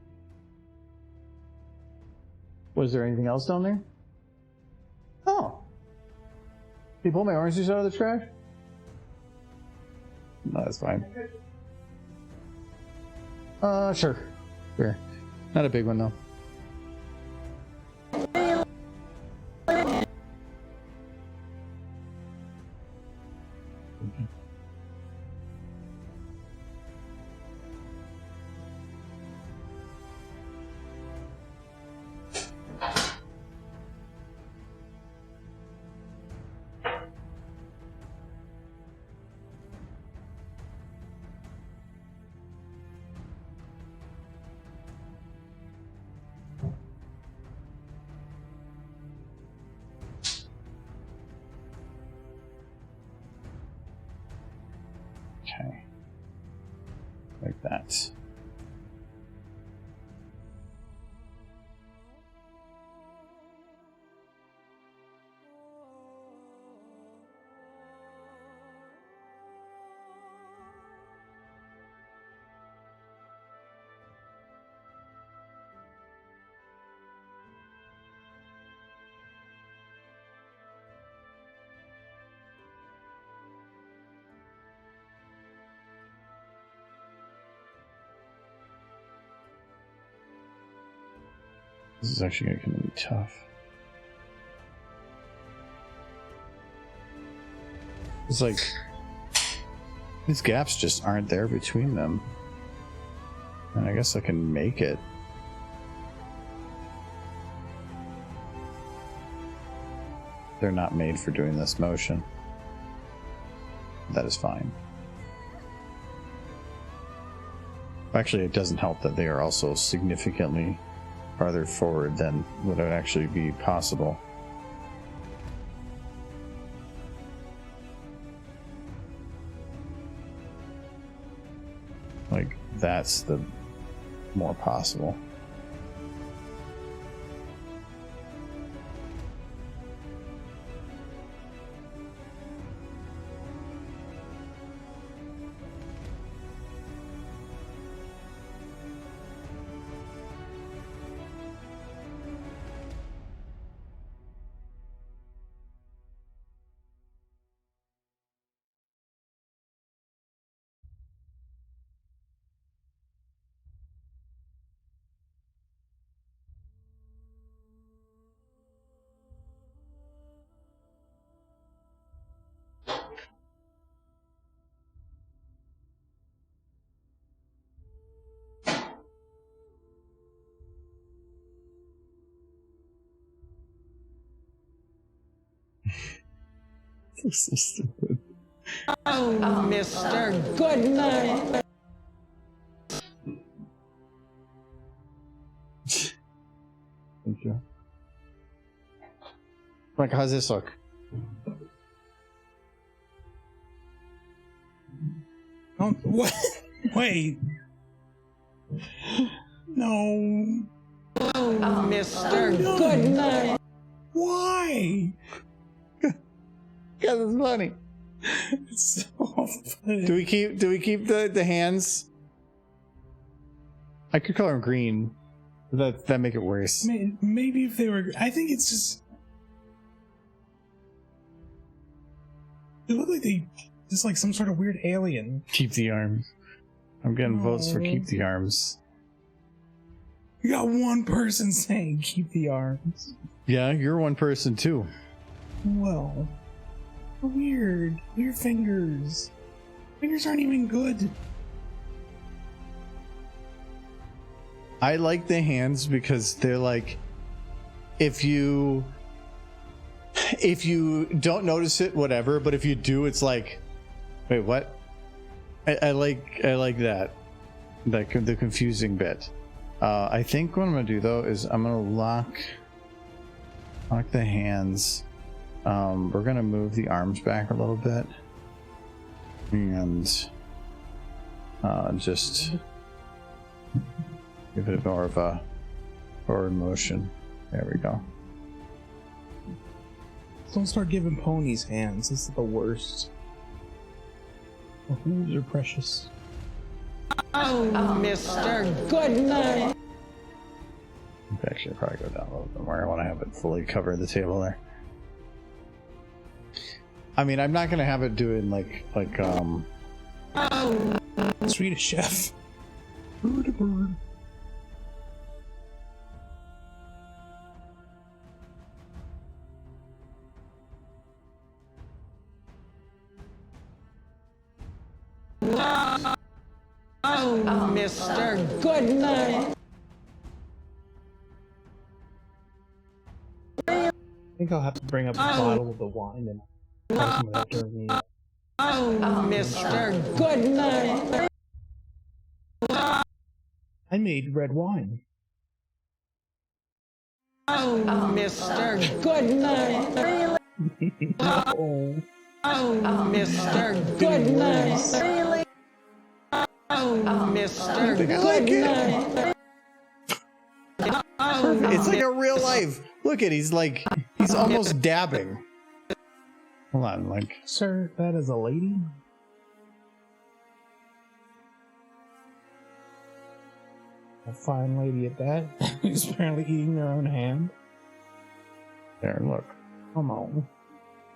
Was there anything else down there? Oh. Did you pull my orange juice out of the trash? No, that's fine. Sure. Sure. Not a big one, though. Okay. Like that. This is actually going to be tough. It's like these gaps just aren't there between them. And I guess I can make it. They're not made for doing this motion. That is fine. Actually, it doesn't help that they are also significantly farther forward than would actually be possible. Like, that's the more possible. This is so stupid. Oh, Mr. Goodnight. Thank you. Like, how's this look? Oh, what? Wait. No. Oh, Mr. Goodnight. Why? Because it's funny. It's so funny. Do we keep the hands? I could color them green. That make it worse. Maybe if they were... I think it's just... They look like they... Just like some sort of weird alien. Keep the arms. I'm getting votes for keep the arms. You got one person saying keep the arms. Yeah, you're one person too. Well... Weird. Weird fingers. Fingers aren't even good. I like the hands because they're like, if you don't notice it, whatever, but if you do, it's like, wait, what? I like that, the confusing bit. I think what I'm gonna do though is I'm gonna lock the hands. We're gonna move the arms back a little bit and just give it more of a forward motion. There we go. Don't start giving ponies hands. This is the worst. The hooves are precious. Oh, Mr. Goodnight. Actually, I'll probably go down a little bit more. I want to have it fully cover the table there. I mean, I'm not gonna have it doing like Swedish chef. Oh, Mr. Goodnight. I think I'll have to bring up a bottle of the wine and try some of that during the... Oh, Mr. Goodnight. I made red wine. Oh, Mr. Goodnight. No. Oh, Mr. Goodnight. Mr. Goodnight. Oh, It's like a real life. Look at he's almost dabbing. Hold on, like Sir, that is a lady? A fine lady at that. Who's apparently eating their own hand. there. Look, Come on.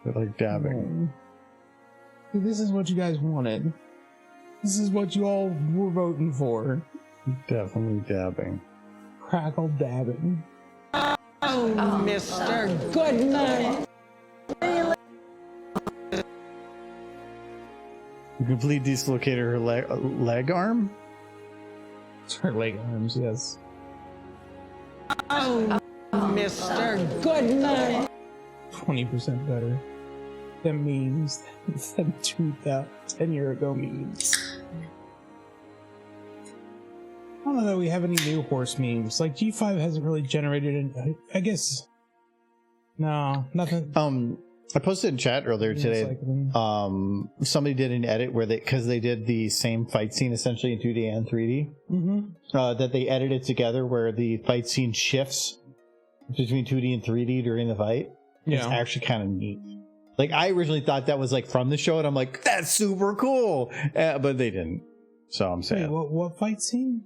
they're like dabbing. See, this is what you guys wanted. This is what you all were voting for. Definitely dabbing. Crackle dabbing. oh, Mr. Goodnight. You complete dislocated her leg arm. It's her leg arms, yes. Oh, Mr. Goodnight. 20% better. Them memes. Them 10-year ago memes. I don't know that we have any new horse memes. Like, G5 hasn't really generated any, I guess. No, nothing. I posted in chat earlier today. Somebody did an edit where because they did the same fight scene essentially in 2D and 3D. Mm-hmm. That they edited together where the fight scene shifts between 2D and 3D during the fight. Yeah. It's actually kind of neat. Like, I originally thought that was like from the show, and I'm like, that's super cool, but they didn't. So I'm saying, Wait, what fight scene?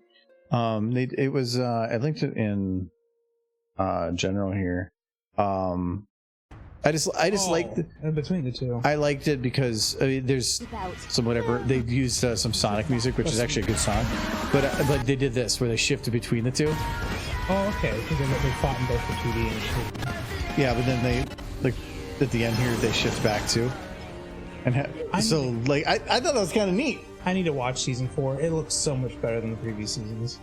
it was I linked it in general here. I just liked in between the two. I liked it because there's some whatever they've used some Sonic music, which is actually a good song, but they did this where they shifted between the two. Oh, okay, because they fought in both the 2D and 3D. Yeah, but then they like at the end here they shift back too, and I thought that was kind of neat. I need to watch season 4. It looks so much better than the previous seasons.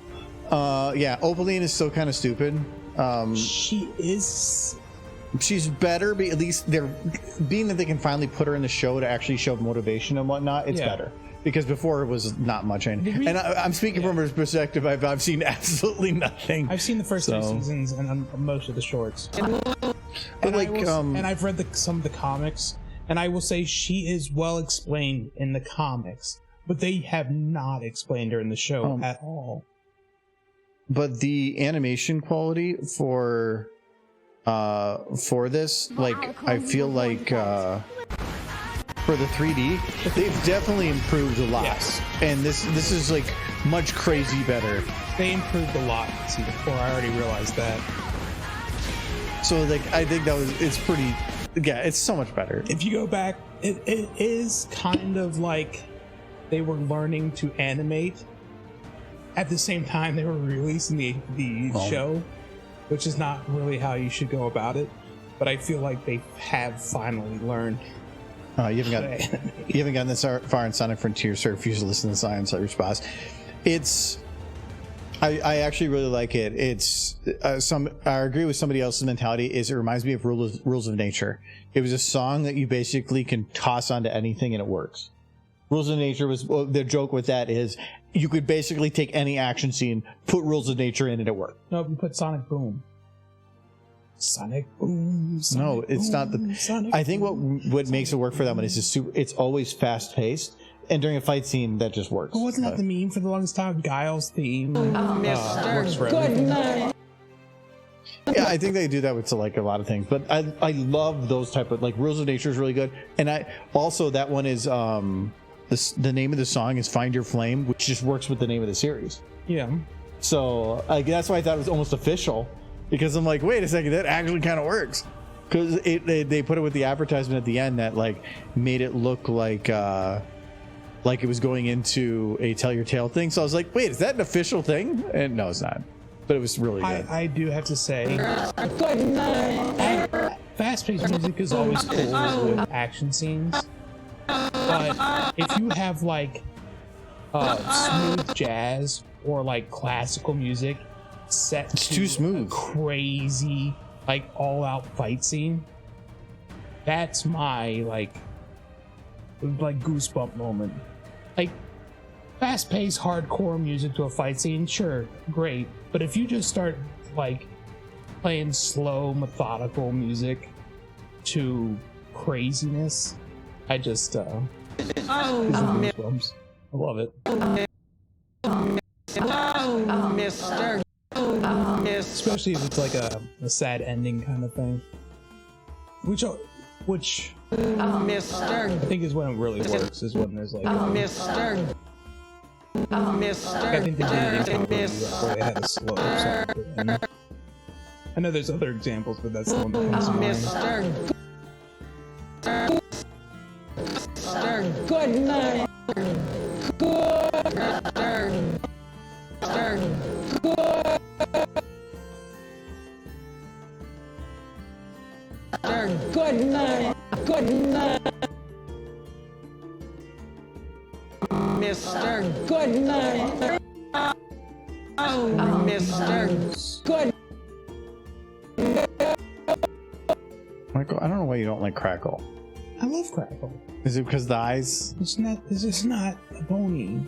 Yeah, Opaline is still kind of stupid. She is. She's better, but at least they're being that they can finally put her in the show to actually show motivation and whatnot. It's better because before it was not much. And I'm speaking from her perspective. I've seen absolutely nothing. I've seen the first 3 seasons and most of the shorts. But and I've read some of the comics, and I will say she is well explained in the comics, but they have not explained her in the show at all. But the animation quality for this, like, I feel like for the 3D, they've definitely improved a lot. Yes. And this is like much crazy better. They improved a lot in season 4. I already realized that. So like I think it's pretty, it's so much better. If you go back, it is kind of like they were learning to animate at the same time they were releasing the show, which is not really how you should go about it. But I feel like they have finally learned. You haven't gotten this far in Sonic Frontier, so refuse to listen to the Science response. I actually really like it. It's I agree with somebody else's mentality. It reminds me of Rules of Nature. It was a song that you basically can toss onto anything and it works. Rules of Nature was the joke with that is you could basically take any action scene, put Rules of Nature in, and it worked. No, you put Sonic Boom. Sonic Boom. Sonic no, it's boom, not the. Sonic I think boom, what makes it work for that one is it's always fast paced, and during a fight scene that just works. But wasn't that the meme for the longest time? Guile's theme. Mr. Goodnight. Yeah, I think they do that with like a lot of things, but I love those type of like Rules of Nature is really good, and I also that one is the name of the song is Find Your Flame, which just works with the name of the series. Yeah. So that's why I thought it was almost official, because I'm like, wait a second, that actually kind of works, because they put it with the advertisement at the end that like made it look like it was going into a Tell Your Tale thing. So I was like, wait, is that an official thing? And no, it's not. But it was really good. I do have to say, Good night. fast-paced music is always cool with action scenes. But if you have like smooth jazz or like classical music set It's to too smooth. a crazy like all-out fight scene, that's my like goosebump moment. Like fast-paced hardcore music to a fight scene, sure, great. But if you just start like playing slow, methodical music to craziness, I just goosebumps. I love it. Mr. Oh, Miss. Especially if it's like a sad ending kind of thing. Which Mr. I think is when it really works, is when there's like Mr. I think they did it in where they had a slow song. I know there's other examples, but that's the one that comes to mind. Mr. Good night. Good night. Good night. Mr. Good night. Oh, Mr. Good. Michael, I don't know why you don't like Crackle. I love Crackle. Is it because the eyes? It's just not a pony.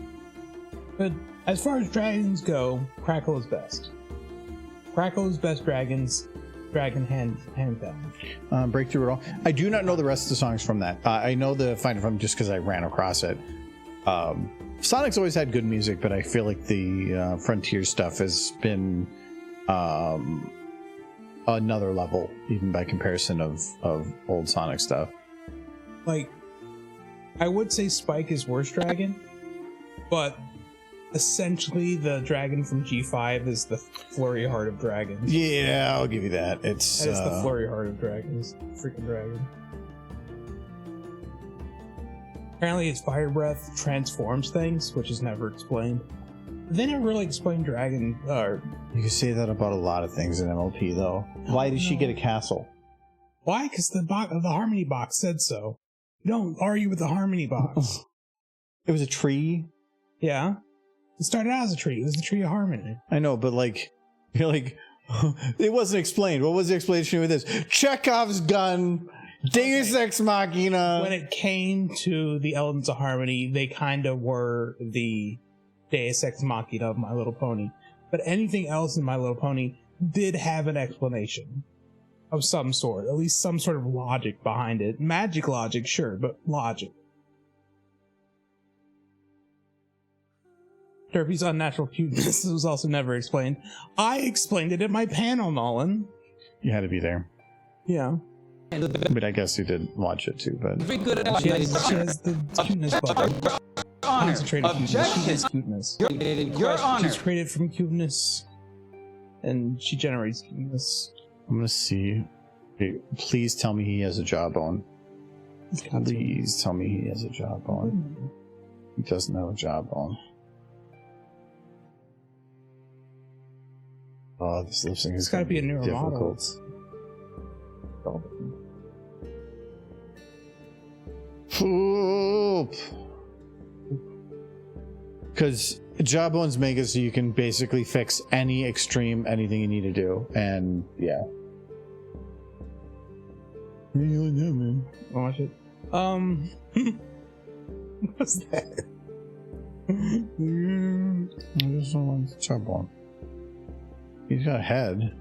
But as far as dragons go, Crackle is best. Crackle is best dragon hand down. Breakthrough it all. I do not know the rest of the songs from that. I know the Find It From just because I ran across it. Sonic's always had good music, but I feel like the Frontier stuff has been another level, even by comparison of old Sonic stuff. Like, I would say Spike is worse dragon, but essentially the dragon from G5 is the Flurry Heart of Dragons. Yeah, I'll give you that. It's the Flurry Heart of Dragons. Freaking dragon. Apparently its fire breath transforms things, which is never explained. They never really explained dragon, or... You can say that about a lot of things in MLP, though. Why did she get a castle? Why? Because the Harmony box said so. You don't argue with the Harmony box. It was a tree? Yeah. It started out as a tree. It was the Tree of Harmony. I know, but like... You're like... It wasn't explained. What was the explanation with this? Chekhov's gun... Deus Ex Machina. When it came to the Elements of Harmony, they kind of were the Deus Ex Machina of My Little Pony. But anything else in My Little Pony did have an explanation of some sort, at least some sort of logic behind it. Magic logic, sure, but logic. Derpy's unnatural cuteness was also never explained. I explained it at my panel, Nolan. You had to be there. Yeah. But I guess you did watch it too, but... She has the cuteness button. Concentrated cuteness. She has cuteness. Your honor. She's created from cuteness. And she generates cuteness. I'm gonna see. Okay, please tell me he has a jawbone. Please tell me he has a jawbone. He doesn't have a jawbone. Oh, this lip sync is gotta be a newer difficult. Because jawbones make it so you can basically fix any extreme anything you need to do, and yeah. Watch it. What's that? I just don't want the jawbone. He's got a head.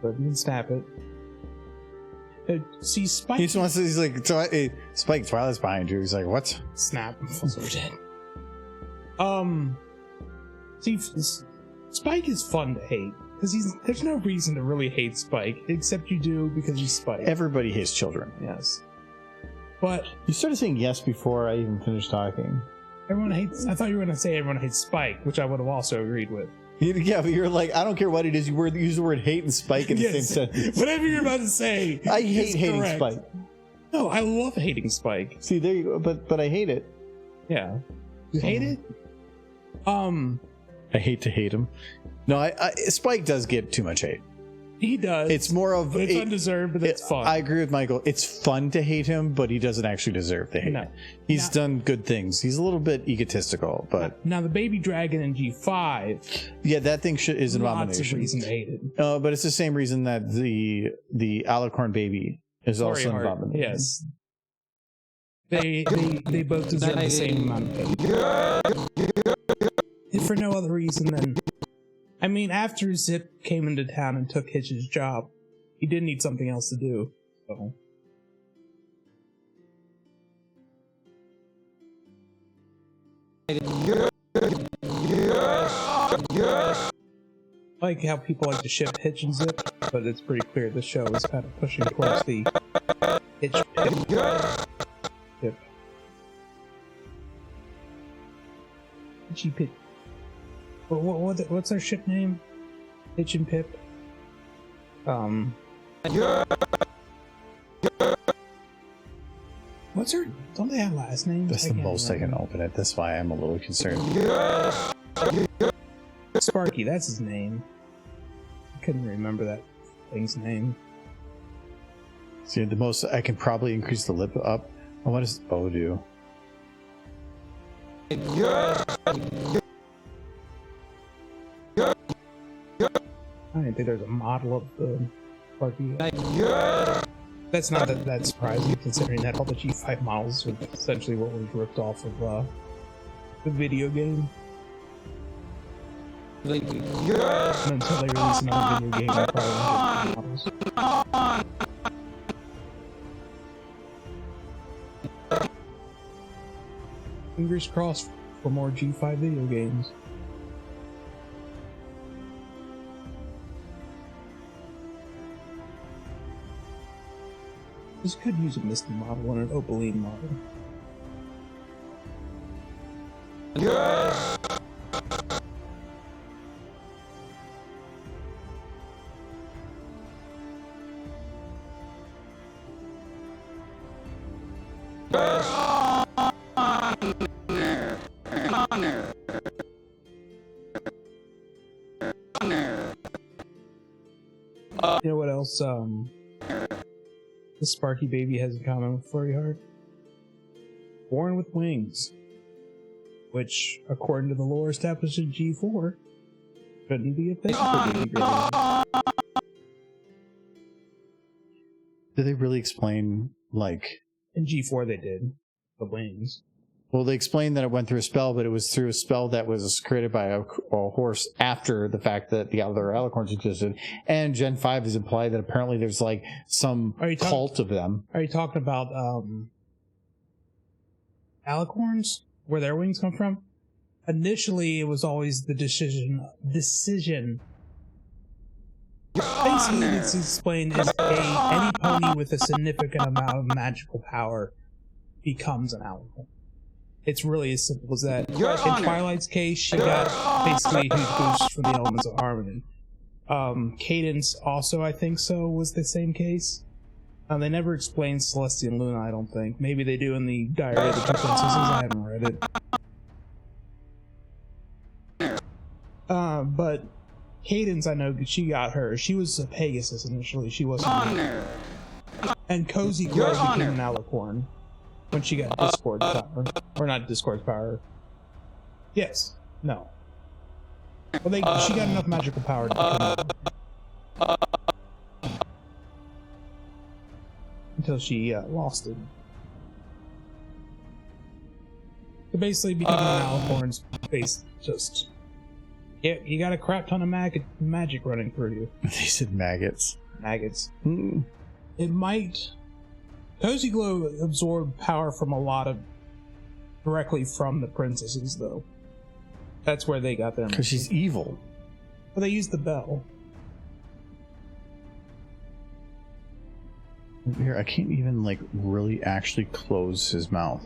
But you can snap it. See, Spike. He just wants to, he's like, Spike, Twilight's behind you. He's like, what? Snap. We're dead. See, Spike is fun to hate. Because there's no reason to really hate Spike, except you do because he's Spike. Everybody hates children. Yes. But... You started saying yes before I even finished talking. Everyone hates... I thought you were going to say everyone hates Spike, which I would have also agreed with. Yeah, but you're like, I don't care what it is. You use the word hate and Spike in the same sentence. Whatever you're about to say. I hate hating correct. Spike. No, I love hating Spike. See, there you go. But I hate it. Yeah. You hate it? I hate to hate him. No, Spike does get too much hate. He does. It's more of... But it's undeserved, but it's fun. I agree with Michael. It's fun to hate him, but he doesn't actually deserve the hate. No. He's done good things. He's a little bit egotistical, but... Now, the baby dragon in G5... Yeah, that thing is an abomination. Lots of reason to hate it. But it's the same reason that the alicorn baby is also an abomination. Yes. They both deserve the same amount of hate. If for no other reason than... I mean, after Zip came into town and took Hitch's job, he did need something else to do. So. like how people like to ship hitch and zip, but it's pretty clear the show is kind of pushing towards the hitch pip. Hitchy pip. What's our ship name? Hitch and Pip. What's her? Don't they have last names? That's the most I can open it. That's why I'm a little concerned. Sparky, that's his name. I couldn't remember that thing's name. See, the most I can probably increase the lip up. Oh, what does O do? I didn't think there's a model of the Sparky. That's not that surprising, considering that all the G5 models are essentially what was ripped off of the video game. And until they release another video game, they probably won't get models. Fingers crossed for more G5 video games. This could use a Misty model and an Opaline model. You know what else, the Sparky baby has in common with Flurry Heart? Born with wings. Which, according to the lore established in G4, couldn't be a thing for baby girls. Did they really explain, like... In G4 they did. The wings. Well, they explained that it went through a spell, but it was through a spell that was created by a horse after the fact that the other alicorns existed. And Gen 5 is implied that apparently there's like some cult of them. Are you talking about alicorns? Where their wings come from? Initially, it was always the decision. Basically, it's explained as any pony with a significant amount of magical power becomes an alicorn. It's really as simple as that. In Twilight's case, she got basically a huge boost from the elements of harmony. Cadence also, I think so, was the same case. They never explained Celestia and Luna, I don't think. Maybe they do in the Diary of the Two Princesses, I haven't read it. But Cadence, I know, she got her. She was a Pegasus initially, she wasn't. And Cozy Glow became an alicorn when she got Discord power. Or not Discord power. Yes. No. Well, she got enough magical power to become until she lost it. So basically, becoming an alicorn's based just... Yeah, you got a crap ton of magic running through you. They said maggots. Maggots. It might... Cozy Glow absorbed power from a lot of... directly from the princesses, though. That's where they got their... Because she's evil. Well, they used the bell. Here, I can't even, like, really actually close his mouth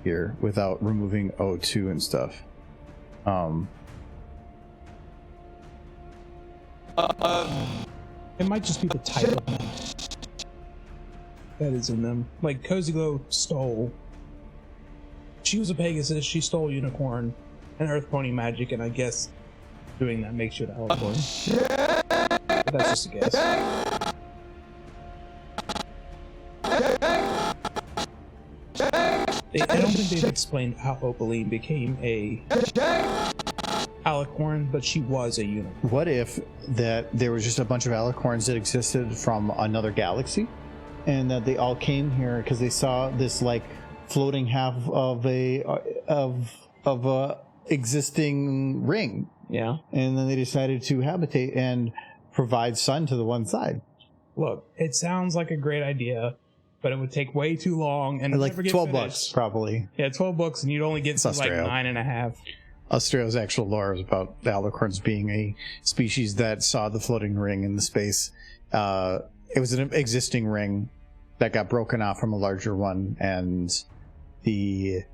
here without removing O2 and stuff. It might just be the type of them that is in them. Like, Cozy Glow stole... She was a Pegasus, she stole Unicorn and Earth Pony magic, and I guess doing that makes you an alicorn. But that's just a guess. I don't think they've explained how Opaline became a alicorn, but she was a unicorn. What if that there was just a bunch of alicorns that existed from another galaxy, and that they all came here because they saw this like floating half of a existing ring, Yeah. and then they decided to habitate and provide sun to the one side. Look, it sounds like a great idea, but it would take way too long and Like never get 12 finished. bucks, probably. Yeah, 12 books, and you'd only get to like Australia. 9.5. Australia's actual lore is about the alicorns being a species that saw the floating ring in the space. It was an existing ring that got broken off from a larger one, and the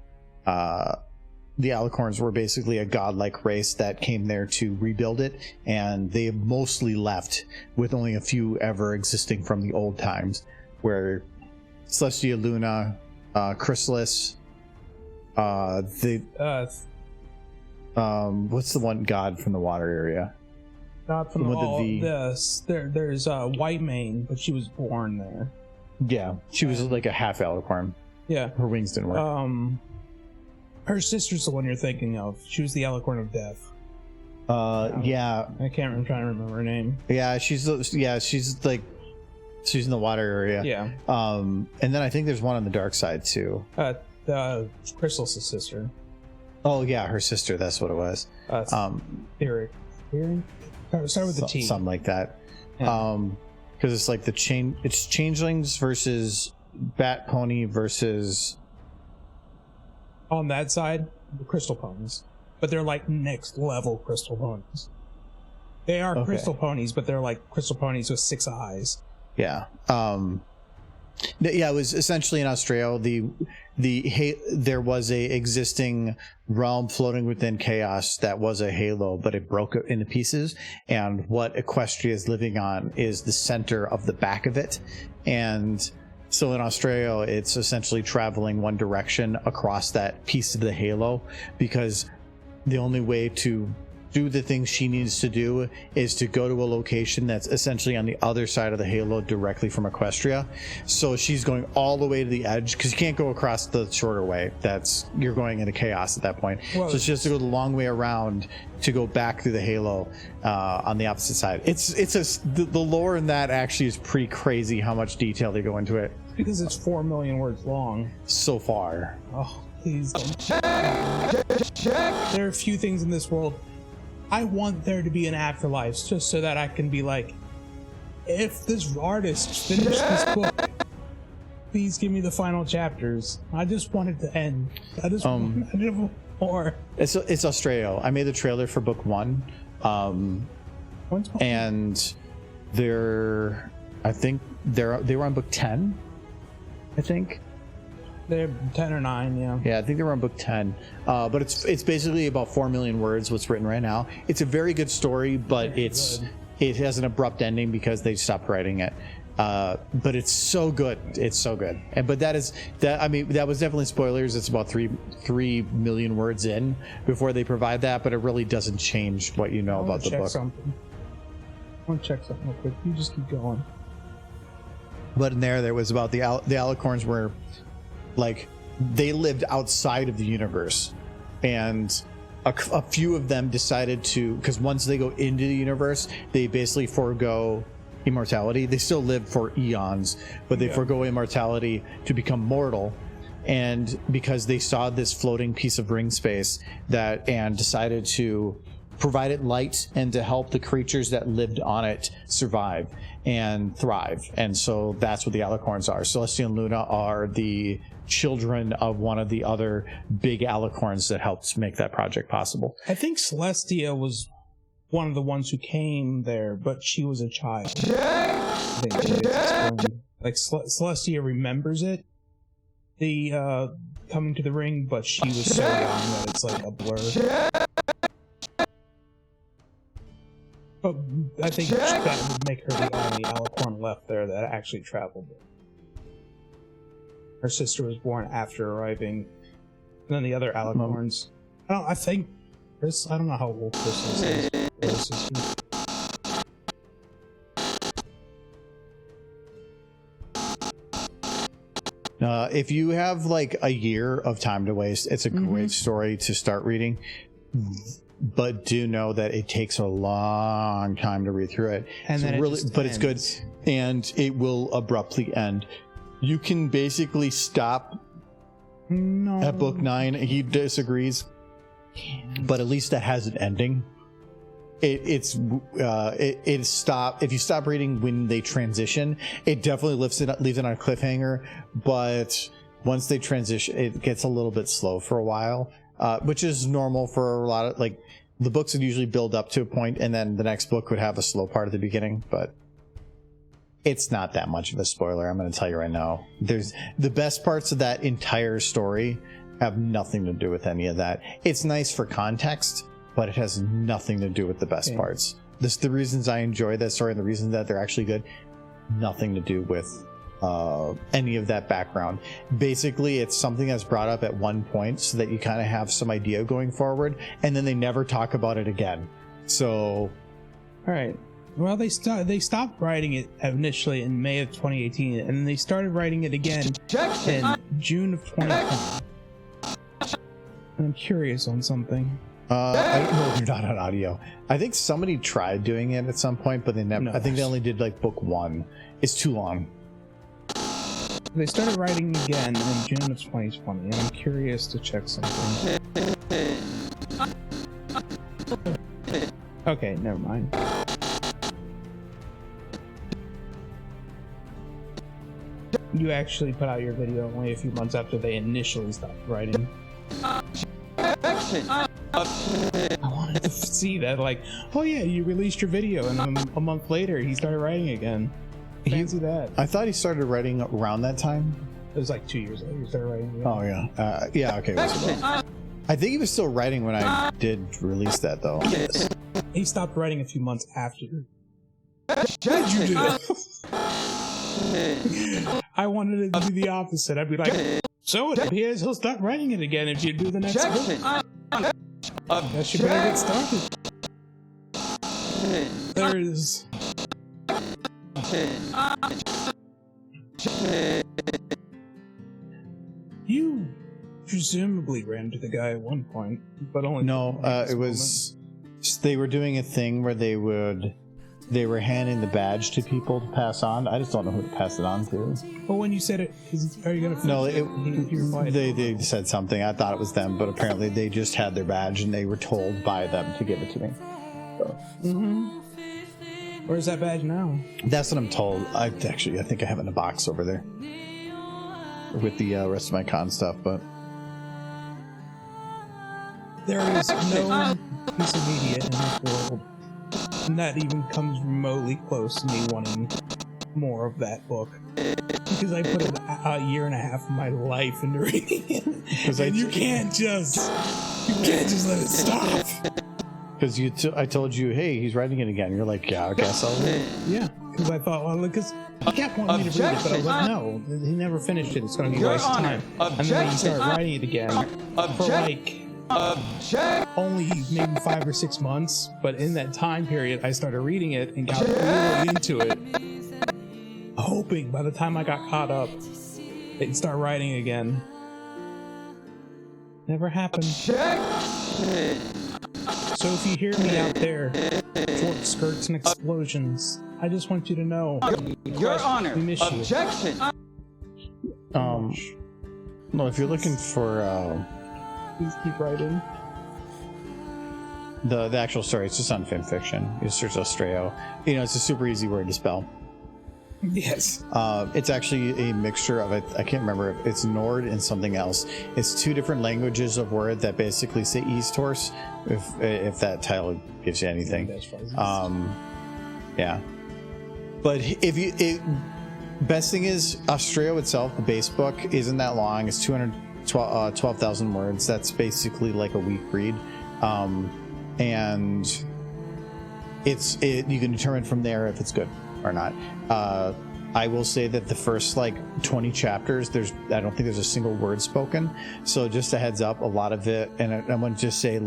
alicorns were basically a godlike race that came there to rebuild it, and they mostly left with only a few ever existing from the old times, where Celestia Luna, Chrysalis, what's the one god from the water area? Not from there's White Mane, but she was born there. Yeah, she was like a half alicorn. Yeah, her wings didn't work. Her sister's the one you're thinking of. She was the alicorn of death. Yeah, I'm trying to remember her name. Yeah, she's in the water area. Yeah. And then I think there's one on the dark side too. Crystal's sister. Oh yeah, her sister. That's what it was. Theory. Start with the T. Something like that. Yeah. Because it's like it's changelings versus bat pony versus. On that side, the crystal ponies, but they're like next level crystal ponies. They are crystal ponies, but they're like crystal ponies with 6 eyes. Yeah. Yeah, it was essentially in Australia. There was a existing realm floating within chaos that was a halo, but it broke into pieces. And what Equestria is living on is the center of the back of it. And so in Australia, it's essentially traveling one direction across that piece of the halo, because the only way to do the things she needs to do is to go to a location that's essentially on the other side of the halo directly from Equestria. So she's going all the way to the edge, because you can't go across the shorter way. You're going into chaos at that point. Well, so she has to go the long way around to go back through the halo on the opposite side. The lore in that actually is pretty crazy how much detail they go into it. Because it's 4 million words long. So far. Oh, please don't. There are a few things in this world. I want there to be an afterlife, just so that I can be like, if this artist finished this book, please give me the final chapters. I just want it to end. I just want more. It's Australia. I made the trailer for book 1, and I think they were on book 10. I think they're 10 or 9. Yeah, I think they were on book 10. But it's basically about 4 million words. What's written right now. It's a very good story, but it has an abrupt ending because they stopped writing it. But it's so good. It's so good. But that was definitely spoilers. It's about 3 million words in before they provide that, but it really doesn't change what you know about the book. I want to check something real quick. You just keep going. But in there was about the alicorns were like they lived outside of the universe, and a few of them decided to, because once they go into the universe, they basically forego immortality. They still live for eons, but they forego immortality to become mortal. And because they saw this floating piece of ring space and decided to provide it light and to help the creatures that lived on it survive and thrive. And so that's what the alicorns are. Celestia and Luna are the children of one of the other big alicorns that helped make that project possible. I think Celestia was one of the ones who came there, but she was a child. Like Celestia remembers it, the coming to the ring, but she was so young that it's like a blur. But I think that would make her the only alicorn left there that actually traveled. Her sister was born after arriving, and then the other alicorns. I don't know how old Chrysalis is. If you have like a year of time to waste, it's a great story to start reading. But do know that it takes a long time to read through it. And so then it's good, and it will abruptly end. You can basically stop at book 9. He disagrees, but at least that has an ending. It stop. If you stop reading when they transition, it definitely leaves it on a cliffhanger. But once they transition, it gets a little bit slow for a while. which is normal for a lot of, like, the books would usually build up to a point, and then the next book would have a slow part at the beginning, but it's not that much of a spoiler. I'm going to tell you right now. There's the best parts of that entire story have nothing to do with any of that. It's nice for context, but it has nothing to do with the best parts. The reasons I enjoy that story and the reasons that they're actually good, nothing to do with any of that background. Basically, it's something that's brought up at one point so that you kind of have some idea going forward, and then they never talk about it again. So, all right. Well, they stopped writing it initially in May of 2018, and then they started writing it again in June of 2020. I'm curious on something. I don't know if you're not on audio. I think somebody tried doing it at some point, but they never. I think they only did like book 1. It's too long. They started writing again in June of 2020, and I'm curious to check something. Okay, never mind. You actually put out your video only a few months after they initially stopped writing. I wanted to see that, like, oh yeah, you released your video, and a month later he started writing again. Fancy that. I thought he started writing around that time. It was like 2 years later he started writing again. Oh yeah, yeah. Okay. I think he was still writing when I did release that, though. Yes. He stopped writing a few months after. What did you do? I wanted it to be the opposite. I'd be like, so it appears he'll stop writing it again if you do the next book. Guess you better get started. There's... You presumably ran to the guy at one point, but only... No, it was... They were doing a thing where they were handing the badge to people to pass on. I just don't know who to pass it on to. Well, when you said it, are you going to... No, they said something. I thought it was them, but apparently they just had their badge and they were told by them to give it to me. So. Where's that badge now? That's what I'm told. I think I have it in a box over there with the rest of my con stuff, but... There is no piece of media in this world that even comes remotely close to me wanting more of that book, because I put a year and a half of my life into reading it, and you can't just let it stop. Because I told you, hey, he's writing it again. You're like, yeah, I guess I'll read it. Yeah, because I thought, well, because he kept wanting me to read it, but I was like, no, he never finished it. It's going to be a waste of time. And then he started writing it again for like only maybe 5 or 6 months, but in that time period I started reading it and got really into it, hoping by the time I got caught up they'd start writing again. Never happened. So if you hear me out there, short skirts and explosions, I just want you to know, Your Honor, we miss you. objection. No, if you're looking for Please keep writing. the actual story, it's just on fanfiction. You search Australia. It's a super easy word to spell. Yes. It's actually a mixture of I can't remember if it's Nord and something else. It's 2 different languages of word that basically say East Horse, if that title gives you anything. Yeah. But best thing is Australia itself, the base book isn't that long. It's 12,000 words. That's basically like a week read. And you can determine from there if it's good or not. I will say that the first 20 chapters, I don't think there's a single word spoken. So just a heads up, a lot of it, and I wouldn't just say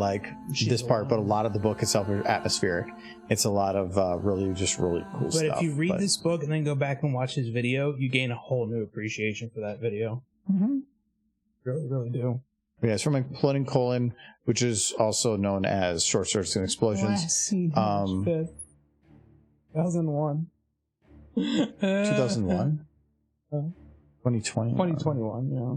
this part, but a lot of the book itself is atmospheric. It's a lot of really cool stuff. But if you read this book and then go back and watch his video, you gain a whole new appreciation for that video. Mm-hmm. Really, really do. Yeah, it's from Blood and Colon, which is also known as Short Circuits and Explosions. 2001. 2001? 2020? 2021, yeah.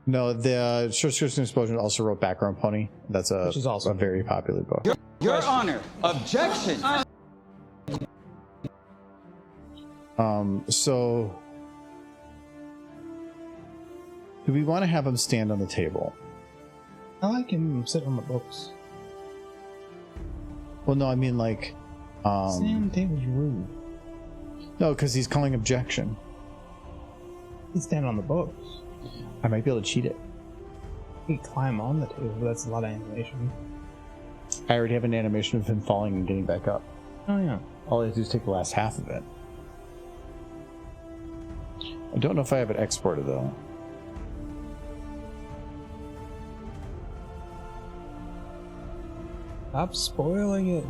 No, the Short Circuits and Explosions also wrote Background Pony. That's which is also a very popular book. Your Honor, objection. So do we want to have him stand on the table? I like him sitting on the books. Well, no, I mean like, Sitting on the table's rude. no, because he's calling objection. He's standing on the books. I might be able to cheat it. He can climb on the table, but that's a lot of animation. I already have an animation of him falling and getting back up. Oh yeah. All I have to do is take the last half of it. I don't know if I have it exported though. Stop spoiling it.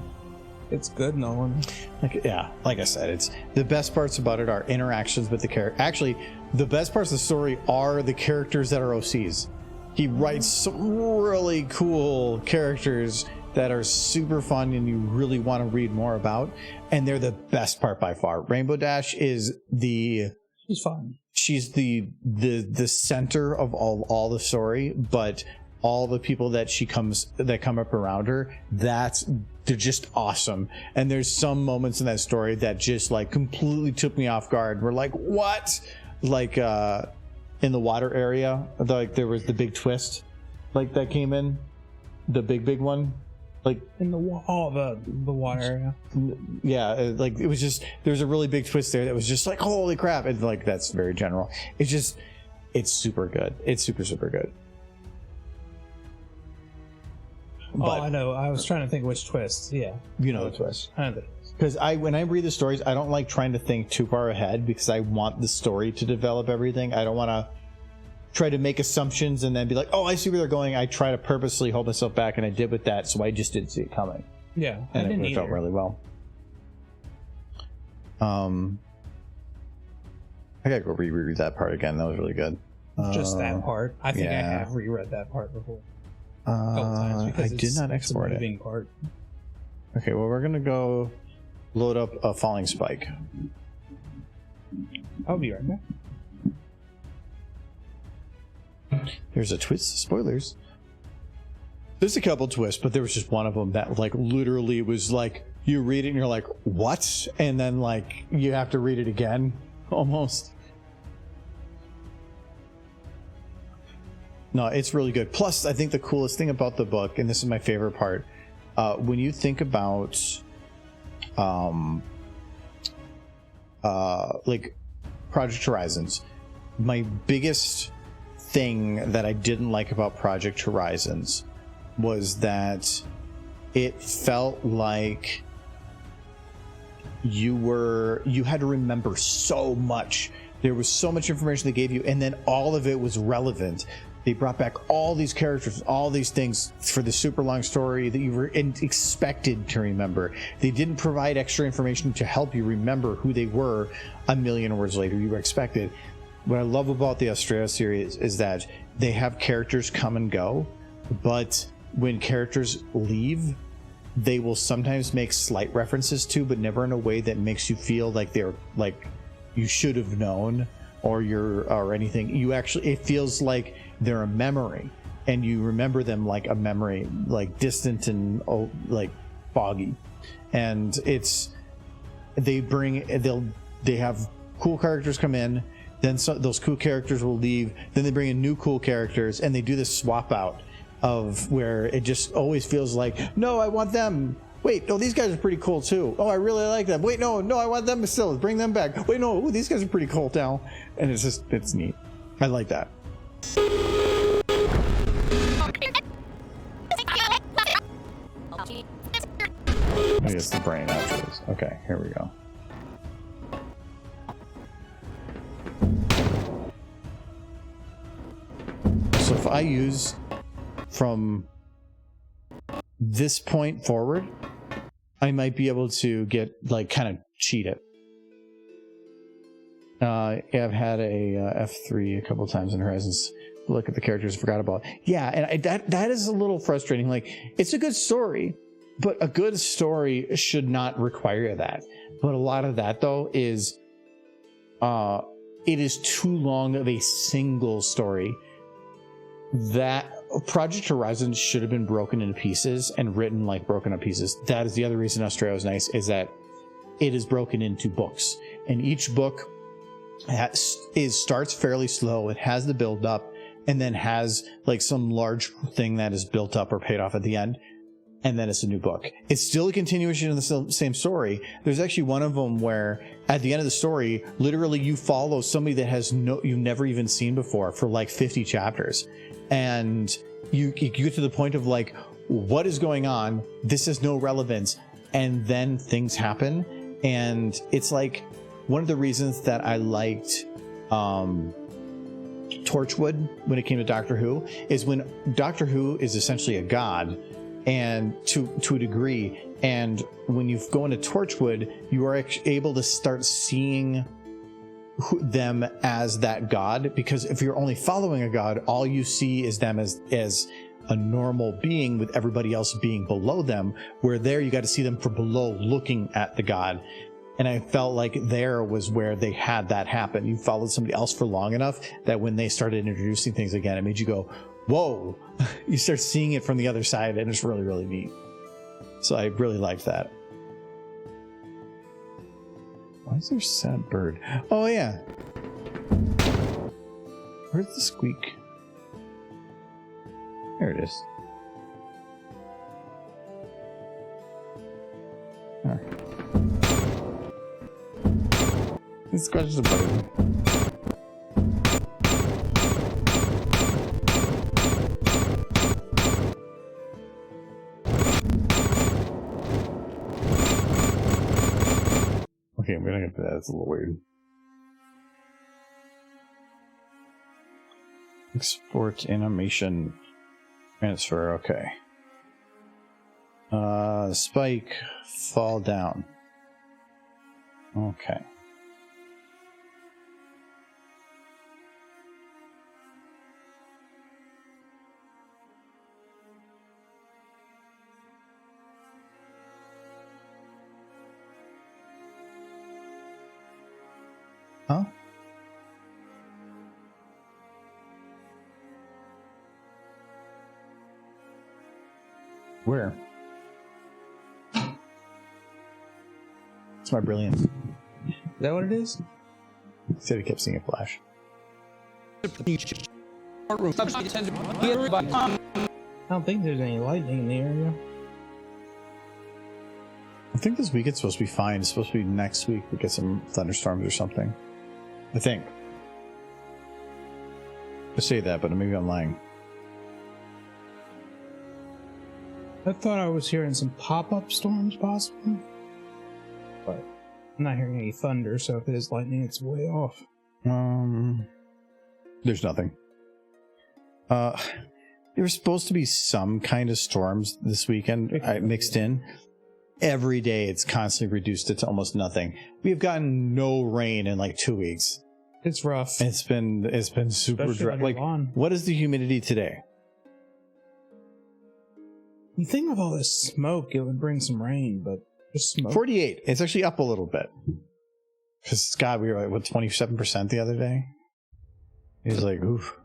It's good, Nolan. Like I said, it's the best parts about it are interactions with the character. Actually, the best parts of the story are the characters that are OCs. He writes some really cool characters that are super fun and you really want to read more about, and they're the best part by far. Rainbow Dash is She's fun. She's the center of all the story, but all the people that come up around her, they're just awesome. And there's some moments in that story that just like completely took me off guard. We're like, what? Like in the water area, like there was the big twist, like that came in, the big one, like In the water area. yeah, like it was just there's a really big twist there that was just like holy crap. And like that's very general. It's super good. It's super good. But, I know. I was trying to think which twist. Yeah. You know the twist. I know the twist. Because when I read the stories, I don't like trying to think too far ahead because I want the story to develop everything. I don't want to try to make assumptions and then be like, oh, I see where they're going. I try to purposely hold myself back, and I did with that, so I just didn't see it coming. Yeah, And I didn't it worked out really well. I gotta go reread that part again. That was really good. Just that part. I think I yeah. have reread that part before. A couple times I because did not export it's a it. moving part. Okay, well, we're gonna go load up a falling spike. I'll be right back. There's a twist. Spoilers. There's a couple twists, but there was just one of them that like literally was like you read it and you're like, what? And then like you have to read it again almost. No, it's really good. Plus, I think the coolest thing about the book, and this is my favorite part, when you think about like Project Horizons, my biggest thing that I didn't like about Project Horizons was that it felt like you had to remember so much. There was so much information they gave you, and then all of it was relevant. They brought back all these characters, all these things for the super long story that you were expected to remember. They didn't provide extra information to help you remember who they were a million words later. You were expected. What I love about the Australia series is that they have characters come and go, but when characters leave, they will sometimes make slight references to, but never in a way that makes you feel like they're like you should have known or anything. You actually, it feels like they're a memory, and you remember them like a memory, like distant and like foggy. And they have cool characters come in, then those cool characters will leave, then they bring in new cool characters, and they do this swap out of where it just always feels like, no, I want them. Wait, no, these guys are pretty cool too. Oh, I really like them. Wait, no, I want them still. Bring them back. Wait, no, these guys are pretty cool now. And it's neat. I like that. I guess the brain afterwards. Okay, here we go. So if I use from this point forward, I might be able to get like kind of cheat it. I've had a F3 a couple times in Horizons. Look at the characters I forgot about. Yeah, and that is a little frustrating. Like, it's a good story, but a good story should not require that. But a lot of that though is it is too long of a single story. That Project Horizon should have been broken into pieces and written like broken up pieces. That is the other reason Australia is nice, is that it is broken into books, and each book starts fairly slow. It has the build up, and then has like some large thing that is built up or paid off at the end, and then it's a new book. It's still a continuation of the same story. There's actually one of them where at the end of the story, literally you follow somebody that you've never even seen before for like 50 chapters, and you get to the point of like, what is going on? This has no relevance, and then things happen, and it's like one of the reasons that I liked Torchwood when it came to Doctor Who is when Doctor Who is essentially a god, and to a degree, and when you go into Torchwood, you are able to start seeing them as that god, because if you're only following a god, all you see is them as a normal being with everybody else being below them, where there you got to see them from below looking at the god. And I felt like there was where they had that happen. You followed somebody else for long enough that when they started introducing things again, it made you go, whoa. You start seeing it from the other side, and it's really, really neat. So I really liked that. Why is there a sad bird? Oh, yeah. Where's the squeak? There it is. All right. It scratches the bird. Okay, I'm gonna get to that. It's a little weird. Export animation. Transfer, okay. Spike, fall down. Okay. Huh? Where? It's my brilliance. Is that what it is? He said he kept seeing a flash. I don't think there's any lightning in the area. I think this week it's supposed to be fine. It's supposed to be next week we get some thunderstorms or something. I think. I say that, but maybe I'm lying. I thought I was hearing some pop-up storms, possibly. But I'm not hearing any thunder, so if it is lightning, it's way off. There's nothing. There was supposed to be some kind of storms this weekend mixed in. Every day it's constantly reduced it to almost nothing. We have gotten no rain in like 2 weeks. It's rough. It's been super dry. Like, what is the humidity today? You think with all this smoke, it would bring some rain, but just smoke. 48. It's actually up a little bit. Because, Scott, we were like, what, 27% the other day? He's like, oof.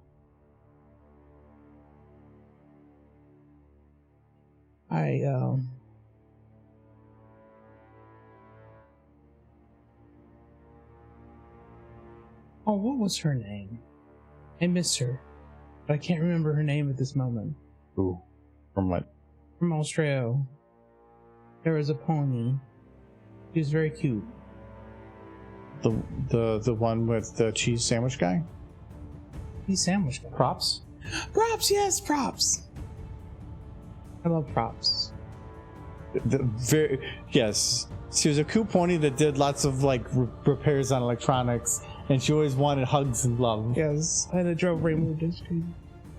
Oh, what was her name? I miss her, but I can't remember her name at this moment. Ooh. From what? From Australia. There was a pony. She was very cute. The one with the cheese sandwich guy? Cheese sandwich guy. Props? Props, yes, props. I love props. Yes. She was a cool pony that did lots of like repairs on electronics, and she always wanted hugs and love. Yes, and it drove Rainbow Disc.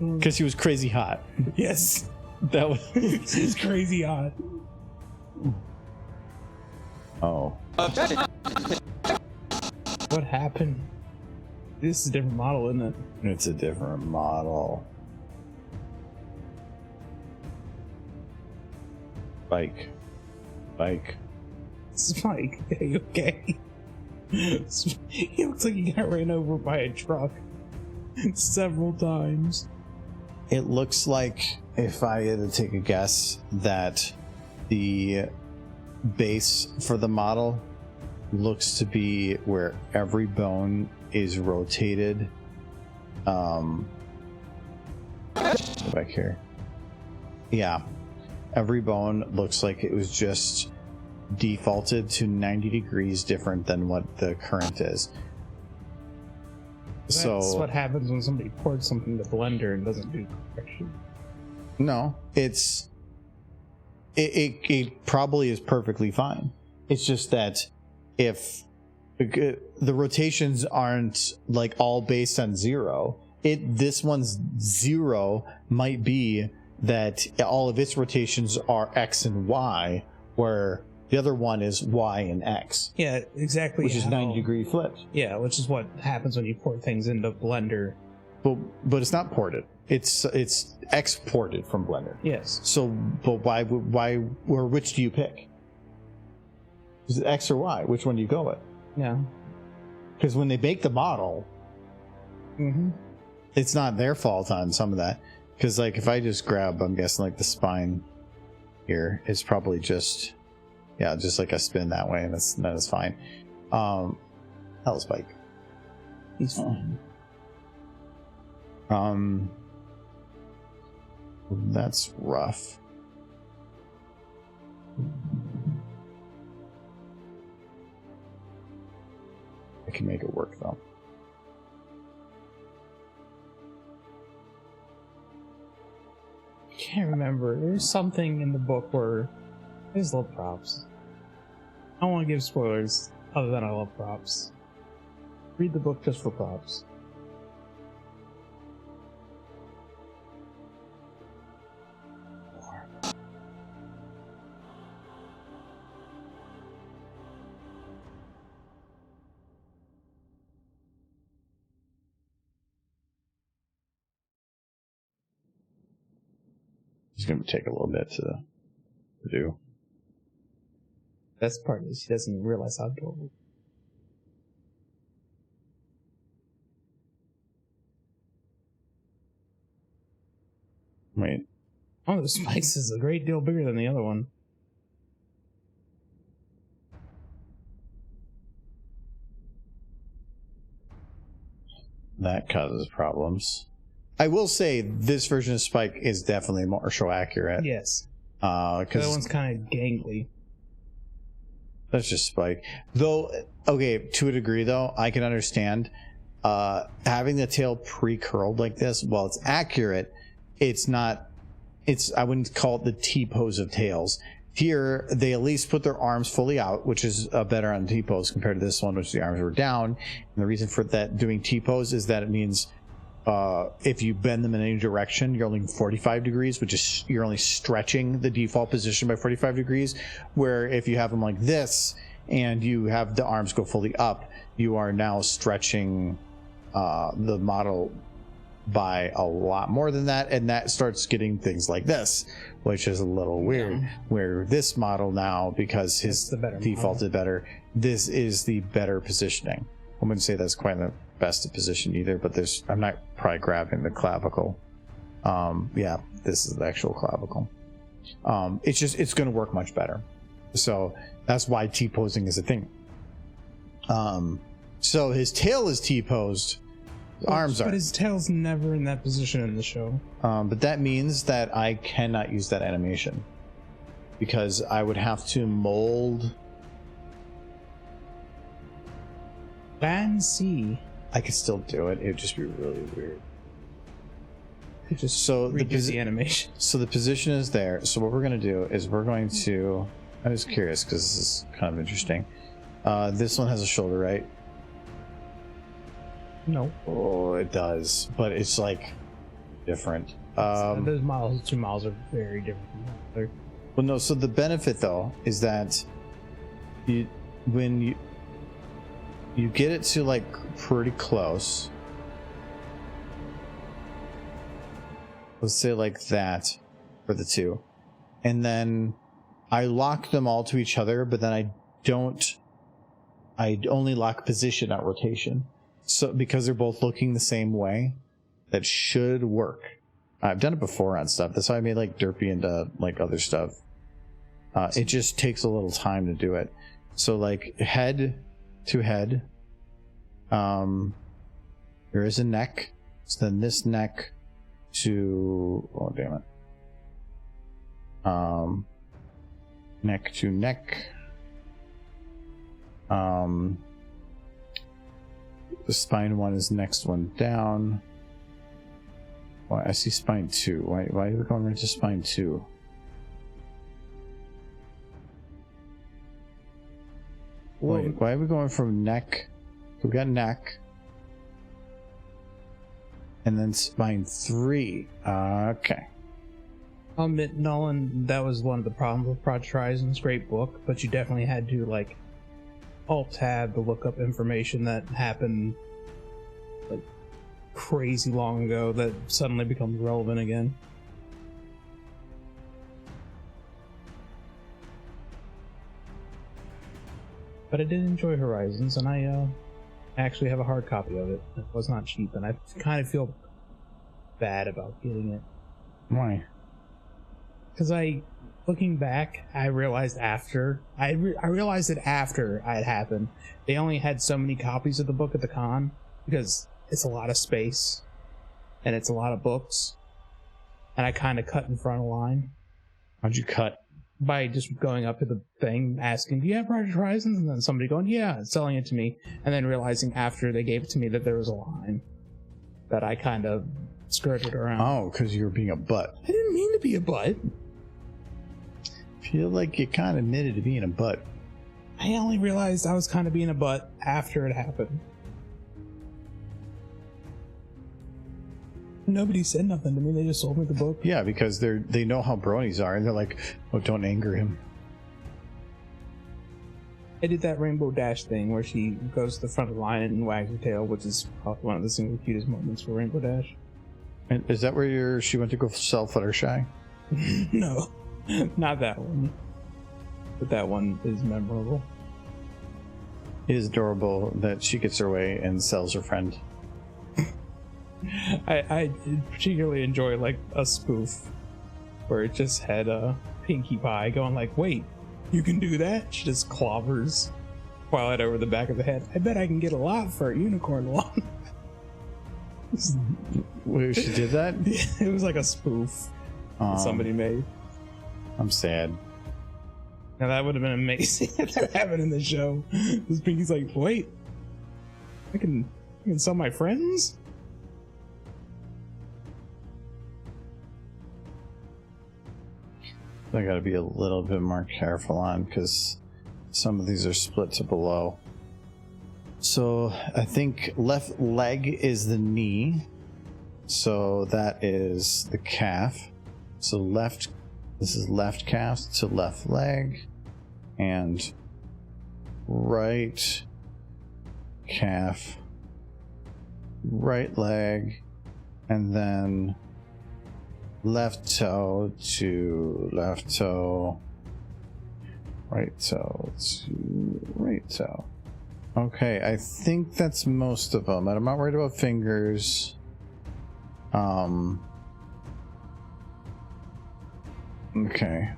Because she was crazy hot. Yes. That was She's crazy hot. Oh. What happened? This is a different model, isn't it? It's a different model. Bike. Spike, are you okay? He looks like he got ran over by a truck several times. It looks like, if I had to take a guess, that the base for the model looks to be where every bone is rotated Objection. Go back here. Yeah. Every bone looks like it was just defaulted to 90 degrees different than what the current is. That's So what happens when somebody pours something to Blender and doesn't do correction. no, it probably is perfectly fine. It's just that if the rotations aren't like all based on 0, this one's 0 might be that all of its rotations are X and Y, where the other one is Y and X. Yeah, exactly. Which is 90-degree flips. Yeah, which is what happens when you port things into Blender. But it's not ported. It's exported from Blender. Yes. So, but why or which do you pick? Is it X or Y? Which one do you go with? Yeah. Because when they make the model, it's not their fault on some of that. Because like if I just grab, I'm guessing like the spine here, it's probably just like a spin that way, and that is fine. Hell, Spike. He's fine. That's rough. I can make it work though. I can't remember. There's something in the book where I just love props. I don't want to give spoilers other than I love props. Read the book just for props. It's going to take a little bit to do. Best part is she doesn't realize how adorable. Wait. Oh, the spice is a great deal bigger than the other one. That causes problems. I will say this version of Spike is definitely more show accurate. Yes. The other one's kind of gangly. That's just Spike. Though, okay, to a degree though, I can understand having the tail pre-curled like this, while it's accurate, I wouldn't call it the T-pose of tails. Here, they at least put their arms fully out, which is better on T-pose compared to this one, which the arms were down. And the reason for that doing T-pose is that it means if you bend them in any direction, you're only 45 degrees, which is you're only stretching the default position by 45 degrees. Where if you have them like this and you have the arms go fully up, you are now stretching the model by a lot more than that, and that starts getting things like this, which is a little weird. Yeah. Where this model now, because his default is better, this is the better positioning. I wouldn't say that's quite the best position either, but I'm not probably grabbing the clavicle. Yeah, this is the actual clavicle. It's going to work much better. So that's why T-posing is a thing. So his tail is T-posed. Arms are. But his tail's never in that position in the show. But that means that I cannot use that animation because I would have to mold. Fancy. I could still do it. It would just be really weird. You just so the animation. So the position is there. So what we're going to do is we're going to. I was curious because this is kind of interesting. This one has a shoulder, right? No. Oh, it does, but it's like different. Those models, 2 models, are very different from one another. Well, no. So the benefit though is that when you get it to like pretty close. Let's say like that for the 2, and then I lock them all to each other, but then I only lock position, not rotation. So because they're both looking the same way, that should work. I've done it before on stuff. That's why I made like Derpy into like other stuff. It just takes a little time to do it. So like head to head, there is a neck. So then this neck to, oh damn it, neck to neck. The spine one is next one down. Why, I see spine 2. Why are we going right to spine 2? Wait, why are we going from neck? We got neck. And then spine 3. Okay. I'll admit, Nolan, that was one of the problems with Project Horizon's great book, but you definitely had to, like, alt-tab to look up information that happened, like, crazy long ago that suddenly becomes relevant again. But I did enjoy Horizons, and I actually have a hard copy of it. It was not cheap, and I kind of feel bad about getting it. Why? Because looking back, I realized after, I realized it after it had happened. They only had so many copies of the book at the con, because it's a lot of space, and it's a lot of books, and I kind of cut in front of line. How'd you cut? By just going up to the thing, asking, do you have Project Horizons? And then somebody going, yeah, and selling it to me, and then realizing after they gave it to me that there was a line that I kind of skirted around. Oh, because you were being a butt. I didn't mean to be a butt. Feel like you kind of admitted to being a butt. I only realized I was kind of being a butt after it happened. Nobody said nothing to me. They just sold me the book. Yeah, because they know how bronies are, and they're like, oh, don't anger him. I did that Rainbow Dash thing where she goes to the front of the line and wags her tail, which is probably one of the single cutest moments for Rainbow Dash. And is that where she went to go sell Fluttershy? No, not that one. But that one is memorable. It is adorable that she gets her way and sells her friend. I particularly enjoy like a spoof where it just had a Pinkie Pie going like, wait, you can do that? She just clobbers Twilight over the back of the head. I bet I can get a lot for a unicorn lawn. Wait, she did that? It was like a spoof that somebody made. I'm sad. Now that would have been amazing if that happened in the show. This Pinkie's like, wait, I can sell my friends? I gotta be a little bit more careful on, because some of these are split to below. So I think left leg is the knee, so that is the calf. So this is left calf to left leg, and right calf, right leg, and then left toe to left toe, right toe to right toe. Okay, I think that's most of them. I'm not worried about fingers. Okay.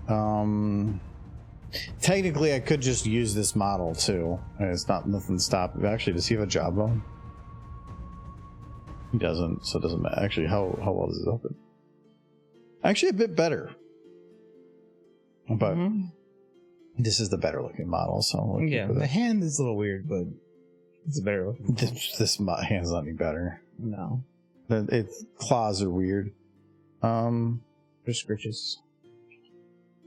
Technically, I could just use this model too. It's not nothing stop. Actually, does he have a jawbone? He doesn't, so it doesn't matter. Actually, how well does it open? Actually, a bit better. But this is the better looking model, so yeah, the hand is a little weird, but it's better looking. This hand's not any better. No, its claws are weird. They're scritches.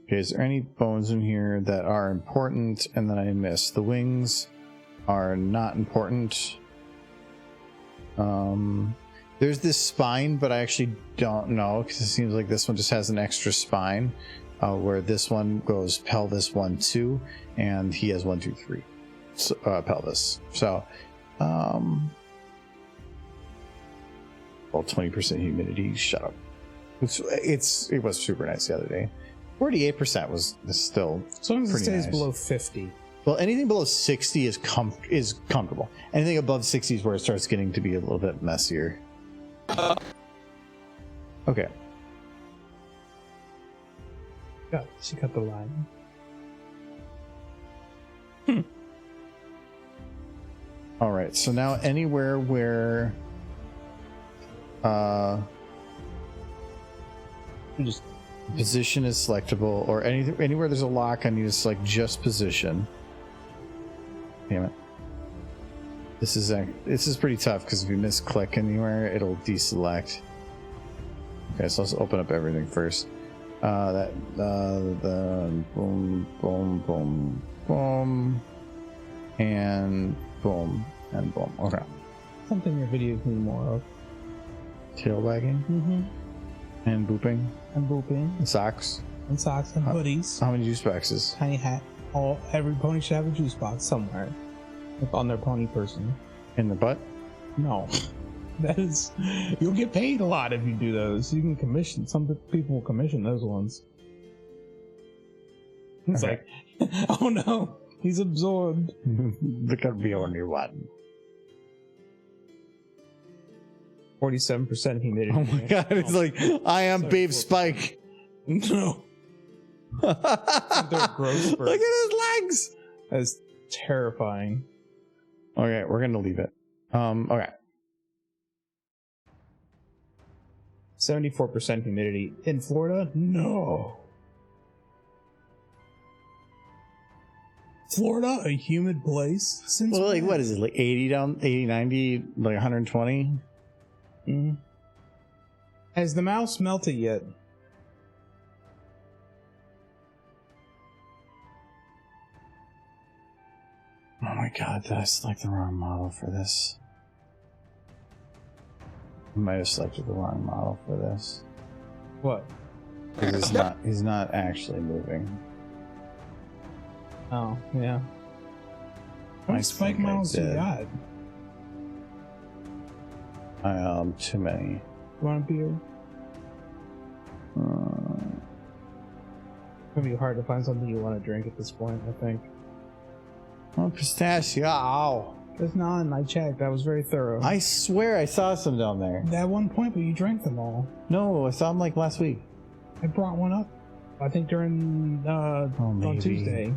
Okay, is there any bones in here that are important and that I missed? The wings are not important. There's this spine, but I actually don't know, because it seems like this one just has an extra spine, where this one goes pelvis 1, 2, and he has 1, 2, 3 pelvis. So, well, 20% humidity. Shut up. It was super nice the other day. 48% was still as long as it stays nice. below 50. Well, anything below 60 is comfortable. Anything above 60 is where it starts getting to be a little bit messier. Okay. She cut the line. All right. So now anywhere where We just Position is selectable, or anywhere there's a lock, I need to select just position. Damn it. This is pretty tough because if you misclick anywhere, it'll deselect. Okay, so let's open up everything first. The boom, boom, boom, boom, and boom, and boom. Okay. something your videos need more of. Tail wagging. Mm-hmm. And booping. And booping. And socks. And socks and hoodies. How many juice boxes? Tiny hat. Every pony should have a juice box somewhere. Like on their pony person. In the butt? No. That is... You'll get paid a lot if you do those. You can commission... Some people will commission those ones. It's Okay. like... Oh no! He's absorbed. There could be only one. 47% humidity. Oh my god, it's like, I am Babe Spike. No. Look They're gross birds. at his legs. That's terrifying. Okay, we're gonna leave it. Okay. 74% humidity. In Florida? No. Florida, a humid place? Since Well, like, when? what is it? Like 80 down, 80, 90, like 120? Mm. Has the mouse melted yet? Oh my god, did I select the wrong model for this? I might have selected the wrong model for this. What? 'Cause he's not actually moving. Oh, yeah. How I many spike think I models you did. got? Too many. You want a beer? It's gonna be hard to find something you want to drink at this point, I think. Oh, pistachio. There's none. I checked. I was very thorough. I swear I saw some down there. At one point, but you drank them all. No, I saw them like last week. I brought one up. I think during on maybe. Tuesday.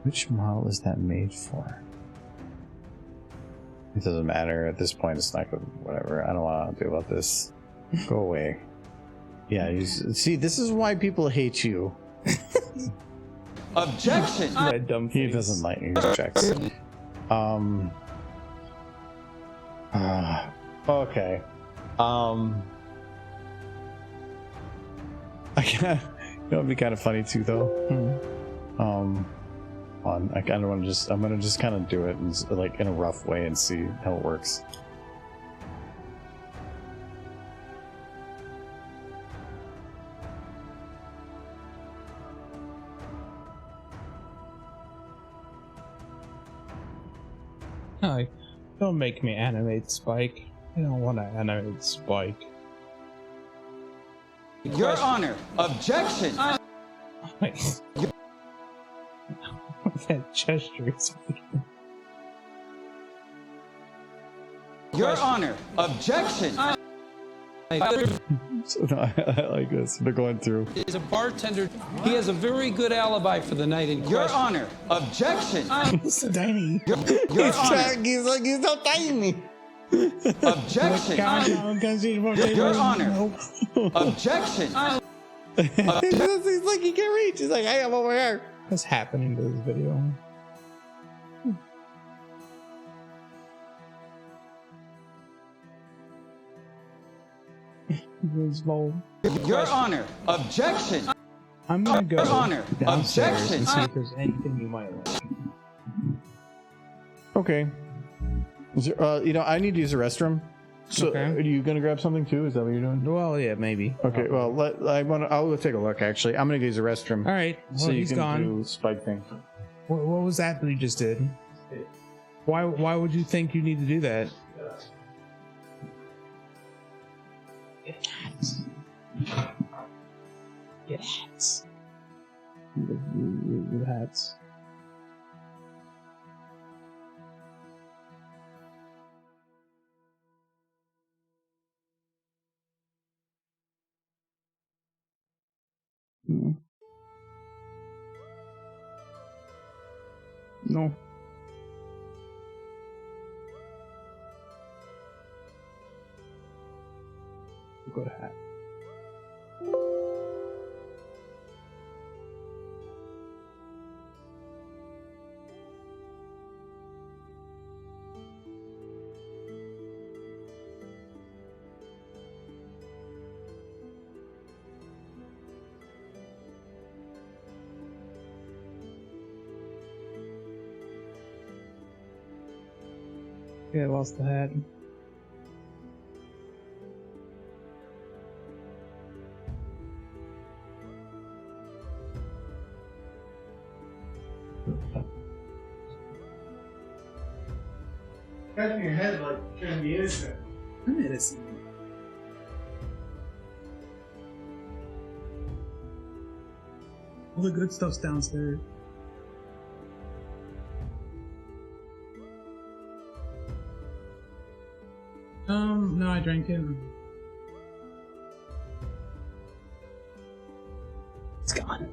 Which model is that made for? It doesn't matter at this point. It's not good. Whatever. I don't want to do about this. Go away. Yeah. See, this is why people hate you. Objection! That dumb He face. doesn't like me. He checks. Okay. I can't. You know, it'd be kind of funny too, though. I kind of want to just. I'm gonna just kind of do it like in a rough way and see how it works. Like, don't make me animate Spike. I don't want to animate Spike. Your Honor, objection! Wait. That gesture is Your Honor, objection! So, no, I like this. They're going through. Is a bartender. He has a very good alibi for the night in question. Your Honor, objection! so tiny. Your Honor, He's like he's so tiny. objection! Your Honor, objection! He's like he can't reach. He's like, hey, I'm over here. What's happening to this video? Your Honor, objection! I'm gonna go Your Honor, downstairs objection. and see if there's anything you might like. Okay. Is there, you know, I need to use the restroom. So, Okay. are you gonna grab something too? Is that what you're doing? Well, yeah, maybe. Okay. Well, I'll go take a look. Actually, I'm gonna go use the restroom. All right. Well, So you he's can gone. do Spike thing. What was that you just did? Why would you think you need to do that? Get hats. Get hats. Get hats. No. good hat. Yeah, I lost the hat. Scratching your head like trying to be innocent. I'm innocent. All the good stuff's downstairs. No, I drank it. It's gone.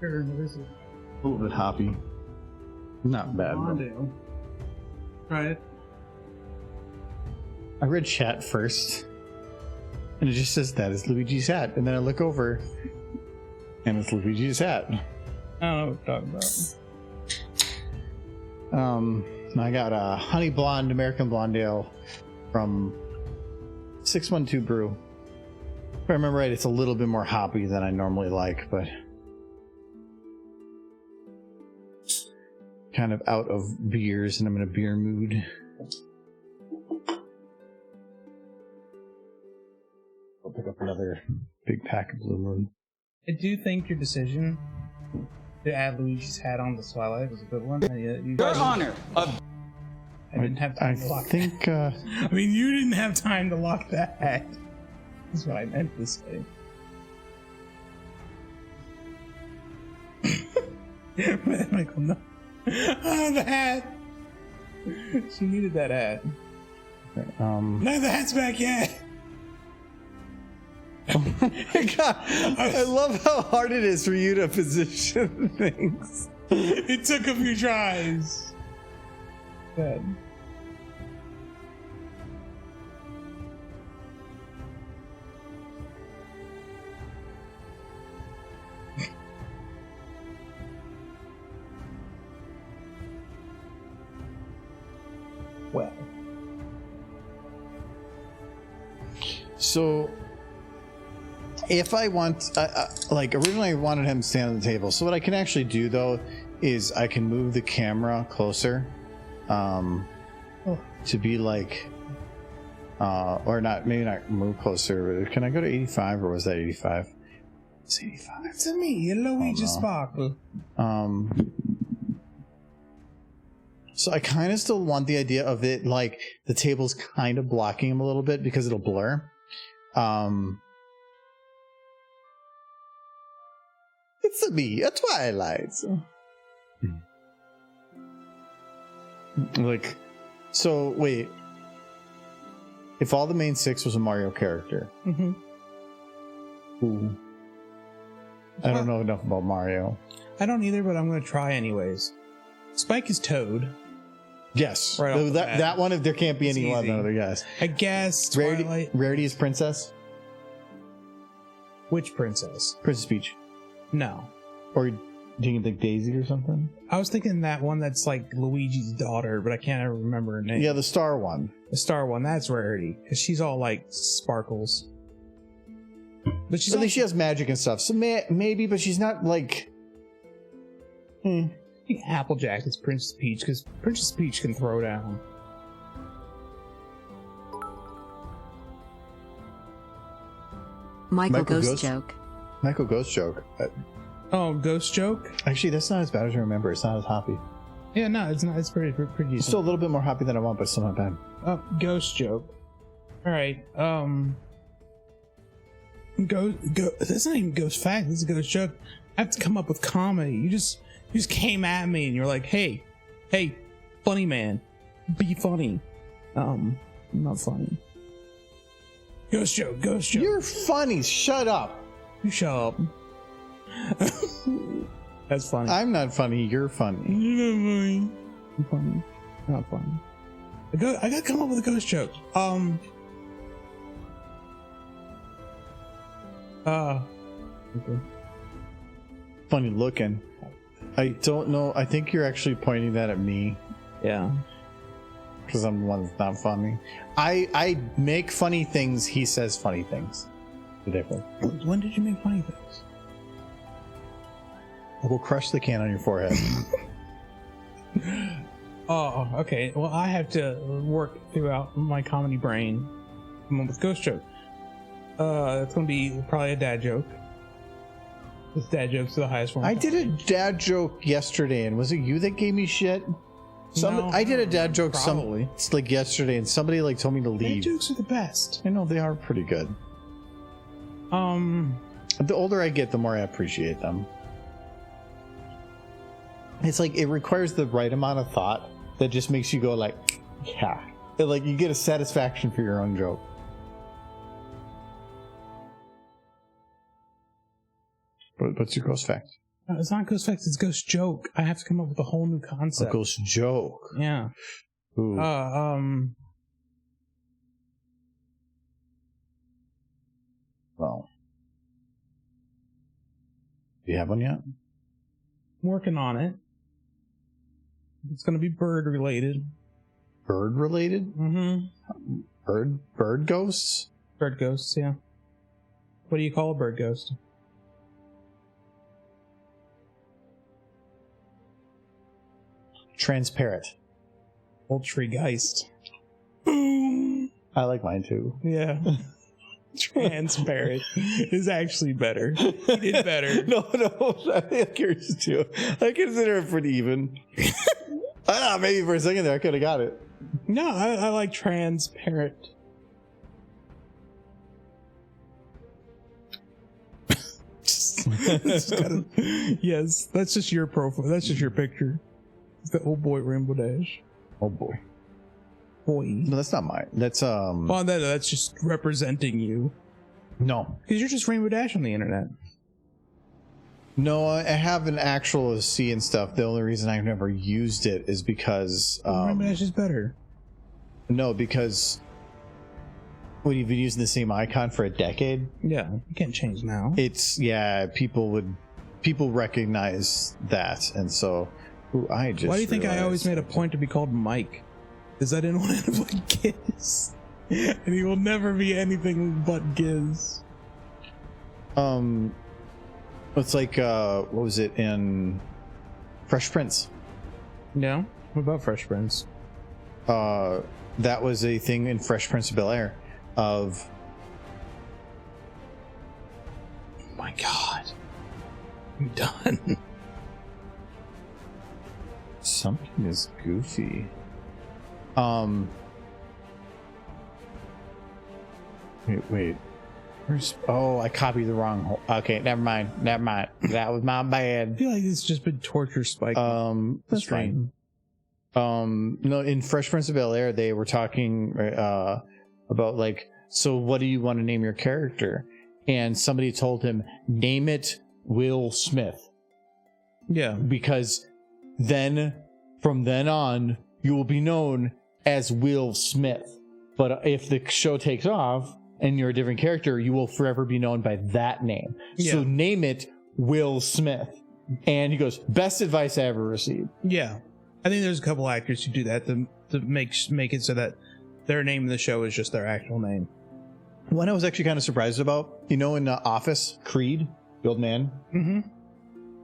Sure, what is it? A little bit hoppy. Not bad. Mondale. Try it. I read chat first, and it just says that is Luigi's hat, and then I look over, and it's Luigi's hat. I don't know what you're talking about. I got a honey blonde American blonde ale from 612 Brew. If I remember right, it's a little bit more hoppy than I normally like, but kind of out of beers, and I'm in a beer mood. I'll pick up another big pack of Blue Moon. I do think your decision to add Luigi's hat on the Starlight was a good one. Your Honor, I didn't have time to lock think, that. I mean, you didn't have time to lock that hat. That's what I meant to say. Michael, no. Oh, the hat! She needed that hat. No, the hat's back yet! Oh my god, I love how hard it is for you to position things. It took a few tries. Good. Well. So, if I want, like originally I wanted him to stand on the table. So what I can actually do though is I can move the camera closer, to be like, or not, maybe not move closer. But can I go to 85 or was that 85? It's 85. It's a me, Luigi Sparkle. So I kind of still want the idea of it like the table's kind of blocking him a little bit because it'll blur. It's a me, a Twilight. Like, so wait. If all the main six was a Mario character, ooh, I don't know enough about Mario. I don't either, but I'm going to try anyways. Spike is Toad. Yes, Right off the bat. that one. If there can't be It's any easy. other guys, I guess Twilight. Rarity is Princess. Which princess? Princess Peach. No. Or do you think Daisy or something? I was thinking that one that's like Luigi's daughter, but I can't ever remember her name. Yeah, the star one. The star one, that's Rarity, because she's all like sparkles. But she's At least she has magic and stuff. So maybe, but she's not like. I think Applejack is Princess Peach, because Princess Peach can throw down. Michael Ghost Joke. Michael Ghost Joke. Oh, Ghost Joke? Actually, that's not as bad as I remember. It's not as hoppy. Yeah, no, it's not. It's pretty decent. It's still a little bit more hoppy than I want, but still not bad. Oh, Ghost Joke. All right. That's not even Ghost Fact. This is Ghost Joke. I have to come up with comedy. You just came at me and you're like, hey, funny man, be funny. I'm not funny. Ghost Joke. You're funny. Shut up. You shut up. That's funny. I'm not funny. You're funny. You're not funny. I'm funny. Not funny. I gotta come up with a ghost joke. Okay. Funny looking. I don't know. I think you're actually pointing that at me. Yeah. Because I'm the one that's not funny. I make funny things. He says funny things. The difference. When did you make funny things? I will crush the can on your forehead. Oh, okay. Well, I have to work throughout my comedy brain. Come on with ghost joke. It's gonna be probably a dad joke. This dad joke's the highest one. I did a dad joke yesterday, and was it you that gave me shit? I did a dad joke like yesterday, and somebody like told me to leave. Dad jokes are the best. I know they are pretty good. The older I get, the more I appreciate them. It's like it requires the right amount of thought that just makes you go like, yeah. Like you get a satisfaction for your own joke. What's your ghost fact? No, it's not ghost fact, it's ghost joke. I have to come up with a whole new concept. A ghost joke. Yeah. Ooh. Well. Do you have one yet? I'm working on it. It's gonna be bird related. Bird related? Mm-hmm. Bird ghosts? Bird ghosts, yeah. What do you call a bird ghost? Transparent. Poultrygeist. Boom! I like mine too. Yeah. Transparent is actually better. He did better. No, I think yours too. I consider it pretty even. Maybe for a second there I could have got it. No, I like transparent. Yes, that's just your profile. That's just your picture. It's the old boy Rainbow Dash. Oh boy. Boy. No, that's not mine. That's Well, that's just representing you. No. Because you're just Rainbow Dash on the internet. No, I have an actual C and stuff. The only reason I've never used it is because Rainbow Dash is better. No, because when you've been using the same icon for a decade. Yeah, you can't change now. People recognize that, and so why do you think I always made a point to be called Mike? Because I didn't want to play Giz. And he will never be anything but Giz. It's like what was it in Fresh Prince? No? What about Fresh Prince? That was a thing in Fresh Prince of Bel-Air of oh my god. I'm done. Something is goofy. Wait. I copied the wrong hole. Okay, never mind. That was my bad. I feel like it's just been torture spike. That's fine. No, in Fresh Prince of Bel-Air, they were talking about like, so what do you want to name your character? And somebody told him, name it Will Smith. Yeah. Because then, from then on, you will be known as Will Smith. But if the show takes off and you're a different character, you will forever be known by that name. Yeah. So name it Will Smith. And he goes, best advice I ever received. Yeah. I think there's a couple actors who do that to make it so that their name in the show is just their actual name. One I was actually kind of surprised about, in Office, Creed, the old man,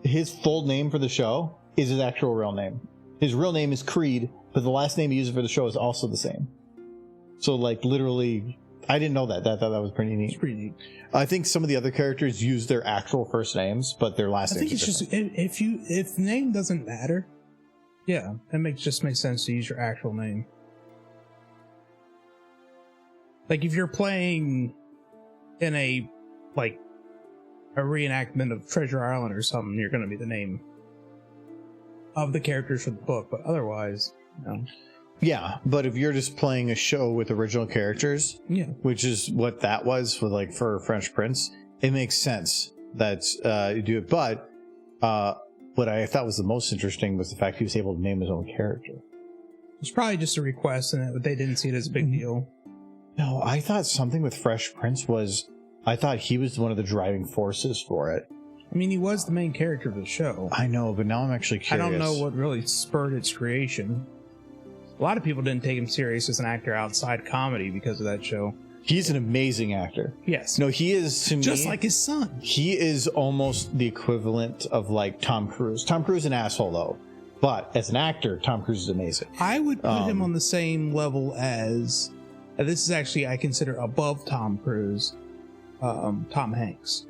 his full name for the show is his actual real name. His real name is Creed, but the last name he uses for the show is also the same. So, like, literally I didn't know that. I thought that was pretty neat. It's pretty neat. I think some of the other characters use their actual first names, but their last I names. think it's just if the name doesn't matter, yeah, that makes sense to use your actual name. Like if you're playing in a reenactment of Treasure Island or something, you're going to be the name of the characters from the book, but otherwise, no. Yeah, but if you're just playing a show with original characters, Yeah. which is what that was for Fresh Prince, it makes sense that you do it. But what I thought was the most interesting was the fact he was able to name his own character. It's probably just a request, and they didn't see it as a big deal. No, I thought something with Fresh Prince was, I thought he was one of the driving forces for it. I mean, he was the main character of the show. I know, but now I'm actually curious. I don't know what really spurred its creation. A lot of people didn't take him serious as an actor outside comedy because of that show. He's an amazing actor. Yes. No, he is, to me, just like his son. He is almost the equivalent of like Tom Cruise. Tom Cruise is an asshole though, but as an actor, Tom Cruise is amazing. I would put him on the same level as this is actually I consider above Tom Cruise, Tom Hanks.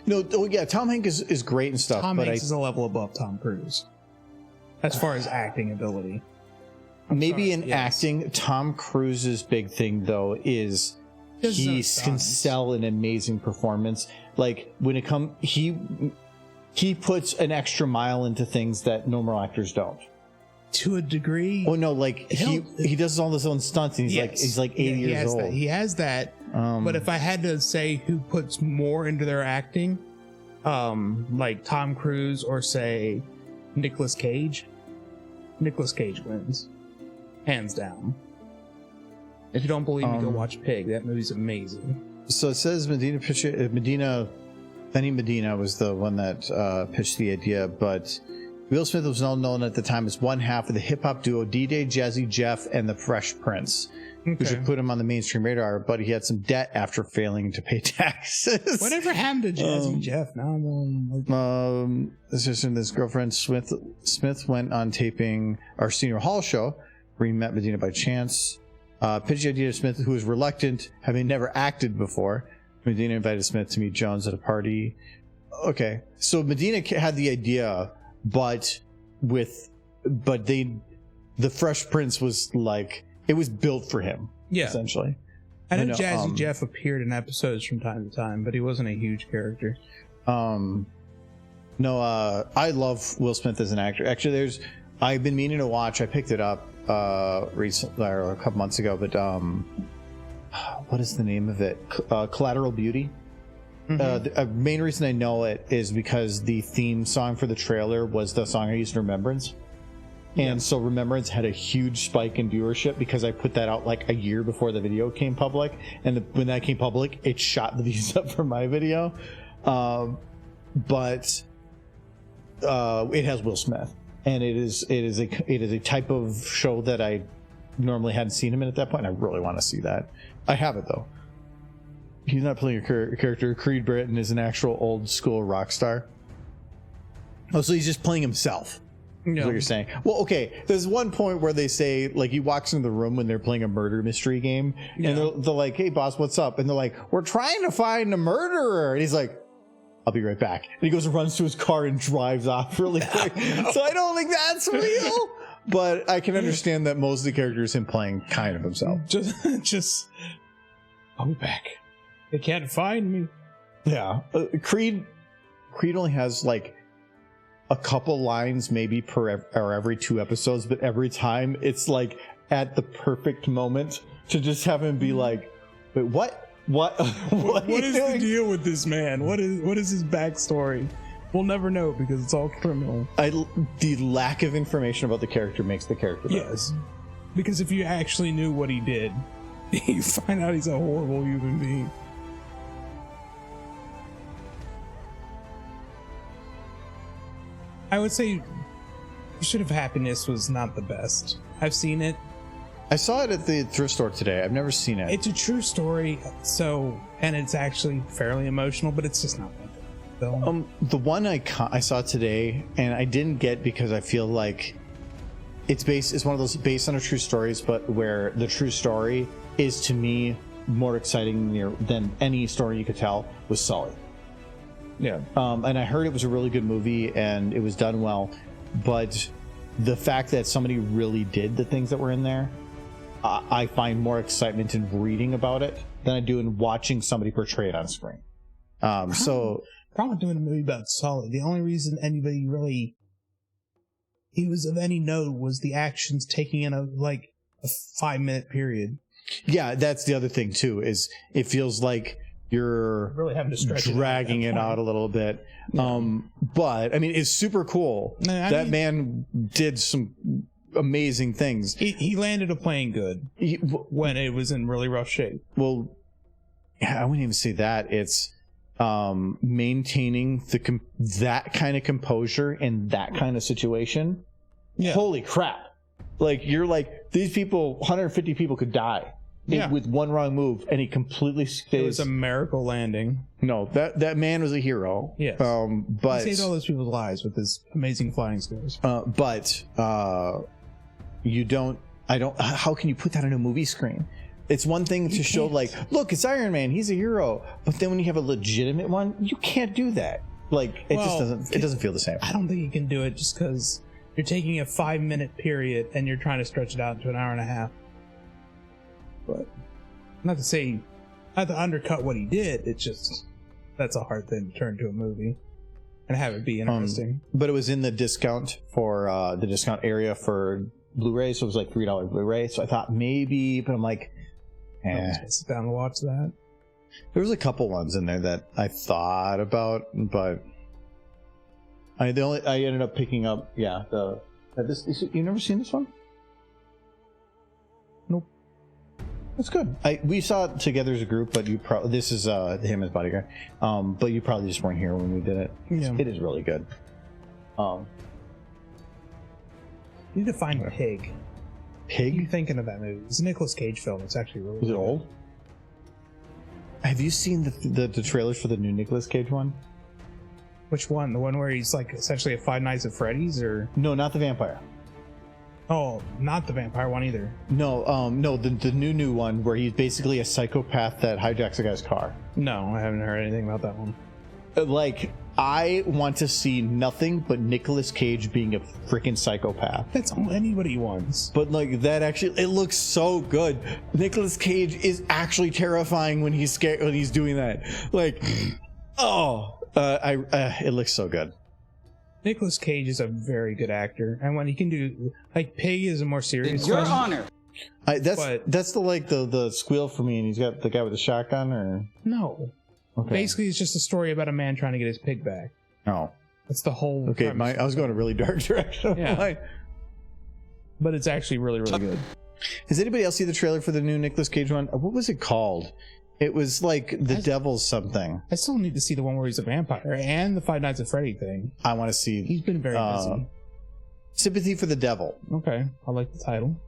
No, yeah, Tom Hanks is great and stuff. Tom but Hanks is a level above Tom Cruise as far as acting ability. Maybe in acting, Tom Cruise's big thing though is he can sell an amazing performance. Like when it comes, he puts an extra mile into things that normal actors don't. To a degree. Oh no, like he does all his own stunts, and he's like 80 years old. He has that. But if I had to say who puts more into their acting, like Tom Cruise or say Nicolas Cage wins. Hands down. If you don't believe me, go watch Pig. That movie's amazing. So it says Benny Medina was the one that pitched the idea, but Will Smith was well known at the time as one half of the hip-hop duo DJ Jazzy Jeff and the Fresh Prince, which would put him on the mainstream radar, but he had some debt after failing to pay taxes. Whatever happened to Jazzy Jeff? Now his girlfriend Smith went on taping Arsenio Hall show, where he met Medina by chance. Pitched the idea to Smith, who was reluctant, having never acted before. Medina invited Smith to meet Jones at a party. Okay, so Medina had the idea, but the Fresh Prince was like, it was built for him. Yeah, essentially. I know Jazzy Jeff appeared in episodes from time to time, but he wasn't a huge character. I love Will Smith as an actor. Actually, I've been meaning to watch. I picked it up recently, or a couple months ago, but what is the name of it? Collateral Beauty. The main reason I know it is because the theme song for the trailer was the song I used in Remembrance. And so Remembrance had a huge spike in viewership because I put that out like a year before the video came public. And when that came public, it shot the views up for my video. But it has Will Smith. And it is a type of show that I normally hadn't seen him in at that point. And I really want to see that. I have it though. He's not playing a character. Creed Bratton is an actual old school rock star. Oh, so he's just playing himself. No. Is what you're saying. Well, okay. There's one point where they say, like, he walks into the room when they're playing a murder mystery game, and they're like, "Hey, boss, what's up?" And they're like, "We're trying to find a murderer." And he's like, "I'll be right back." And he goes and runs to his car and drives off really quick. So I don't think that's real. But I can understand that most of the character is him playing kind of himself. Just, I'll be back. They can't find me. Yeah. Creed only has like a couple lines maybe per or every 2 episodes, but every time it's like at the perfect moment to just have him be like, "Wait, what is the deal with this man? What is his backstory?" We'll never know because it's all criminal. The lack of information about the character makes the character better. Yes, because if you actually knew what he did, you find out he's a horrible human being. I would say Pursuit of Happiness was not the best. I've seen it. I saw it at the thrift store today. I've never seen it. It's a true story, and it's actually fairly emotional, but it's just not that good. The one I saw today, and I didn't get because I feel like it's one of those based on a true stories, but where the true story is to me more exciting than any story you could tell was Sully. Yeah. And I heard it was a really good movie and it was done well, but the fact that somebody really did the things that were in there, I find more excitement in reading about it than I do in watching somebody portray it on screen. So Probably doing a movie about Sully. The only reason anybody really he was of any note was the actions taking in a 5-minute period. Yeah, that's the other thing too, is it feels like you're really having to stretch dragging it out a little bit. Yeah. But I mean, it's super cool. That man did some amazing things. He landed a plane good when it was in really rough shape. Well, I wouldn't even say that. It's maintaining that kind of composure in that kind of situation. Yeah. Holy crap. Like, you're like, these people, 150 people could die with one wrong move, and he completely stays. It was a miracle landing. No, that man was a hero. Yes. But he saved all those people's lives with his amazing flying skills. But you don't, how can you put that on a movie screen? It's one thing to show, like, look, it's Iron Man, he's a hero. But then when you have a legitimate one, you can't do that. Like, it doesn't feel the same. I don't think you can do it just because you're taking a 5-minute period and you're trying to stretch it out into an hour and a half. But not to undercut what he did, it's just, that's a hard thing to turn to a movie and have it be interesting. But it was in the discount for the discount area for Blu-ray, so it was like $3 Blu-ray. So I thought maybe, but I'm like, sit down and watch that. There was a couple ones in there that I thought about, but I ended up picking up. Yeah, you never seen this one? Nope. That's good. We saw it together as a group, but this is him as bodyguard. But you probably just weren't here when we did it. Yeah. It is really good. You need to find Pig. Pig? What are you thinking of that movie? It's a Nicolas Cage film. It's actually really good. Is it good. old? Have you seen the trailers for the new Nicolas Cage one? Which one? The one where he's like essentially a Five Nights at Freddy's, or no, not the vampire. Oh, not the vampire one either. No, the new one where he's basically a psychopath that hijacks a guy's car. No, I haven't heard anything about that one. Like, I want to see nothing but Nicolas Cage being a freaking psychopath. That's all anybody wants. But like that, actually, it looks so good. Nicolas Cage is actually terrifying when he's scared, when he's doing that. Like, it looks so good. Nicolas Cage is a very good actor, and when he can do, like, Pig is a more serious. Your Honor. That's the squeal for me, and he's got the guy with the shotgun, or no. Okay. Basically, it's just a story about a man trying to get his pig back. Oh, that's the whole. Okay, I was going a really dark direction. Yeah, but it's actually really, really good. Has anybody else see the trailer for the new Nicolas Cage one? What was it called? It was like the Devil's something. I still need to see the one where he's a vampire and the Five Nights at Freddy thing. I want to see. He's been very busy. Sympathy for the Devil. Okay, I like the title.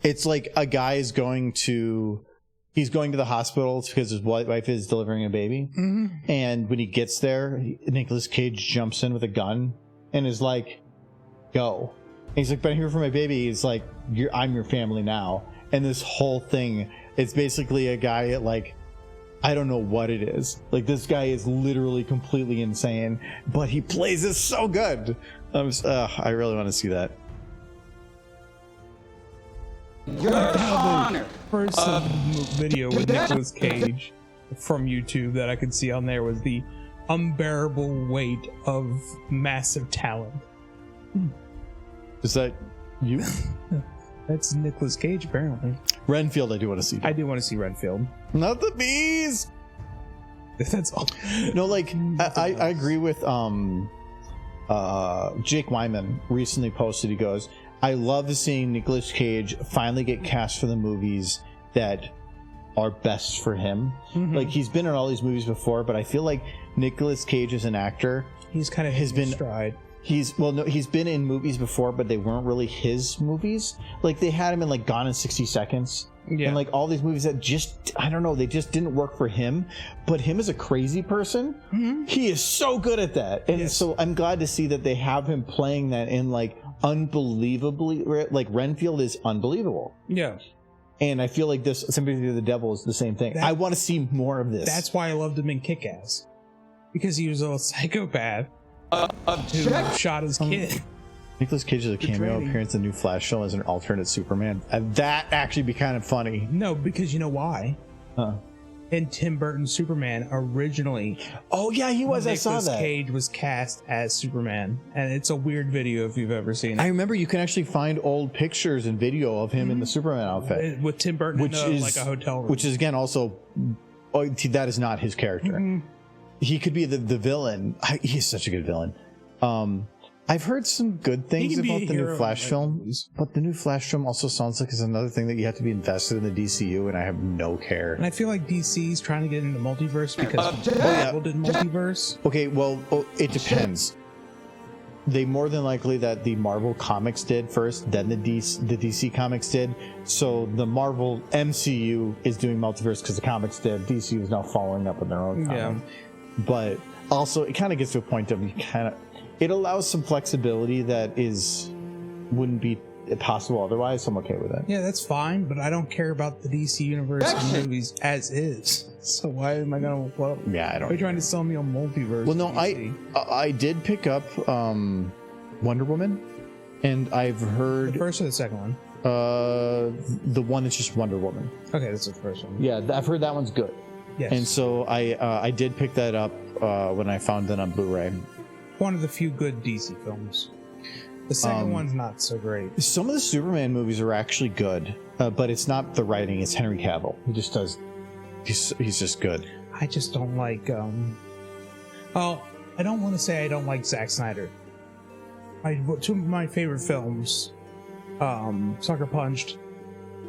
It's like a guy is going to the hospital because his wife is delivering a baby. Mm-hmm. And when he gets there, Nicolas Cage jumps in with a gun and is like, go. And he's like, but I'm here for my baby. He's like, I'm your family now. And this whole thing, it's basically a guy at, like, I don't know what it is. Like, this guy is literally completely insane, but he plays it so good. I really want to see that. Your Honor. First video with Nicolas Cage from YouTube that I could see on there was the unbearable weight of massive talent. Is that you? That's Nicolas Cage, apparently. Renfield, I do want to see. I do want to see Renfield. Not the bees. That's all. No, like I agree with Jake Wyman recently posted. He goes, I love seeing Nicolas Cage finally get cast for the movies that are best for him. Mm-hmm. Like, he's been in all these movies before, but I feel like Nicolas Cage as an actor, he's kind of has been stride. He's been in movies before, but they weren't really his movies. Like, they had him in like Gone in 60 Seconds, Yeah. And like all these movies that just, I don't know, they just didn't work for him. But him as a crazy person, he is so good at that. And so I'm glad to see that they have him playing that in like unbelievably, like Renfield is unbelievable. Yeah. And I feel like this Sympathy for the Devil is the same thing. I want to see more of this. That's why I loved him in Kick-Ass. Because he was a psychopath who shot his kid. Nicolas Cage has a cameo appearance in the new Flash film as an alternate Superman. That actually be kind of funny. No, because you know why? In Tim Burton's Superman originally. Oh yeah, he was. I saw that. Nicolas Cage was cast as Superman, and it's a weird video if you've ever seen it. I remember you can actually find old pictures and video of him in the Superman outfit with Tim Burton, which is like a hotel room. Which is again also, that is not his character. He could be the villain. He's such a good villain. I've heard some good things about the new Flash film, but the new Flash film also sounds like it's another thing that you have to be invested in the DCU, and I have no care. And I feel like DC's trying to get into multiverse because Marvel did multiverse. Okay, well, it depends. They more than likely that the Marvel comics did first, then the DC comics did. So the Marvel MCU is doing multiverse because the comics did. DC is now following up on their own comics. But also, it kind of gets to a point of it allows some flexibility that wouldn't be possible otherwise, so I'm okay with it. Yeah, that's fine, but I don't care about the DC universe movies as is. So why am I gonna? Well, yeah, I don't. Are you trying to sell me a multiverse? Well, no, I did pick up Wonder Woman, and I've heard the first or the second one. The one that's just Wonder Woman. Okay, that's the first one. Yeah, I've heard that one's good. Yes. And so I did pick that up when I found it on Blu-ray. One of the few good DC films. The second one's not so great. Some of the Superman movies are actually good, but it's not the writing. It's Henry Cavill. He just does. He's just good. I just don't like. Well, I don't want to say I don't like Zack Snyder. Two of my favorite films, Sucker Punched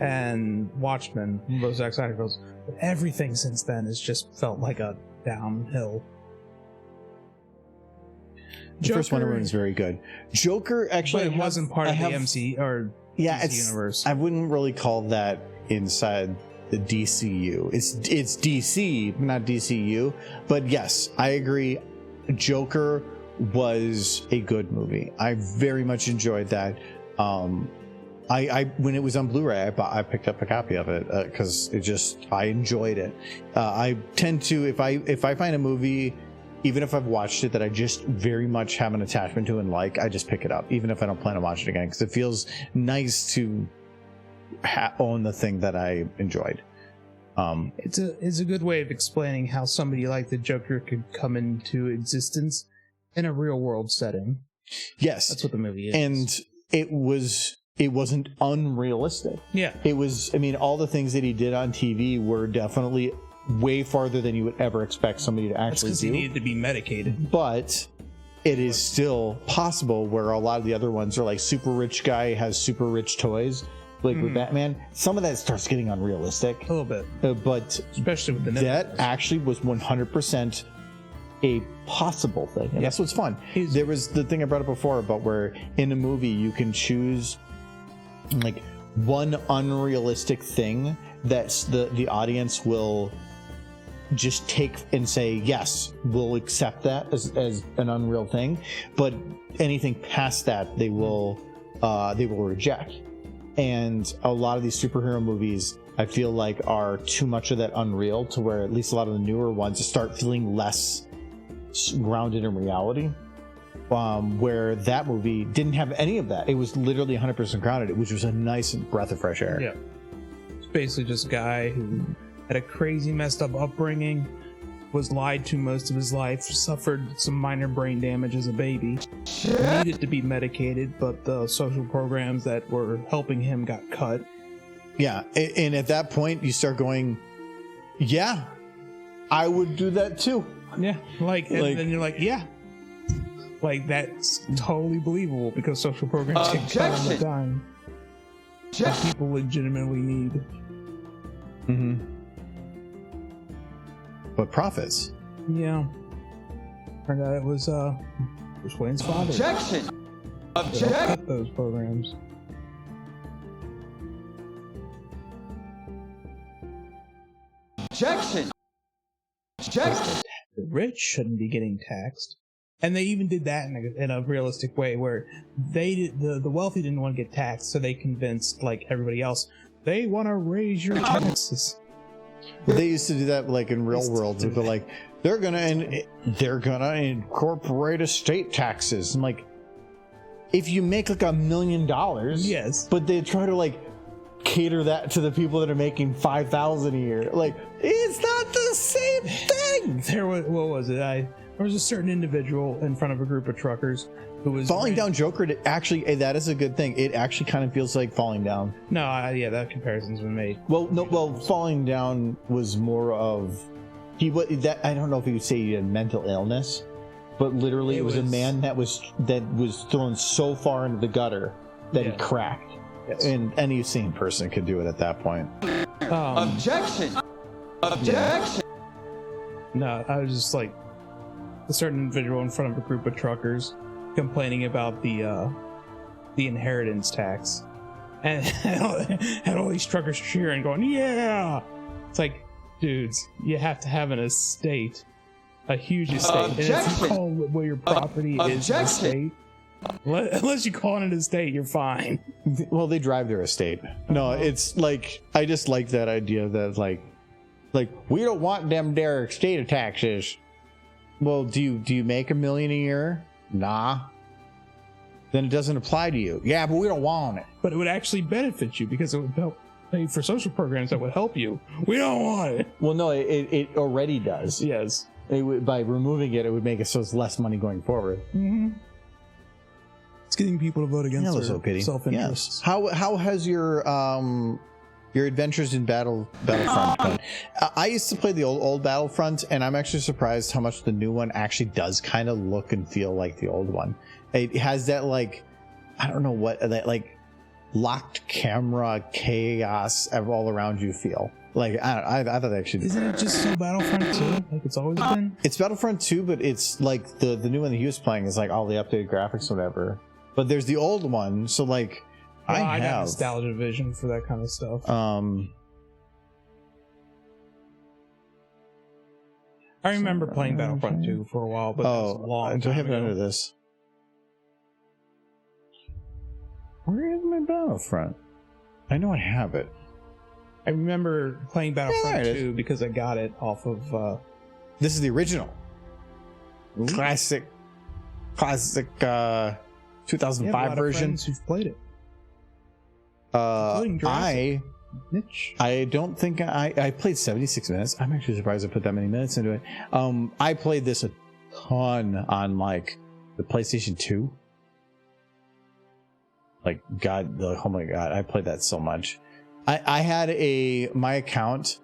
and Watchmen, both Zack Snyder films. But everything since then has just felt like a downhill. The first Wonder Woman is very good. Joker actually, but it wasn't part of the MC or DC universe. I wouldn't really call that inside the DCU. It's DC, not DCU. But yes, I agree. Joker was a good movie. I very much enjoyed that. I when it was on Blu-ray, I picked up a copy of it because I enjoyed it. I tend to if I find a movie, even if I've watched it, that I just very much have an attachment to and like, I just pick it up, even if I don't plan to watch it again, because it feels nice to own the thing that I enjoyed. It's a good way of explaining how somebody like the Joker could come into existence in a real world setting. Yes, that's what the movie is, and it wasn't unrealistic. Yeah, it was. I mean, all the things that he did on TV were definitely way farther than you would ever expect somebody to actually do. That's because he needed to be medicated. But it is still possible, where a lot of the other ones are like super rich guy has super rich toys. Like with Batman, some of that starts getting unrealistic. A little bit. But especially with the that actually was 100% a possible thing. And that's what's fun. There was the thing I brought up before about where in a movie you can choose like one unrealistic thing that the audience will just take and say, yes, we'll accept that as an unreal thing, but anything past that they will reject. And a lot of these superhero movies, I feel like, are too much of that unreal, to where at least a lot of the newer ones start feeling less grounded in reality. Where that movie didn't have any of that. It was literally 100% grounded, which was a nice breath of fresh air. Yeah. It's basically just a guy who had a crazy messed up upbringing, was lied to most of his life, suffered some minor brain damage as a baby, needed to be medicated, but the social programs that were helping him got cut. Yeah, and at that point you start going, yeah, I would do that too. Yeah, and then you're like, yeah. Like, that's totally believable, because social programs get cut all the time. That people legitimately need. Mm-hmm. But profits. Yeah. Turned out it was Bruce Wayne's father. Objection! Cut those programs. Objection. Objection. The rich shouldn't be getting taxed. And they even did that in a realistic way, where the wealthy didn't want to get taxed, so they convinced like everybody else they want to raise your taxes. They used to do that like in real world, but like they're gonna incorporate estate taxes, and like if you make like $1 million, yes, but they try to like cater that to the people that are making $5,000 a year. Like it's not the same thing. There was there was a certain individual in front of a group of truckers who was falling down. Joker, that is a good thing. It actually kind of feels like falling down. No, yeah, that comparison's been made. Well, falling down was more of that. I don't know if you would say he had mental illness, but literally it was a man that was thrown so far into the gutter that he cracked. Yes. And any sane person could do it at that point. Objection. Objection. No, I was just like a certain individual in front of a group of truckers complaining about the inheritance tax, and had all these truckers cheering, going, "Yeah!" It's like, dudes, you have to have an estate, a huge estate, and if you call where your property is an estate, unless you call it an estate, you're fine. Well, they drive their estate. No, it's like I just like that idea that like we don't want them their estate taxes. Well, do you make $1 million a year? Nah. Then it doesn't apply to you. Yeah, but we don't want it. But it would actually benefit you because it would help pay for social programs that would help you. We don't want it. Well, no, it already does. Yes. By removing it, it would make it so it's less money going forward. Mm-hmm. It's getting people to vote against their self-interest. Yes. How has your adventures in Battlefront gone? I used to play the old Battlefront, and I'm actually surprised how much the new one actually does kind of look and feel like the old one. It has that like, I don't know what, that like locked camera chaos all around you feel. Like I thought actually. Isn't it just so Battlefront 2? Like it's always been? It's Battlefront 2, but it's like the new one that he was playing is like all the updated graphics or whatever. But there's the old one, so like I got nostalgia vision for that kind of stuff. I remember playing Battlefront 2 for a while, but that was a long time I haven't ago. under this. Where is my Battlefront? I know I have it. I remember playing Battlefront 2 because I got it off of... This is the original. Ooh. Classic 2005 version. Who've played it. I don't think I played 76 minutes. I'm actually surprised I put that many minutes into it. I played this a ton on like the PlayStation 2. Like oh my god, I played that so much. I had my account.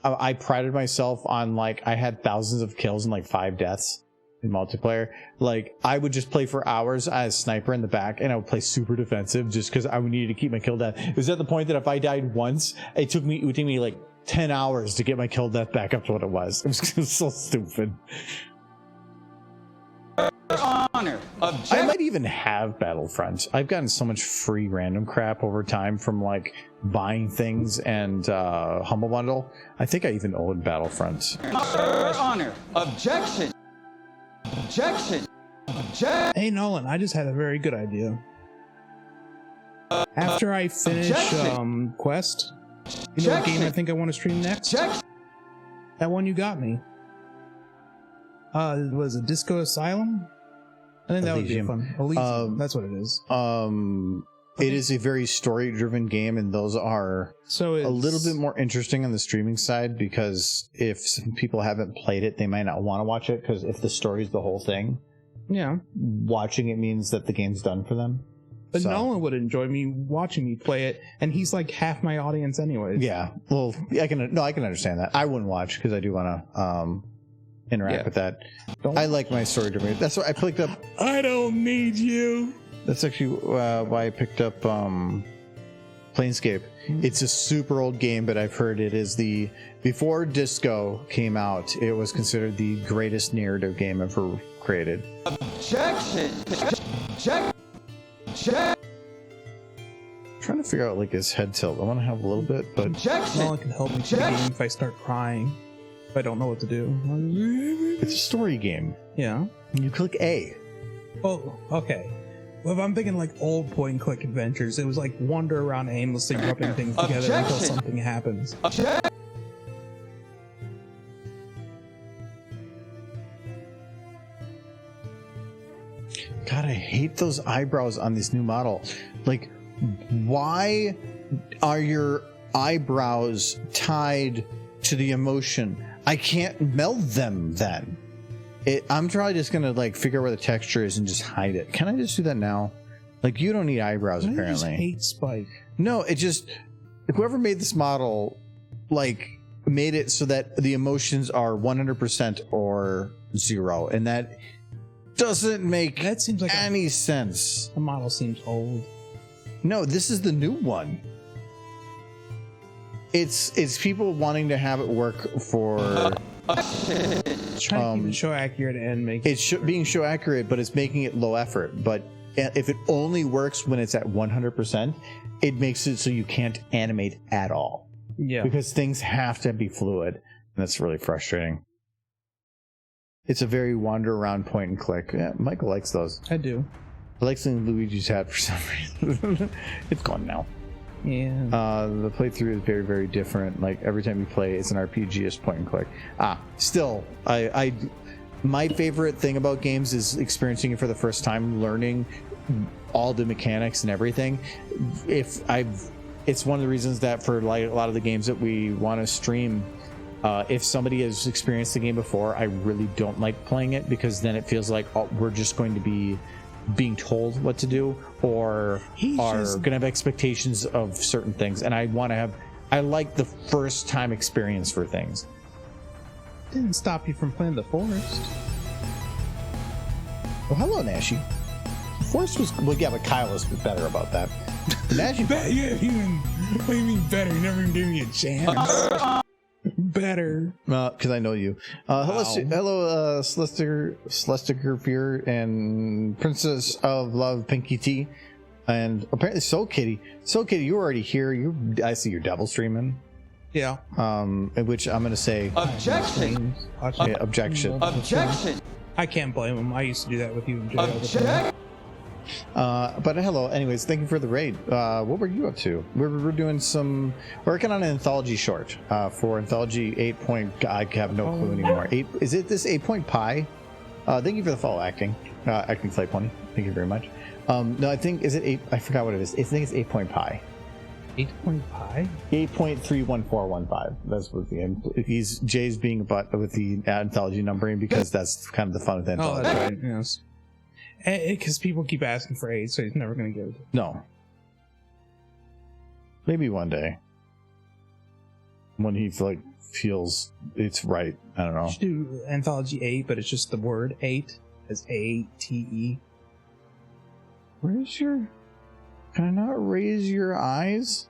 I prided myself on like I had thousands of kills and like 5 deaths in multiplayer. Like I would just play for hours as sniper in the back, and I would play super defensive just because I needed to keep my kill death. It was at the point that if I died once, it would take me like 10 hours to get my kill death back up to what it was. It was so stupid. Honor. I might even have Battlefront. I've gotten so much free random crap over time from like buying things and Humble Bundle. I think I even own Battlefront. Honor. Objection. Objection. Objection. Hey Nolan, I just had a very good idea. After I finish Quest, you know what game I think I want to stream next? That one you got me. Was it Disco Asylum? I think that would be fun. Elysium, that's what it is. It is a very story-driven game, and those are a little bit more interesting on the streaming side, because if some people haven't played it, they might not want to watch it, because if the story's the whole thing, watching it means that the game's done for them. But Nolan would enjoy me watching me play it, and he's like half my audience anyways. Yeah, well, I can understand that. I wouldn't watch, because I do want to interact with that. I like my story-driven. That's what I picked up. I don't need you. That's actually why I picked up Planescape. It's a super old game, but I've heard it is before Disco came out, it was considered the greatest narrative game ever created. Objection. trying to figure out like his head tilt. I want to have a little bit, but Objection. Well, it can help me through the game if I start crying. If I don't know what to do. it's a story game. Yeah. You click A. Oh, okay. Well, if I'm thinking like old point-and-click adventures, it was like wander around aimlessly rubbing things together until Objection. something happens. Objection. God, I hate those eyebrows on this new model. Like, why are your eyebrows tied to the emotion? I can't meld them then. I'm probably just gonna like figure out where the texture is and just hide it. Can I just do that now? Like, you don't need eyebrows I just apparently. hate Spike. No, it just, whoever made this model, like, made it so that the emotions are 100% or 0, and that doesn't make That seems like any sense. the model seems old. No, this is the new one. It's people wanting to have it work for. It's trying to keep it show accurate and make It's being show accurate, but it's making it low effort. But if it only works when it's at 100%, it makes it so you can't animate at all. yeah. Because things have to be fluid, and that's really frustrating. It's a very wander around point and click. Yeah, Michael likes those. I do. I like seeing Luigi's hat for some reason. It's gone now. Yeah. The playthrough is very, very different. Like, every time you play, it's an RPG, it's point and click. Still, my favorite thing about games is experiencing it for the first time, learning all the mechanics and everything. It's one of the reasons that for like a lot of the games that we want to stream, if somebody has experienced the game before, I really don't like playing it, because then it feels like we're just going to be being told what to do, or gonna have expectations of certain things, and I like the first time experience for things. Didn't stop you from playing the forest. Well, hello, Nashi. The forest was, well, yeah, but Kyle was better about that. Nashi, What do you mean better? You never even gave me a chance. Better. because I know you. Hello, Celestica Fear and Princess of Love, Pinky T, and apparently Soul Kitty. Soul Kitty, you're already here. I see your devil streaming. Yeah. In which I'm gonna say Objection. yeah, objection. Objection. I can't blame him. I used to do that with you and Jay all the time. Objection. But hello, anyways, thank you for the raid. What were you up to? We're doing we're working on an anthology short for anthology 8 point. I have no clue anymore. Is it this 8 point pi? Thank you for the follow, acting Flight Pony. Thank you very much. No, I think, is it 8? I forgot what it is. I think it's 8 point pi. 8 point pi? 8.31415. That's what Jay's being a butt with the anthology numbering, because that's kind of the fun of the Oh, anthology. that's right. Yes. Because people keep asking for 8, so he's never going to give it. No. Maybe one day. When he feels it's right. I don't know. You should do Anthology 8, but it's just the word 8 as A-T-E. Where's your... Can I not raise your eyes?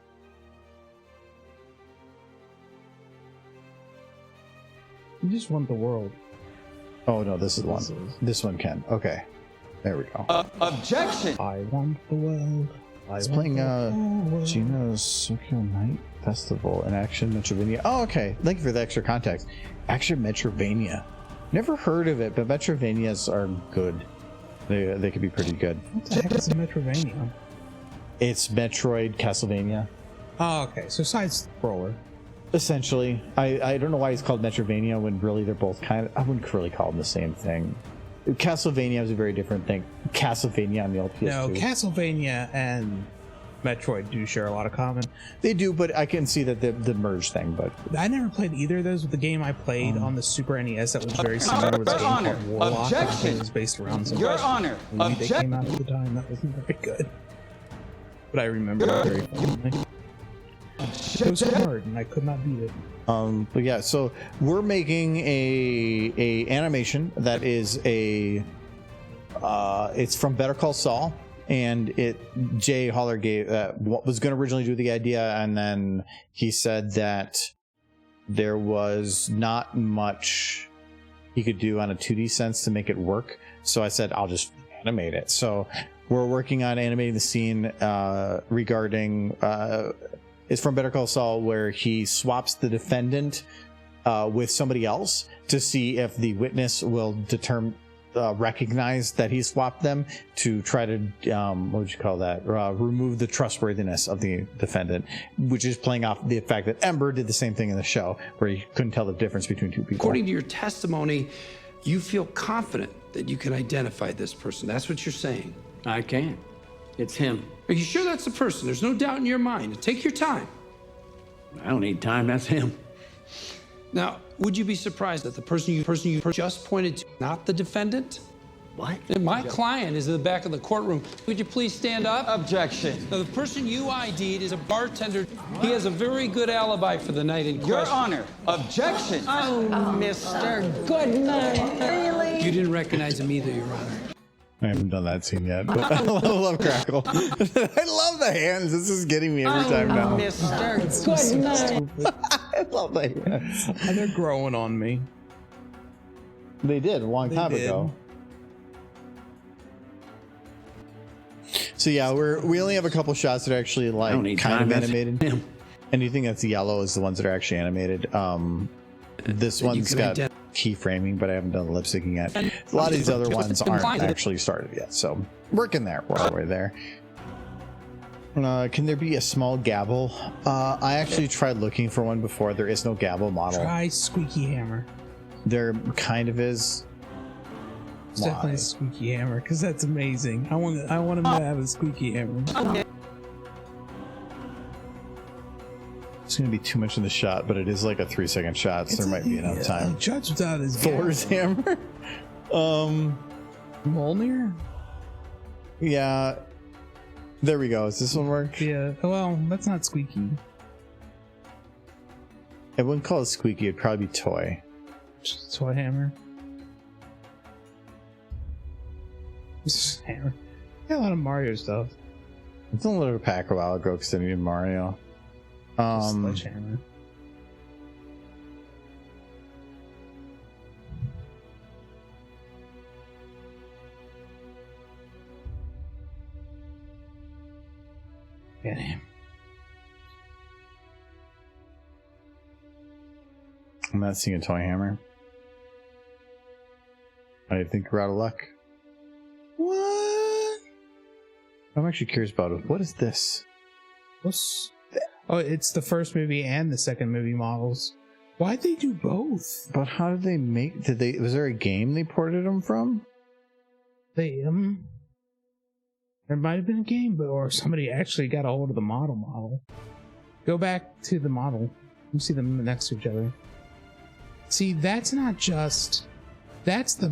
You just want the world. Oh no, this is the one. This one can. Okay. There we go. Objection. I want the world. It's playing Gina's Tokyo Night Festival in Action Metrovania. Oh, okay. Thank you for the extra context. Action Metrovania. Never heard of it, but Metrovanias are good. They could be pretty good. What the heck is a Metrovania? It's Metroid Castlevania. Oh, okay. So side scroller. Essentially. I don't know why it's called Metrovania when really they're both kind of... I wouldn't really call them the same thing. Castlevania is a very different thing. Castlevania on the old PS2. No, Castlevania and Metroid do share a lot of common. They do, but I can see that the merge thing, but... I never played either of those, but the game I played on the Super NES that was very similar was a game Honor. called Warlock. I think Objection. it was based around some Your Honor. movie that came Objection. out at the time that wasn't very good. But I remember it very fondly. It was hard, and I could not beat it. But yeah, so we're making a animation that is it's from Better Call Saul, and Jay Holler was going to originally do the idea, and then he said that there was not much he could do on a 2D sense to make it work. So I said, I'll just animate it. So we're working on animating the scene regarding it's from Better Call Saul, where he swaps the defendant with somebody else to see if the witness will recognize that he swapped them, to try to what would you call that, remove the trustworthiness of the defendant, which is playing off the fact that Ember did the same thing in the show where he couldn't tell the difference between two people. According to your testimony, you feel confident that you can identify this person. That's what you're saying. I can. It's him. Are you sure that's the person? There's no doubt in your mind. Take your time. I don't need time. That's him. Now, would you be surprised that the person you just pointed to, not the defendant? What? And my client is in the back of the courtroom. Would you please stand up? Objection. Now, the person you ID'd is a bartender. He has a very good alibi for the night in question. Your Honor. Objection. Oh, Mr. Goodnight. Really? You didn't recognize him either, Your Honor. I haven't done that scene yet, but I love Crackle. I love the hands. This is getting me every time now. Mr. Goodnight. I love the hands. And they're growing on me. They did a long time ago. So yeah, we only have a couple shots that are actually like kind of animated. Anything that's yellow is the ones that are actually animated. This one's got keyframing, but I haven't done the lip syncing yet. A lot of these other ones aren't actually started yet, so working there. We're all the way there. Can there be a small gavel? I actually tried looking for one before. There is no gavel model. Try Squeaky Hammer. There kind of is. It's definitely a Squeaky Hammer, because that's amazing. I want him to have a Squeaky Hammer. It's going to be too much in the shot, but it is like a 3-second shot, so there might be enough time. Judge without his Thor's hammer? Mjolnir? Yeah. There we go. Does this one work? Yeah. Well, that's not Squeaky. I wouldn't call it squeaky. It'd probably be toy. Just Toy Hammer. Hammer. Yeah, a lot of Mario stuff. It's a little pack a while ago because I needed Mario. Sledgehammer. Get him. I'm not seeing a toy hammer. I think we're out of luck. What? I'm actually curious about it. What is this? What's... Oh, it's the first movie and the second movie models. Why'd they do both? But how did they make? Was there a game they ported them from? There might have been a game, or somebody actually got a hold of the model. Go back to the model. Let me see them next to each other. See, that's not just. That's the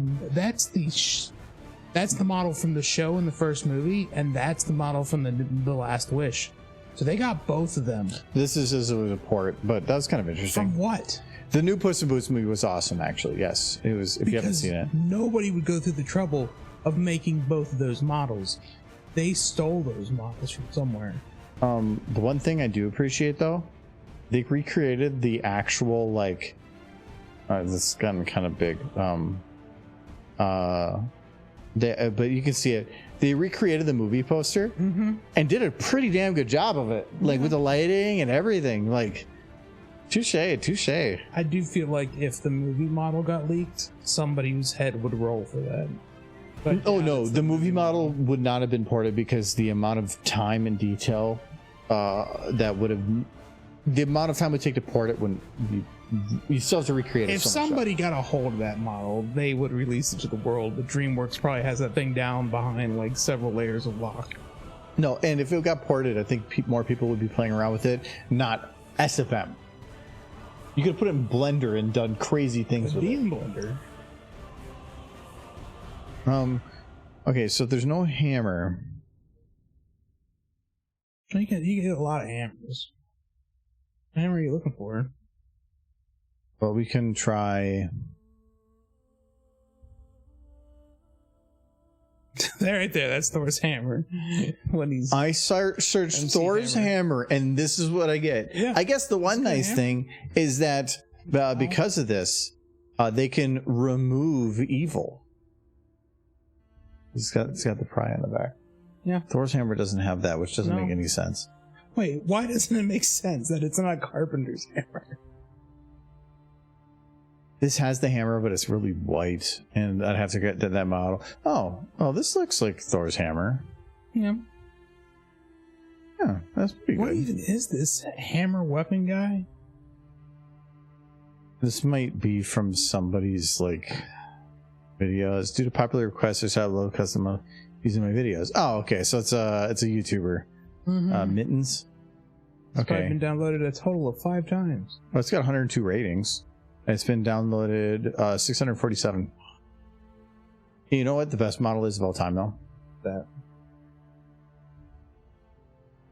model from the show in the first movie, and that's the model from the Last Wish. So they got both of them. This is as it was a port, but that was kind of interesting. From what? The new Puss in Boots movie was awesome, actually. Yes, it was. If you haven't seen it, nobody would go through the trouble of making both of those models. They stole those models from somewhere. The one thing I do appreciate, though, they recreated the actual like. This has gotten kind of big. But you can see it. They recreated the movie poster and did a pretty damn good job of it, like with the lighting and everything. Like, touche. I do feel like if the movie model got leaked, somebody's head would roll for that. But oh no, the movie model would not have been ported because the amount of time and detail that would have, the amount of time it would take to port it wouldn't be. You still have to recreate it. If somebody got a hold of that model, they would release it to the world. But DreamWorks probably has that thing down behind like several layers of lock. No, and if it got ported, I think more people would be playing around with it, not SFM. You could put it in Blender and done crazy things with it. In Blender. Okay, so there's no hammer. You can get a lot of hammers. What hammer are you looking for? Well, we can try. There, right there. That's Thor's hammer. When he's I searched Thor's hammer, and this is what I get. Yeah. I guess the one nice thing is that because of this, they can remove evil. It's got the pry on the back. Yeah. Thor's hammer doesn't have that, which doesn't make any sense. Wait, why doesn't it make sense that it's not Carpenter's hammer? This has the hammer, but it's really white, and I'd have to get that model. Oh, this looks like Thor's hammer. Yeah. Yeah, that's pretty What good. even is this hammer weapon guy? This might be from somebody's like videos. Due to popular requests, I started low custom using my videos. Oh, okay, so it's a YouTuber, Mittens. It's probably Okay, been downloaded a total of 5 times. well, it's got 102 ratings. It's been downloaded 647. You know what the best model is of all time, though? That.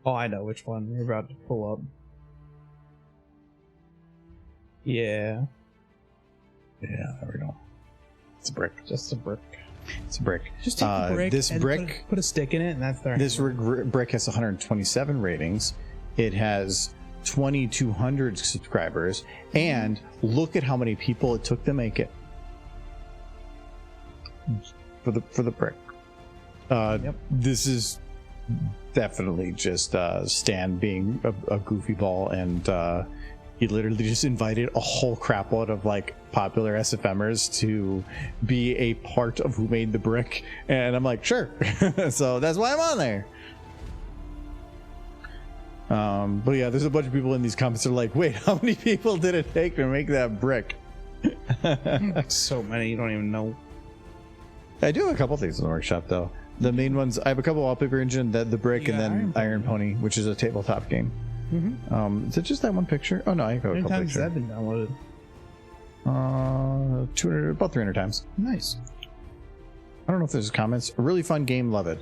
Oh, I know which one you're about to pull up. Yeah, Yeah, there we go. It's a brick. just a brick. It's a brick. Just take a brick. This and brick. put a stick in it, and that's their. This hammer. brick has 127 ratings. It has 2,200 subscribers, and look at how many people it took to make it. For the brick. Yep. This is definitely just Stan being a goofy ball, and he literally just invited a whole crapload of like popular SFMers to be a part of who made the brick, and I'm like, sure. So that's why I'm on there. But yeah, there's a bunch of people in these comments that are like, wait, how many people did it take to make that brick? So many, you don't even know. I do have a couple things in the workshop though. The main ones, I have a couple wallpaper engine, the brick, You and got then Iron Pony, which is a tabletop game. Is it just that one picture? Oh no, I have How a many couple times has pictures. that been downloaded? 200, about 300 times. Nice. I don't know if there's comments. A really fun game, love it.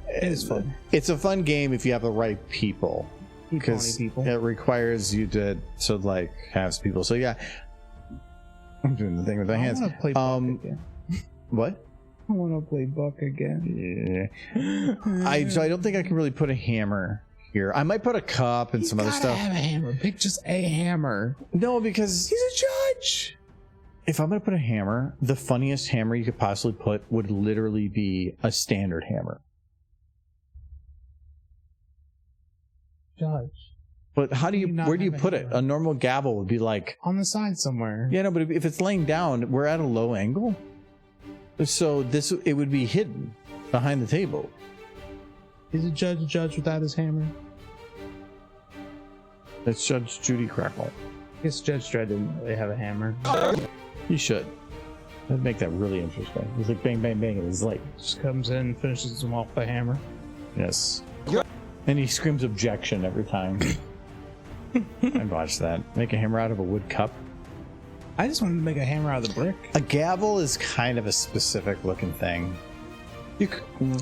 It is fun. It's a fun game if you have the right people, because people. it requires you to like have people. So yeah, I'm doing the thing with my hands. I want to play Buck again. What? I want to play Buck again. Yeah. So I don't think I can really put a hammer here. I might put a cup and some other stuff. Have a hammer. Pick just a hammer. No, because He's a judge. if I'm gonna put a hammer, the funniest hammer you could possibly put would literally be a standard hammer. Judge. But how do you? not Where do you have a put it? hammer? A normal gavel would be like. On the side somewhere. Yeah, no, but if it's laying down, we're at a low angle. So it would be hidden behind the table. Is a judge without his hammer? It's Judge Judy Crackle. I guess Judge Dredd didn't really have a hammer. He should. That'd make that really interesting. He's like bang, bang, bang, and he's like, Just comes in, finishes him off with a hammer. yes. And he screams objection every time. I'd watch that. Make a hammer out of a wood cup. I just wanted to make a hammer out of the brick. A gavel is kind of a specific looking thing. You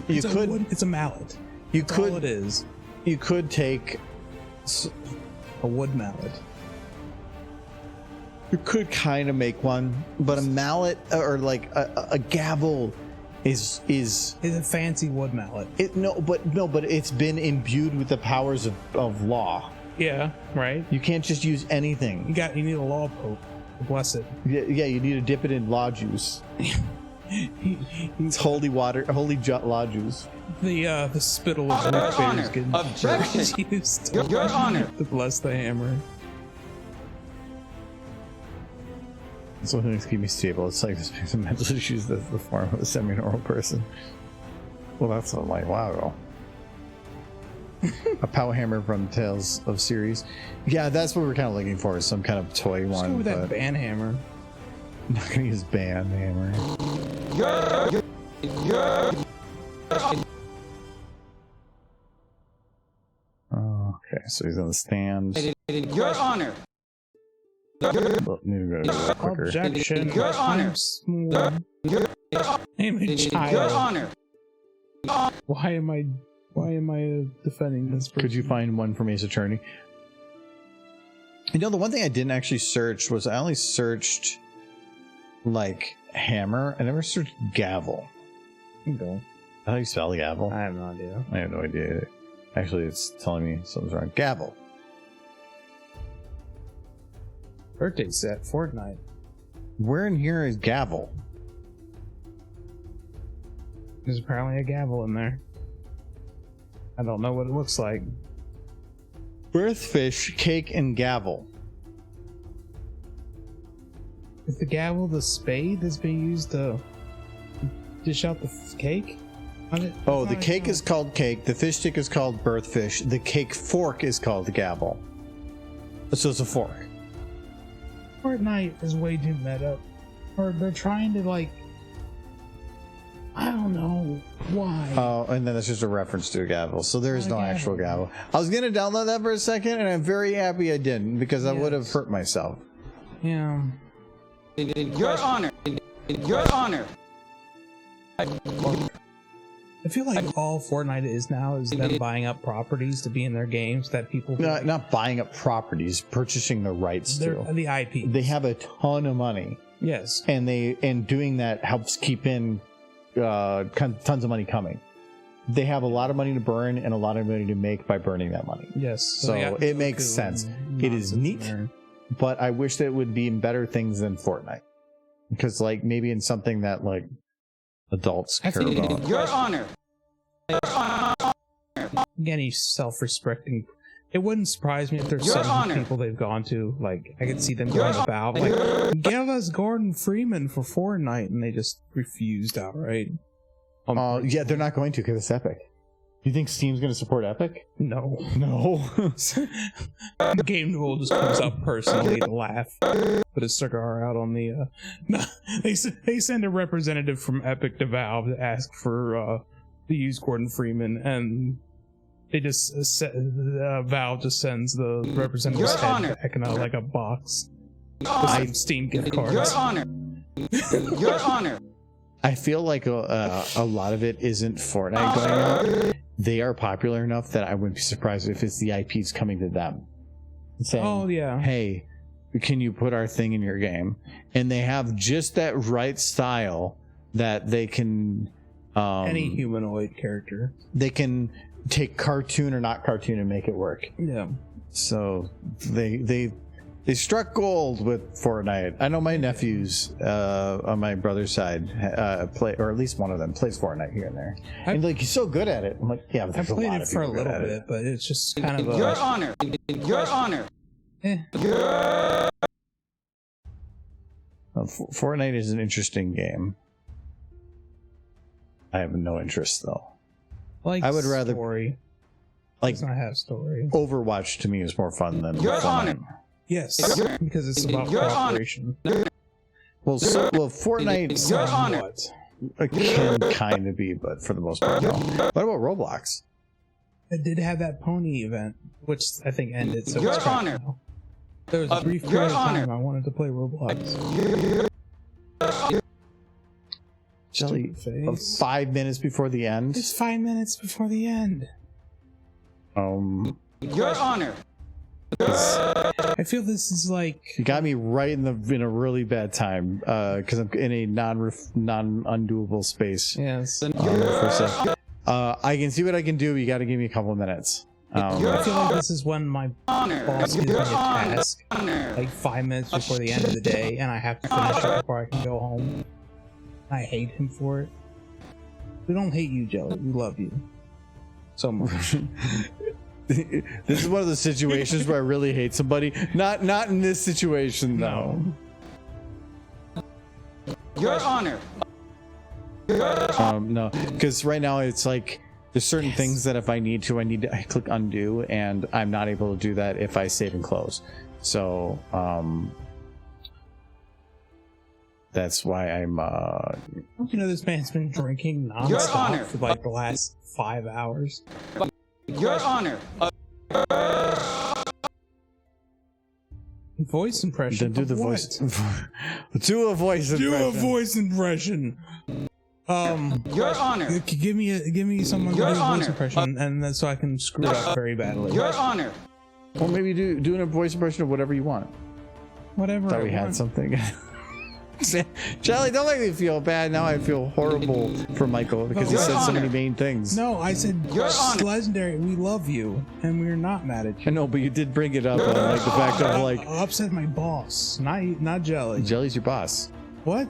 It's could it's a mallet. you That's all it could is. you could take A wood mallet. you could kind of make one, but a mallet or like a gavel is It's a fancy wood mallet. but it's been imbued with the powers of law. Yeah, right. You can't just use anything. You need a law pope to bless it. Yeah, you need to dip it in law juice. It's holy water, law juice. The spittle of Rick Bader's getting Objection. used Your Honor. to bless the hammer. That's one thing that keeps me stable. It's like this makes mental issues that's the form of a semi-normal person. Well, that's like wow. A power hammer from Tales of Series. Yeah, that's what we're kind of looking for. Is some kind of toy Let's go one. with that But band hammer. I'm not gonna use band hammer. Oh, okay, so he's on the stand. Your Honor. Well, need to go a little quicker. Objection. Your Honor. I'm small. I'm a Your child. Honor. Why am I defending this person? Could you find one from Ace Attorney? You know, the one thing I didn't actually search was I only searched like hammer. I never searched gavel. Okay. How do you spell gavel? I have no idea. I have no idea. Actually, it's telling me something's wrong. Gavel. Birthday set, Fortnite. Where in here is gavel? There's apparently a gavel in there. I don't know what it looks like. Birthfish, cake, and gavel. Is the gavel the spade that's being used to dish out the cake? Oh, the cake is called cake. The fish stick is called birthfish. The cake fork is called the gavel. So it's a fork. Fortnite is way too meta. Or they're trying to like, I don't know why. Oh, and then it's just a reference to a gavel. So there is no actual gavel. I was going to download that for a second, and I'm very happy I didn't, because I would have hurt myself. Yeah. Your Honor. Your Honor. I feel like all Fortnite is now is them buying up properties to be in their games that people... Not buying up properties, purchasing the rights to. The IP. They have a ton of money. Yes. And doing that helps keep in tons of money coming. They have a lot of money to burn and a lot of money to make by burning that money. Yes. So it makes sense. It is neat, but I wish that it would be in better things than Fortnite. Because like maybe in something that like adults care about. Your Honor. Again, he's self-respecting. It wouldn't surprise me if there's some people they've gone to. Like, I could see them going to Valve, like, give us Gordon Freeman for Fortnite, and they just refused outright. Yeah, they're not going to because it's Epic. You think Steam's going to support Epic? No. No. Game Duel just comes up personally to laugh. Put a cigar out on the... No, they send a representative from Epic to Valve to ask for to use Gordon Freeman, and they just Valve just sends the representative's head back in like a box with some Steam gift cards. Your Honor. Your Honor. I feel like a lot of it isn't Fortnite going out. They are popular enough that I wouldn't be surprised if it's the IPs coming to them and saying, "Oh yeah, hey, can you put our thing in your game?" And they have just that right style that they can any humanoid character. They can take cartoon or not cartoon and make it work. Yeah. So they struck gold with Fortnite. I know my nephews on my brother's side play, or at least one of them plays Fortnite here and there. And like, he's so good at it. I'm like, yeah, but I played it for a little bit, but it's just kind of a... Your Honor. Your Honor. Fortnite is an interesting game. I have no interest though. Like, I would rather story. Like, does not have story. Overwatch to me is more fun than Your Fortnite. Honor. Yes, because it's about cooperation. Well, Fortnite somewhat can kind of be, but for the most part, no. What about Roblox? It did have that pony event, which I think ended. So Your it's Honor. now. There was a brief period of time I wanted to play Roblox. Jelly, 5 minutes before the end. It's 5 minutes before the end. Your Honor. I feel this is like... You got me right in a really bad time because I'm in a non-undoable space. Yes. I can see what I can do. You got to give me a couple of minutes. I feel like this is when my boss gives me a task, like 5 minutes before the end of the day, and I have to finish it before I can go home. I hate him for it. We don't hate you, Jelly. We love you so much. This is one of the situations where I really hate somebody. Not in this situation, though. Your Honor. No, because right now it's like there's certain things that if I need to, I click undo, and I'm not able to do that if I save and close. So that's why I'm. You know, this man's been drinking nonstop for like the last 5 hours. Your Honor. Voice impression. Then do the voice. Do a voice impression. Do a voice impression. Your Honor. Give me someone to do a voice impression, and then so I can screw it up very badly. Your Honor. Or maybe do a voice impression of whatever you want. Whatever. Thought we had something. Charlie, don't make me feel bad. Now I feel horrible for Michael because he said so many mean things. No, I said legendary. We love you, and we're not mad at you. I know, but you did bring it up, like the fact of like I upset my boss, not Jelly. Jelly's your boss. What?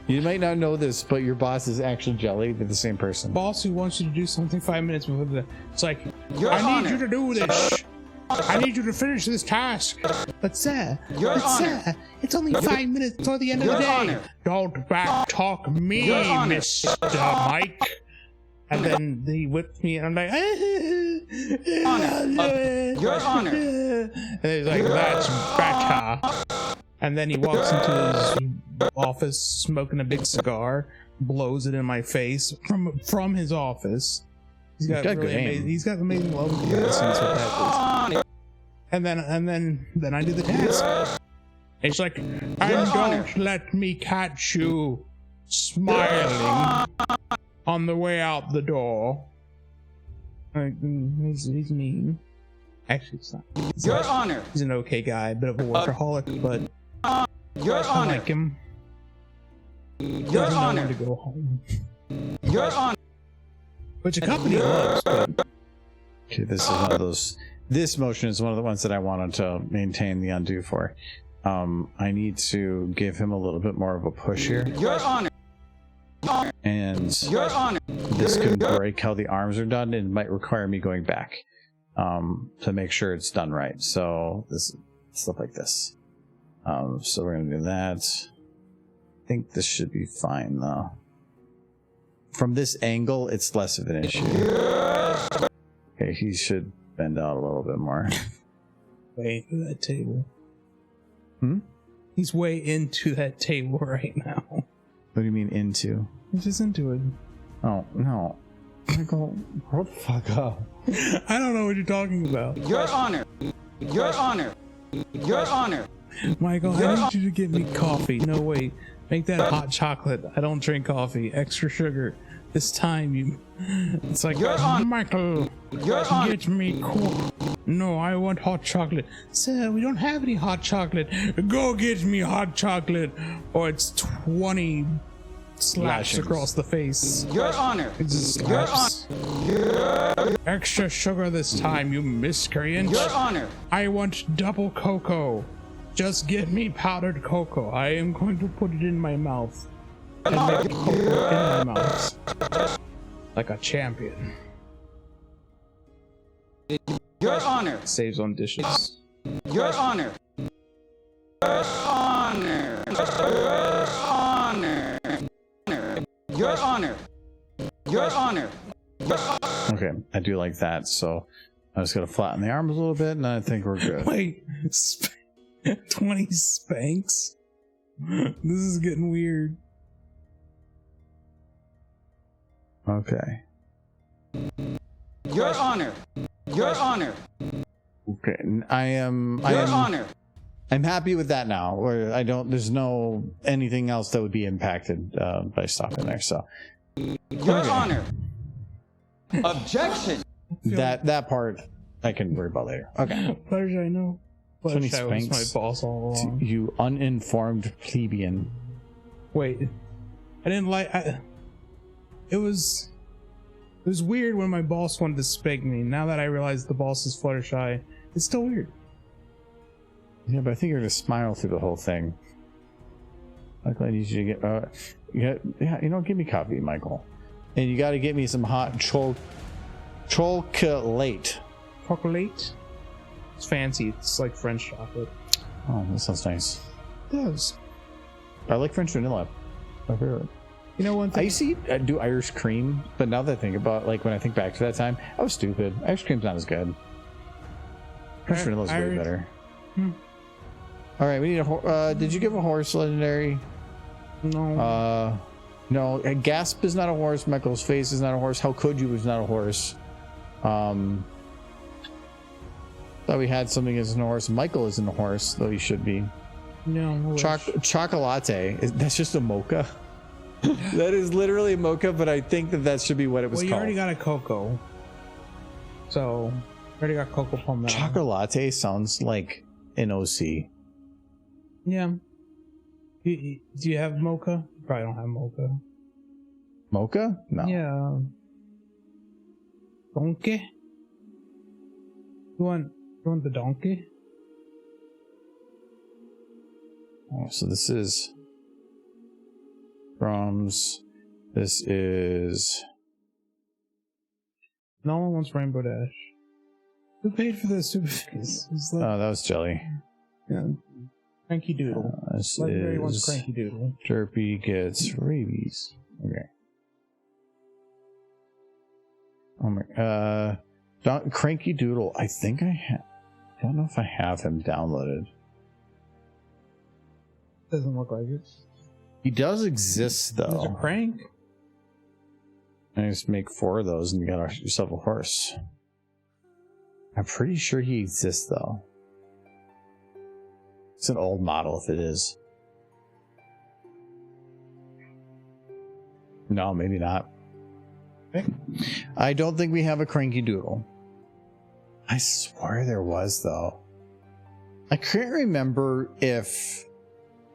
You might not know this, but your boss is actually Jelly. They're the same person. Boss who wants you to do something 5 minutes before the. It's like, Your I Honor. need you to do this. I need you to finish this task. But sir, Your Honor. sir, it's only 5 minutes before the end of the Your day. Honor. Don't back talk me, Your Honor. Mr. Mike. And then he whipped me, and I'm like, Your Honor. And he's like, that's better. And then he walks into his office smoking a big cigar, blows it in my face from his office. He's got good really aim. amazing. He's got amazing love comparisons with that. Is. And then I do the task. It's like, and don't let me catch you smiling on the way out the door. Like, he's mean. Actually, it's not. Your Honor. He's an okay guy, a bit of a workaholic, but Your I Honor. like him. Your Doesn't know when Honor. to go home. Your Honor. Which a company loves, but Okay, this is one of those. This motion is one of the ones that I wanted to maintain the undo for. I need to give him a little bit more of a push here, Your Honor. and Your Honor. this could break how the arms are done, and it might require me going back to make sure it's done right. So this stuff like this. So we're gonna do that. I think this should be fine though. From this angle, it's less of an issue. Okay, he should bend out a little bit more. way into that table. Hmm? He's way into that table right now. What do you mean into? He's just into it. Oh, no. Michael, grow the fuck up. I don't know what you're talking about. Your Honor. Your Honor. Your Honor. Michael, I need you to get me coffee. No, wait. Make that hot chocolate. I don't drink coffee. Extra sugar. This time you... It's like, Your Honor. Michael, Your Honor. get me No, I want hot chocolate. Sir, we don't have any hot chocolate. Go get me hot chocolate, or it's 20 slaps Lashings. across the face. Your Honor. It's just Your slaps. Extra sugar this time, you miscreant. Your Honor. I want double cocoa. Just give me powdered cocoa. I am going to put it in my mouth. And make cocoa in my mouth. Like a champion. Your Honor. Saves on dishes. Your Honor. Your Honor. Your Honor. Your Honor. Your Honor. Okay, I do like that, so I just gotta flatten the arms a little bit, and I think we're good. Wait, 20 spanks? This is getting weird. Okay. Your Honor. Your Honor. Okay, I'm Your Honor. I'm happy with that now. Or there's no anything else that would be impacted by stopping there. So Your Honor. Objection. that part I can worry about later. Okay. Fluttershy, no. 20 Fluttershy was spanks. my boss all along. You uninformed plebeian. Wait, I didn't like. It was weird when my boss wanted to spank me. Now that I realize the boss is Fluttershy, it's still weird. Yeah, but I think you're gonna smile through the whole thing. Michael, I need you to get give me coffee, Michael. And you got to get me some hot chocolate. Chocolate. It's fancy. It's like French chocolate. Oh, that sounds nice. It does. I like French vanilla. My favorite. You know one I thing? used to do Irish cream, but now that I think about, like, when I think back to that time, I was stupid. Irish cream's not as good. French vanilla's way Irish- better. Hmm. All right, we need a. Did you give a horse legendary? No. No. Gasp is not a horse. Michael's face is not a horse. How could you is not a horse. Thought we had something as a horse. Michael isn't a horse, though he should be. No. Chocolate. That's just a mocha. That is literally a mocha, but I think that should be what it was Well, you called. already got a cocoa. So, you already got cocoa from that. Chocolate sounds like an OC. Yeah. Do you have mocha? You probably don't have mocha. Mocha? No. Yeah. Donkey? You want the donkey? Oh, so this is Drums. This is... No one wants Rainbow Dash. Who paid for this? Oh, that was Jelly. Yeah. Cranky Doodle. This Legendary wants is... Cranky Doodle. Derpy gets rabies. Okay. Oh my... Cranky Doodle. I think I have... I don't know if I have him downloaded. Doesn't look like it. He does exist, though. There's a crank. I just make 4 of those and you got yourself a horse. I'm pretty sure he exists, though. It's an old model, if it is. No, maybe not. Okay. I don't think we have a Cranky Doodle. I swear there was, though. I can't remember if...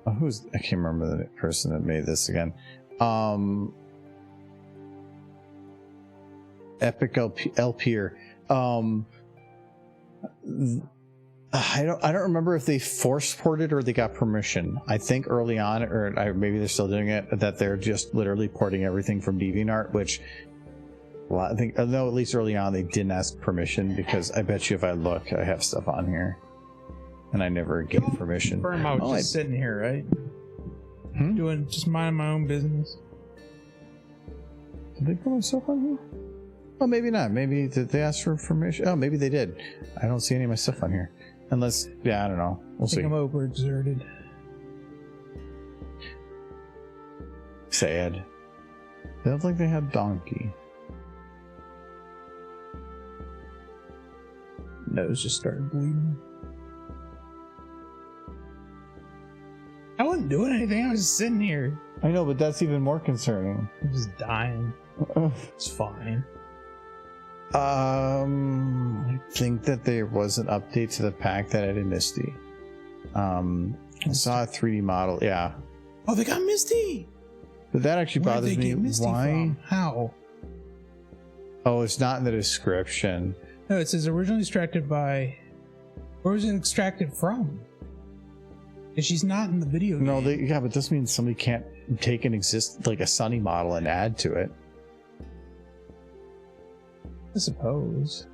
Oh, I can't remember the person that made this again. Epic LPer. I don't remember if they force ported or they got permission. I think early on, or maybe they're still doing it, that they're just literally porting everything from DeviantArt, which... Well, I think, no, at least early on they didn't ask permission, because I bet you if I look, I have stuff on here. And I never gave permission. I was just sitting here, right? Doing, just minding my own business. Did they put myself on here? Oh, maybe not. Maybe did they ask for permission? Oh, maybe they did. I don't see any of my stuff on here. Unless, yeah, I don't know. We'll see. I'm overexerted. Sad. They look like they had Donkey. Nose just started bleeding. I wasn't doing anything. I was just sitting here. I know, but that's even more concerning. I'm just dying. It's fine. I think that there was an update to the pack that added Misty. I saw a 3D model. Yeah. Oh, they got Misty. But that actually Where'd bothers they me. get Misty Why? from? How? Oh, it's not in the description. No, it says originally extracted by. Where was it extracted from? If she's not in the video game. No, yeah, but this means somebody can't take an like a Sunny model and add to it. I suppose.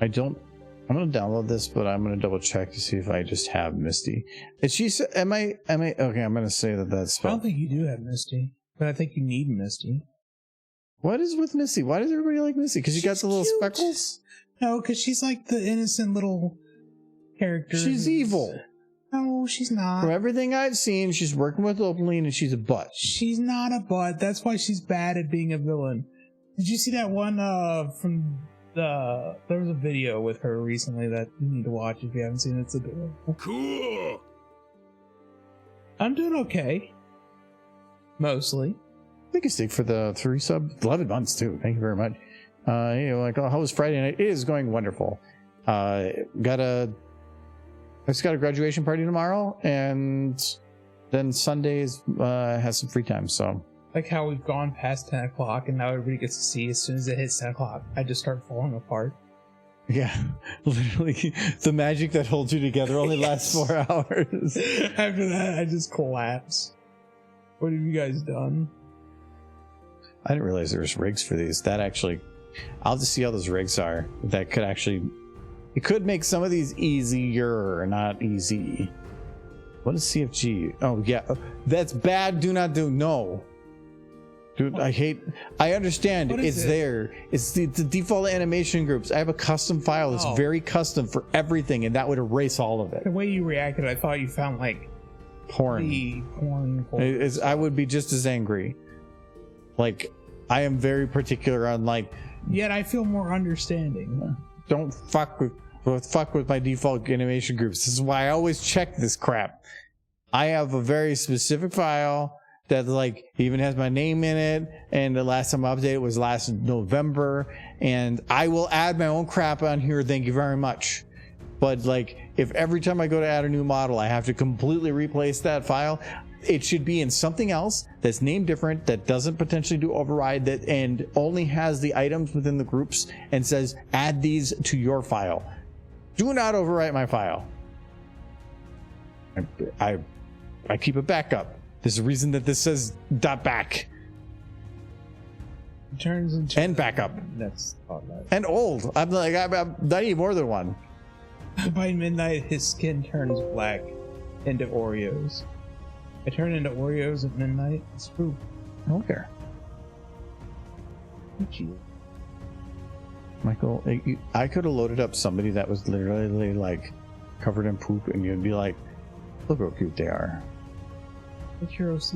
I'm gonna download this, but I'm gonna double check to see if I just have Misty. Is she? Am I? Okay, I'm gonna say that's spelled. I don't think you do have Misty, but I think you need Misty. What is with Misty? Why does everybody like Misty? Because you got the little cute. speckles? No, because she's like the innocent little character. She's evil. No, she's not. From everything I've seen, she's working with Opaline and she's a butt. She's not a butt. That's why she's bad at being a villain. Did you see that one from the... There was a video with her recently that you need to watch if you haven't seen it. It's adorable. Cool. I'm doing okay. Mostly. Thank you, Stig, for the 3 sub. 11 months, too. Thank you very much. How was Friday night? It is going wonderful. I just got a graduation party tomorrow, and then Sundays has some free time, so... Like how we've gone past 10 o'clock, and now everybody gets to see as soon as it hits 10 o'clock, I just start falling apart. Yeah, literally, the magic that holds you together only lasts 4 hours. After that, I just collapse. What have you guys done? I didn't realize there was rigs for these. That actually... I'll just see how those rigs are. That could actually... It could make some of these easier, not easy. What is CFG? Oh, yeah. That's bad. Do not do. No. Dude, I understand. It's there. It's the default animation groups. I have a custom file that's very custom for everything, and that would erase all of it. The way you reacted, I thought you found like porn. Porn. I would be just as angry. Like, I am very particular on like. Yet I feel more understanding. Don't fuck with my default animation groups. This is why I always check this crap. I have a very specific file that like even has my name in it, and the last time I updated was last November, and I will add my own crap on here. Thank you very much. But like, if every time I go to add a new model, I have to completely replace that file, it should be in something else that's named different, that doesn't potentially do override, that and only has the items within the groups and says add these to your file. Do not overwrite my file. I keep a backup. There's a reason that this says dot back It turns into and back up That's Starlight. and old. I'm like, I need more than one. By midnight, his skin turns black into Oreos. I turn into Oreos at midnight. It's poop. I don't care. Michael, I could have loaded up somebody that was literally like covered in poop, and you'd be like, look how cute they are. What's your OC?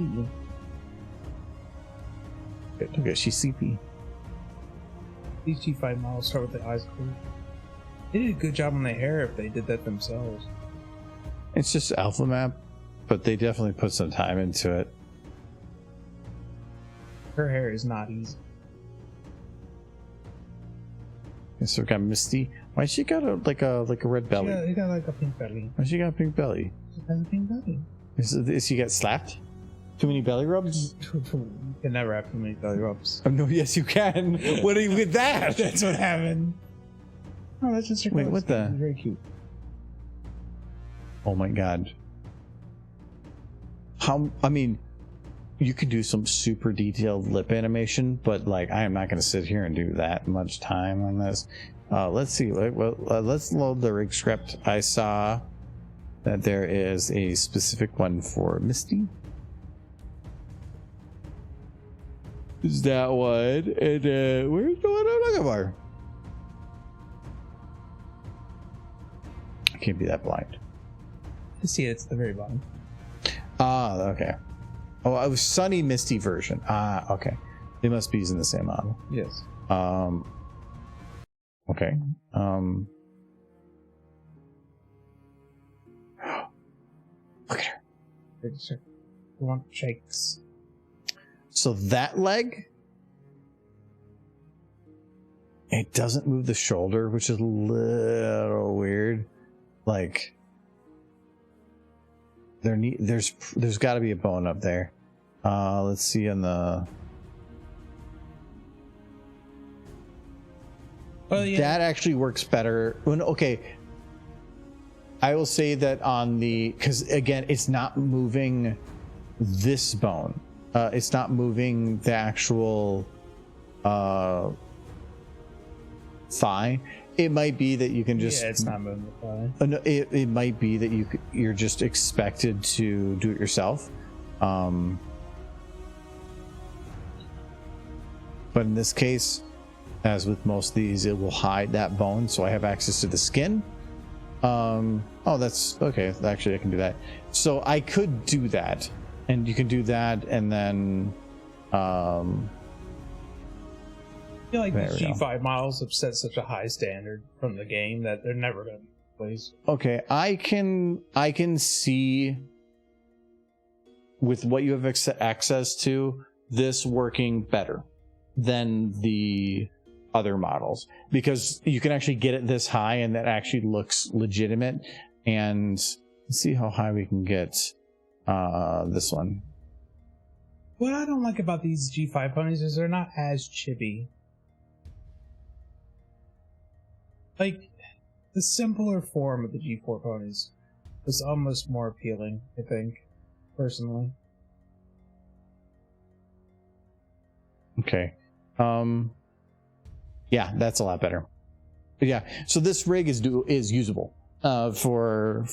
Look at she's sleepy. These G5 models start with the eyes closed. They did a good job on the hair if they did that themselves. It's just alpha map, but they definitely put some time into it. Her hair is not easy. And so we got Misty. Why she got a red belly? Yeah, he got like a pink belly. Why she got a pink belly? She has a pink belly. Is she got slapped? Too many belly rubs? You can never have too many belly rubs. Oh, no, yes you can. What are you with that? That's what happened. Oh, that's just her. Wait, what the? She's very cute. Oh my god. I mean, you could do some super detailed lip animation, but like I am not going to sit here and do that much time on this. Let's see. Let's load the rig script. I saw that there is a specific one for Misty. Is that one? And where's the one I'm looking for? I can't be that blind. You see, it's the very bottom. Ah, okay. Oh, it was Sunny Misty version. Ah, okay. They must be using the same model. Yes. Okay. Look at her. You want shakes? So that leg, it doesn't move the shoulder, which is a little weird. Like, there's got to be a bone up there. Let's see on the. Well, yeah. That actually works better. Okay. I will say that on the, because again, it's not moving this bone. It's not moving the actual thigh. It might be that you can just. Yeah, it's not moving the thigh. No, it might be that you're just expected to do it yourself. But in this case, as with most of these, it will hide that bone, so I have access to the skin. Oh, that's okay. Actually, I can do that. So I could do that, and you can do that, and then I feel like the There we go. G5 models have set such a high standard from the game that they're never going to be replaced. okay, I can see with what you have access to this working better than the other models, because you can actually get it this high and that actually looks legitimate. And let's see how high we can get this one. What I don't like about these G5 ponies is they're not as chibi. Like, the simpler form of the G4 ponies is almost more appealing, I think, personally. Okay. Yeah, that's a lot better. Yeah, so this rig is usable for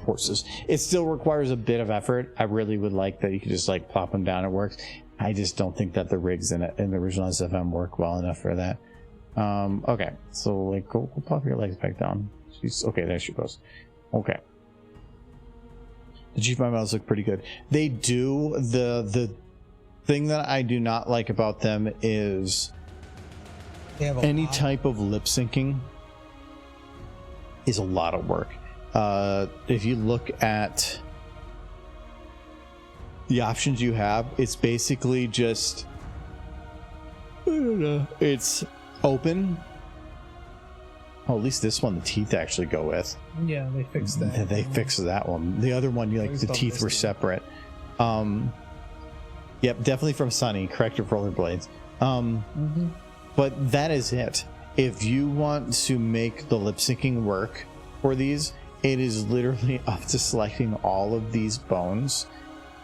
horses. It still requires a bit of effort. I really would like that you could just like plop them down. It works. I just don't think that the rigs in the original SFM work well enough for that. Okay, so like go pop your legs back down. She's okay. There she goes. Okay. The G5 models look pretty good. They do. The thing that I do not like about them is They have any type of lip syncing is a lot of work. If you look at the options you have, it's basically just, I don't know, it's open. Oh, at least this one the teeth actually go with. Yeah, they fixed that. They fixed that one. The other one, like the teeth were separate. Yep, definitely from Sunny. Corrective rollerblades. But that is it. If you want to make the lip syncing work for these, it is literally up to selecting all of these bones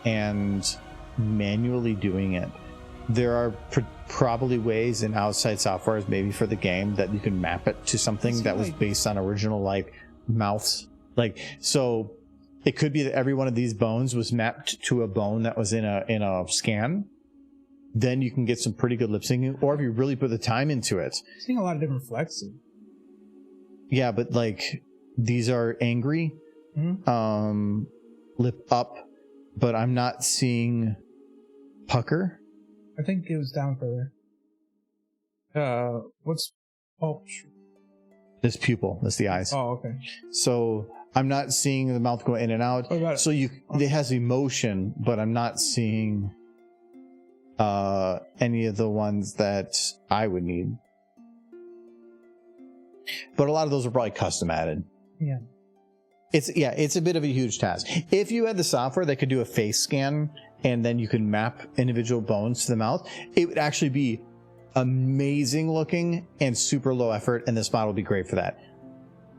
and manually doing it. There are probably ways in outside softwares, maybe for the game, that you can map it to something that was based on original like mouths. Like, so it could be that every one of these bones was mapped to a bone that was in a scan. Then you can get some pretty good lip syncing, or if you really put the time into it. I'm seeing a lot of different flexes. Yeah, but like these are angry, lip up, but I'm not seeing pucker. I think it was down further. What's This pupil, that's the eyes. Oh, okay. So I'm not seeing the mouth go in and out. So it has emotion, but I'm not seeing any of the ones that I would need. But a lot of those are probably custom added. Yeah. It's a bit of a huge task. If you had the software that could do a face scan and then you could map individual bones to the mouth, it would actually be amazing looking and super low effort, and this model would be great for that.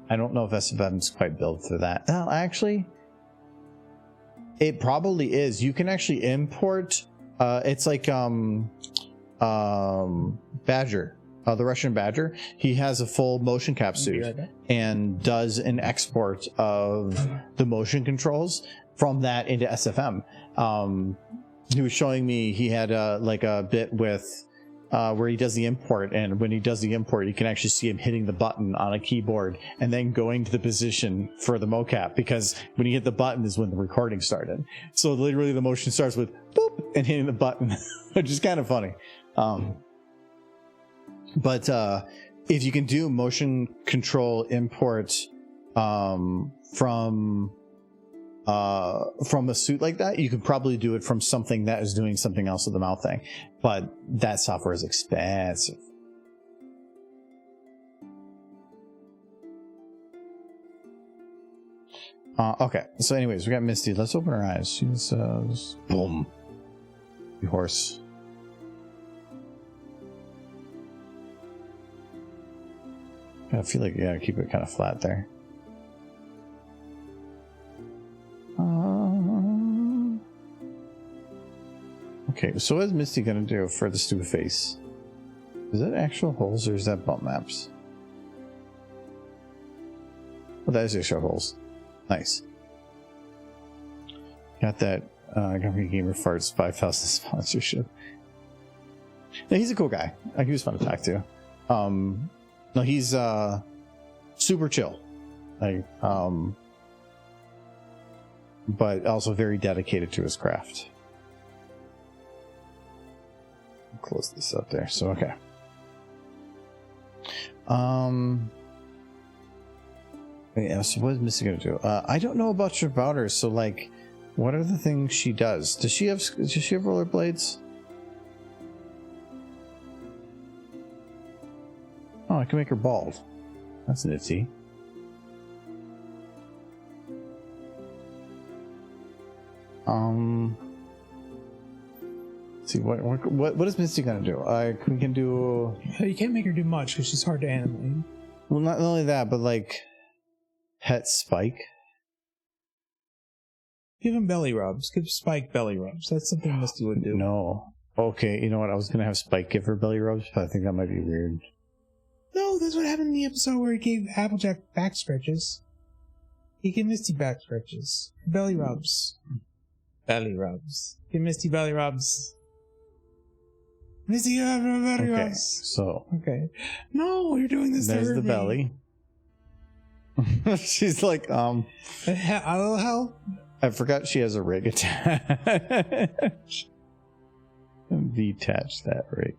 I don't know if SFM's quite built for that. Well, actually, it probably is. You can actually import. It's like Badger. The Russian Badger, he has a full motion cap suit and does an export of the motion controls from that into SFM. He was showing me he had like a bit with where he does the import, and when he does the import, you can actually see him hitting the button on a keyboard and then going to the position for the mocap, because when you hit the button is when the recording started. So literally the motion starts with boop and hitting the button, which is kind of funny. But if you can do motion control import from a suit like that, you could probably do it from something that is doing something else with the mouth thing. But that software is expensive. Okay, so anyways, we got Misty. Let's open her eyes. She says, boom. You horse. I feel like you gotta keep it kind of flat there. Okay, so what is Misty gonna do for the stupid face? Is that actual holes or is that bump maps? Oh, that is actual holes. Nice. Got that Grumpy Gamer Farts 5,000 sponsorship. No, he's a cool guy. He was fun to talk to. No, he's super chill, like, but also very dedicated to his craft. I'll close this up there. So okay. Yeah. So what is Missy gonna do? I don't know about your about her. So like, what are the things she does? Does she have rollerblades? Oh, I can make her bald. That's nifty. Let's see what is Misty gonna do? We can do. You can't make her do much because she's hard to animate. Well, not only that, but like pet Spike. Give him belly rubs. Give Spike belly rubs. That's something Misty would do. No. Okay, you know what? I was gonna have Spike give her belly rubs, but I think that might be weird. No, that's what happened in the episode where he gave Applejack back stretches. He gave Misty back stretches. Belly rubs. Belly rubs. Give Misty belly rubs. Misty, belly rubs. So. Okay. No, you're doing this. There's the belly. She's like, a little help. I forgot she has a rig attached. Detach that rig.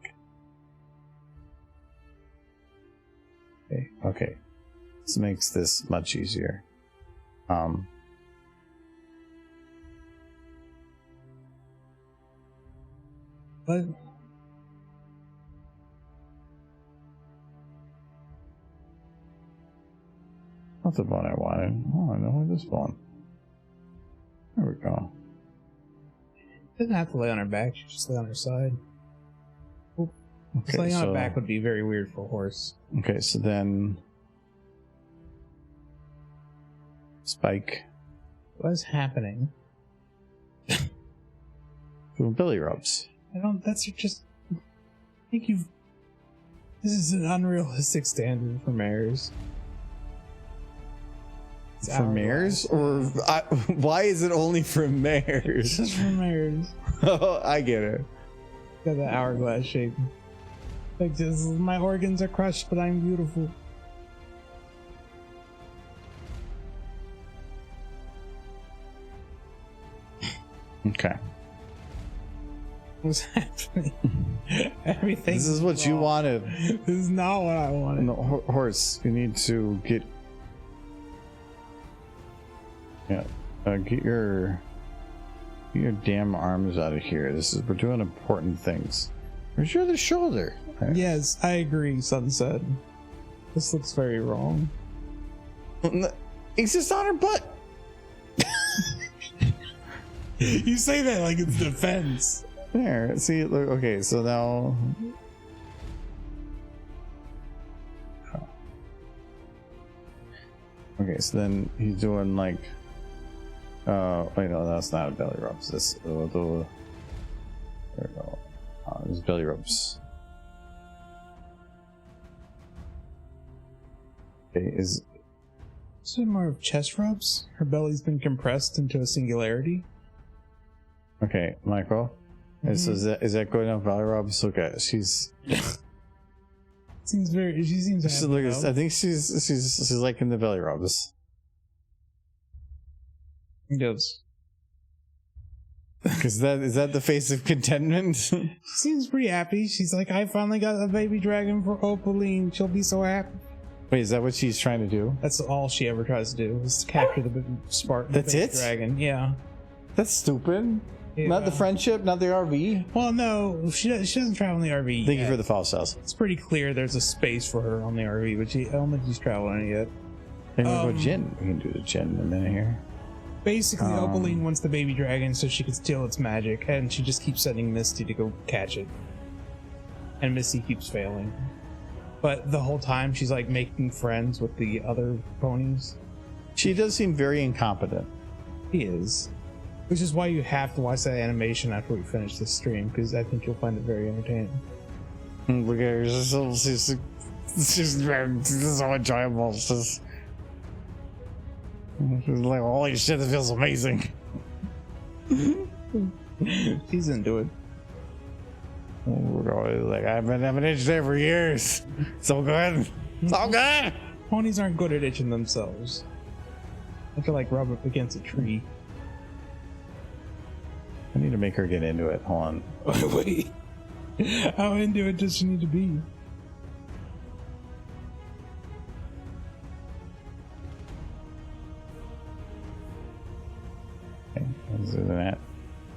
Okay. This makes this much easier. What? Not the bone I wanted. Oh, I know this bone. There we go. She doesn't have to lay on her back. She just lay on her side. Okay, laying on her back would be very weird for a horse. Okay, so then Spike. What is happening? belly rubs. I don't. That's just. I think you've. This is an unrealistic standard for mayors. It's For mayors, or why is it only for mayors? Just for mayors. Oh, I get it. Got the hourglass shape. Like this, my organs are crushed, but I'm beautiful. Okay. What's happening? Everything. This is what you wanted. This is not what I wanted. No, horse, you need to get. Yeah, get your damn arms out of here. We're doing important things. Where's your other shoulder? Right. Yes, I agree, Sunset. This looks very wrong. It's just on her butt. You say that like it's defense. There, see, look, okay, so now. Okay, so then he's doing like. Wait, no, that's not a belly rubs. This, there we go. There's belly rubs. Okay, is it more of chest rubs? Her belly's been compressed into a singularity. okay, Michael. Is that good enough belly rubs? Look at it. She's. She seems. Look at, I think she's liking the belly rubs. Yes. Is that the face of contentment? She seems pretty happy. She's like, I finally got a baby dragon for Opaline. She'll be so happy. Wait, is that what she's trying to do? That's all she ever tries to do is to capture the Spartan. That's it? Dragon. Yeah. That's stupid. Yeah. Not the friendship, not the RV. Well, no, she doesn't travel in the RV. Thank yet. you for the false cells. It's pretty clear there's a space for her on the RV, but I don't think she's traveling it yet. Then we go Jin. We can do the Jin in a minute here. Basically, Opaline wants the baby dragon so she can steal its magic, and she just keeps sending Misty to go catch it. And Misty keeps failing. But the whole time, she's like making friends with the other ponies. She does seem very incompetent. She is. Which is why you have to watch that animation after we finish this stream, because I think you'll find it very entertaining. Look at her. She's so enjoyable. She's like, holy shit, this feels amazing. She's into it. Like, I've been itched there for years. So good. So good. Ponies aren't good at itching themselves. I feel like rub up against a tree. I need to make her get into it. Hold on. Wait. How into it does she need to be? Okay, let's do that.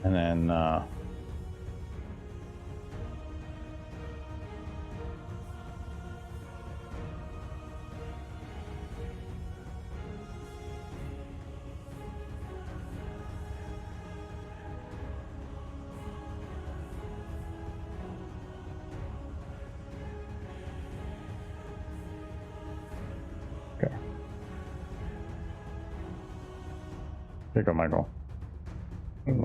And then, okay. There you go, Michael.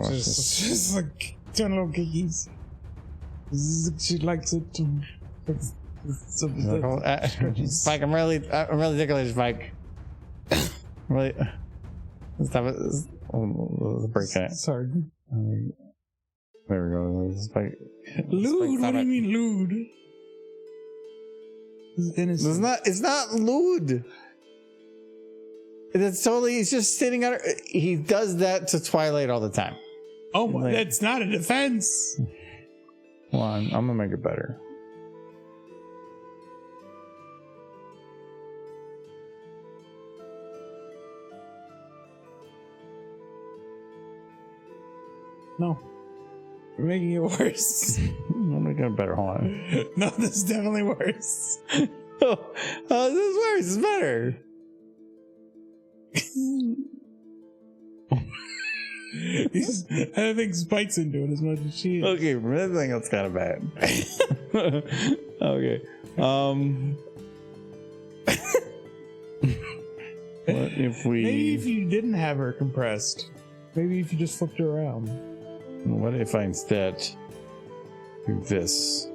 Just like doing little kickies. She likes it to. Spike, I'm really ticklish, Spike. Really. Stop it. Let's break it. Sorry. There we go. Spike. Lewd? What do you mean lewd? It's not lewd. That's totally, he's just sitting on her. He does that to Twilight all the time. Oh my, that's not a defense. Hold on, I'm gonna make it better. No. You're making it worse. I'm making it better, hold on. No, this is definitely worse. Oh, this is worse, it's better. I don't think Spike's into it as much as she is. Okay, I think that's kind of bad. Okay. What if we... Maybe if you didn't have her compressed. Maybe if you just flipped her around. What if I instead do this?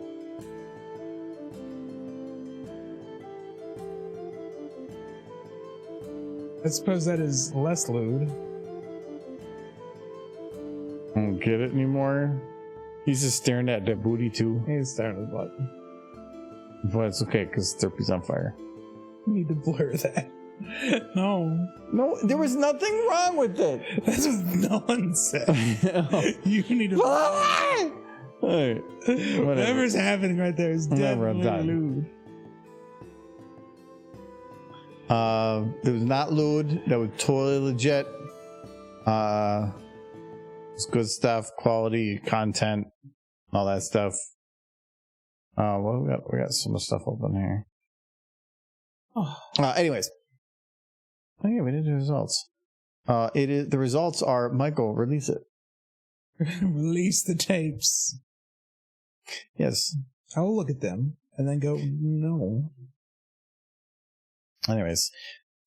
I suppose that is less lewd. I don't get it anymore. He's just staring at the booty too. He's staring at the butt. But it's okay because Therapy's on fire. You need to blur that. No. No, there was nothing wrong with it. That's what no one said. You need to Alright, whatever. Whatever's happening right there is Whatever, I'm definitely done. lewd. It was not lewd. That was totally legit. It's good stuff, quality content, all that stuff. Well, we got some stuff open here. Anyways, oh yeah, we did the results. The results are Michael, release it. Release the tapes. Yes. I will look at them and then go, no. Anyways,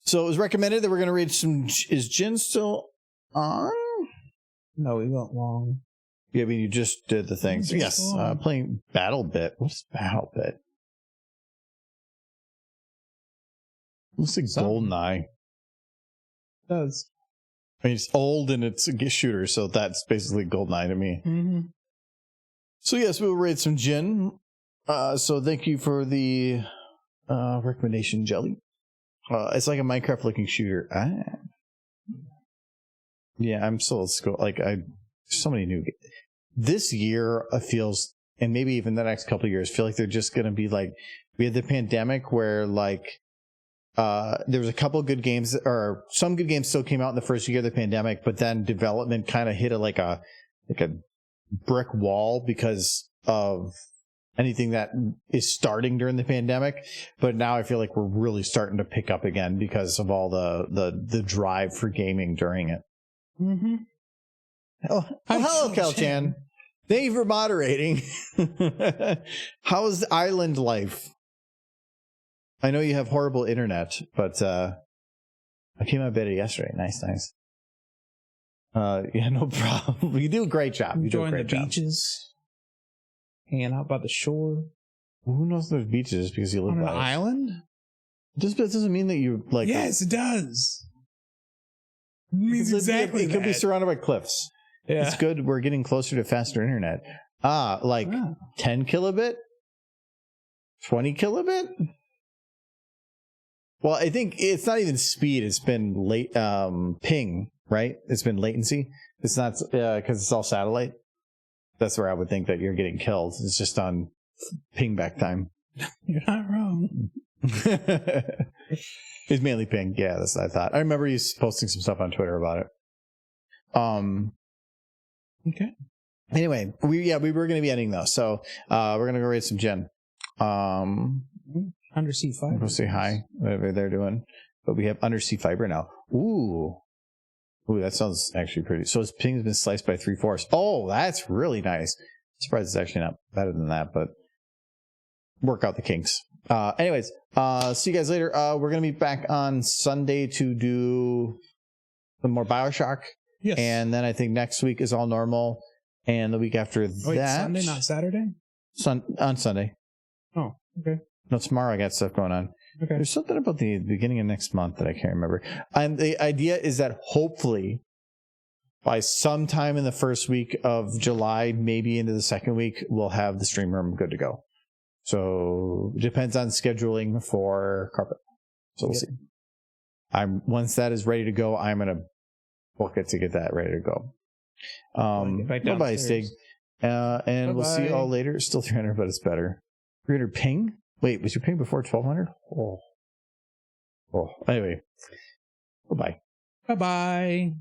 so it was recommended that we're going to read some. Is Jin still on? No, we went long. Yeah, I mean, you just did the thing. So yes, playing Battle Bit. What's Battle Bit? Looks like GoldenEye. It does. I mean, it's old and it's a shooter, so that's basically GoldenEye to me. Mm-hmm. So yes, we'll rate some Jin. So thank you for the recommendation, Jelly. It's like a Minecraft-looking shooter. Yeah, I'm still like so many new. This year feels, and maybe even the next couple of years, feel like they're just going to be like we had the pandemic where like there was a couple of good games, or some good games still came out in the first year of the pandemic, but then development kind of hit a brick wall because of anything that is starting during the pandemic. But now I feel like we're really starting to pick up again because of all the drive for gaming during it. Mm-hmm. Oh, hello, Kel-chan. Thank you for moderating. How's island life? I know you have horrible internet, but I came out of bed yesterday. Nice. Yeah, no problem. You do a great job. You do a great job. Enjoying the beaches, hanging out by the shore. Well, who knows there's beaches because you live On an by it. island? Just that doesn't mean that you like. Yes, it does. It means exactly It could be surrounded by cliffs. Yeah. It's good. We're getting closer to faster internet. 10 kilobit? 20 kilobit? Well, I think it's not even speed. It's been ping, right? It's been latency. It's not because it's all satellite. That's where I would think that you're getting killed. It's just on ping back time. You're not wrong. It's mainly ping. Yeah, that's what I thought. I remember you posting some stuff on Twitter about it. Okay. Anyway, we were going to be ending though, so we're going to go rate some Jen. Undersea Fiber. Go say hi, whatever they're doing. But we have Undersea Fiber now. Ooh, that sounds actually pretty. So his ping's been sliced by 3/4. Oh, that's really nice. Surprised it's actually not better than that, but work out the kinks. Anyways, see you guys later. We're going to be back on Sunday to do some more BioShock. Yes. And then I think next week is all normal. And the week after that. Sunday, not Saturday? On Sunday. Oh, okay. No, tomorrow I got stuff going on. Okay. There's something about the beginning of next month that I can't remember. And the idea is that hopefully by sometime in the first week of July, maybe into the second week, we'll have the stream room good to go. So it depends on scheduling for carpet. So we'll see. Once that is ready to go, I'm going to book it to get that ready to go. Bye-bye, Stig. And Bye-bye. We'll see you all later. Still 300, but it's better. 300 ping? Wait, was your ping before 1200? Oh. Anyway. Bye-bye. Bye-bye.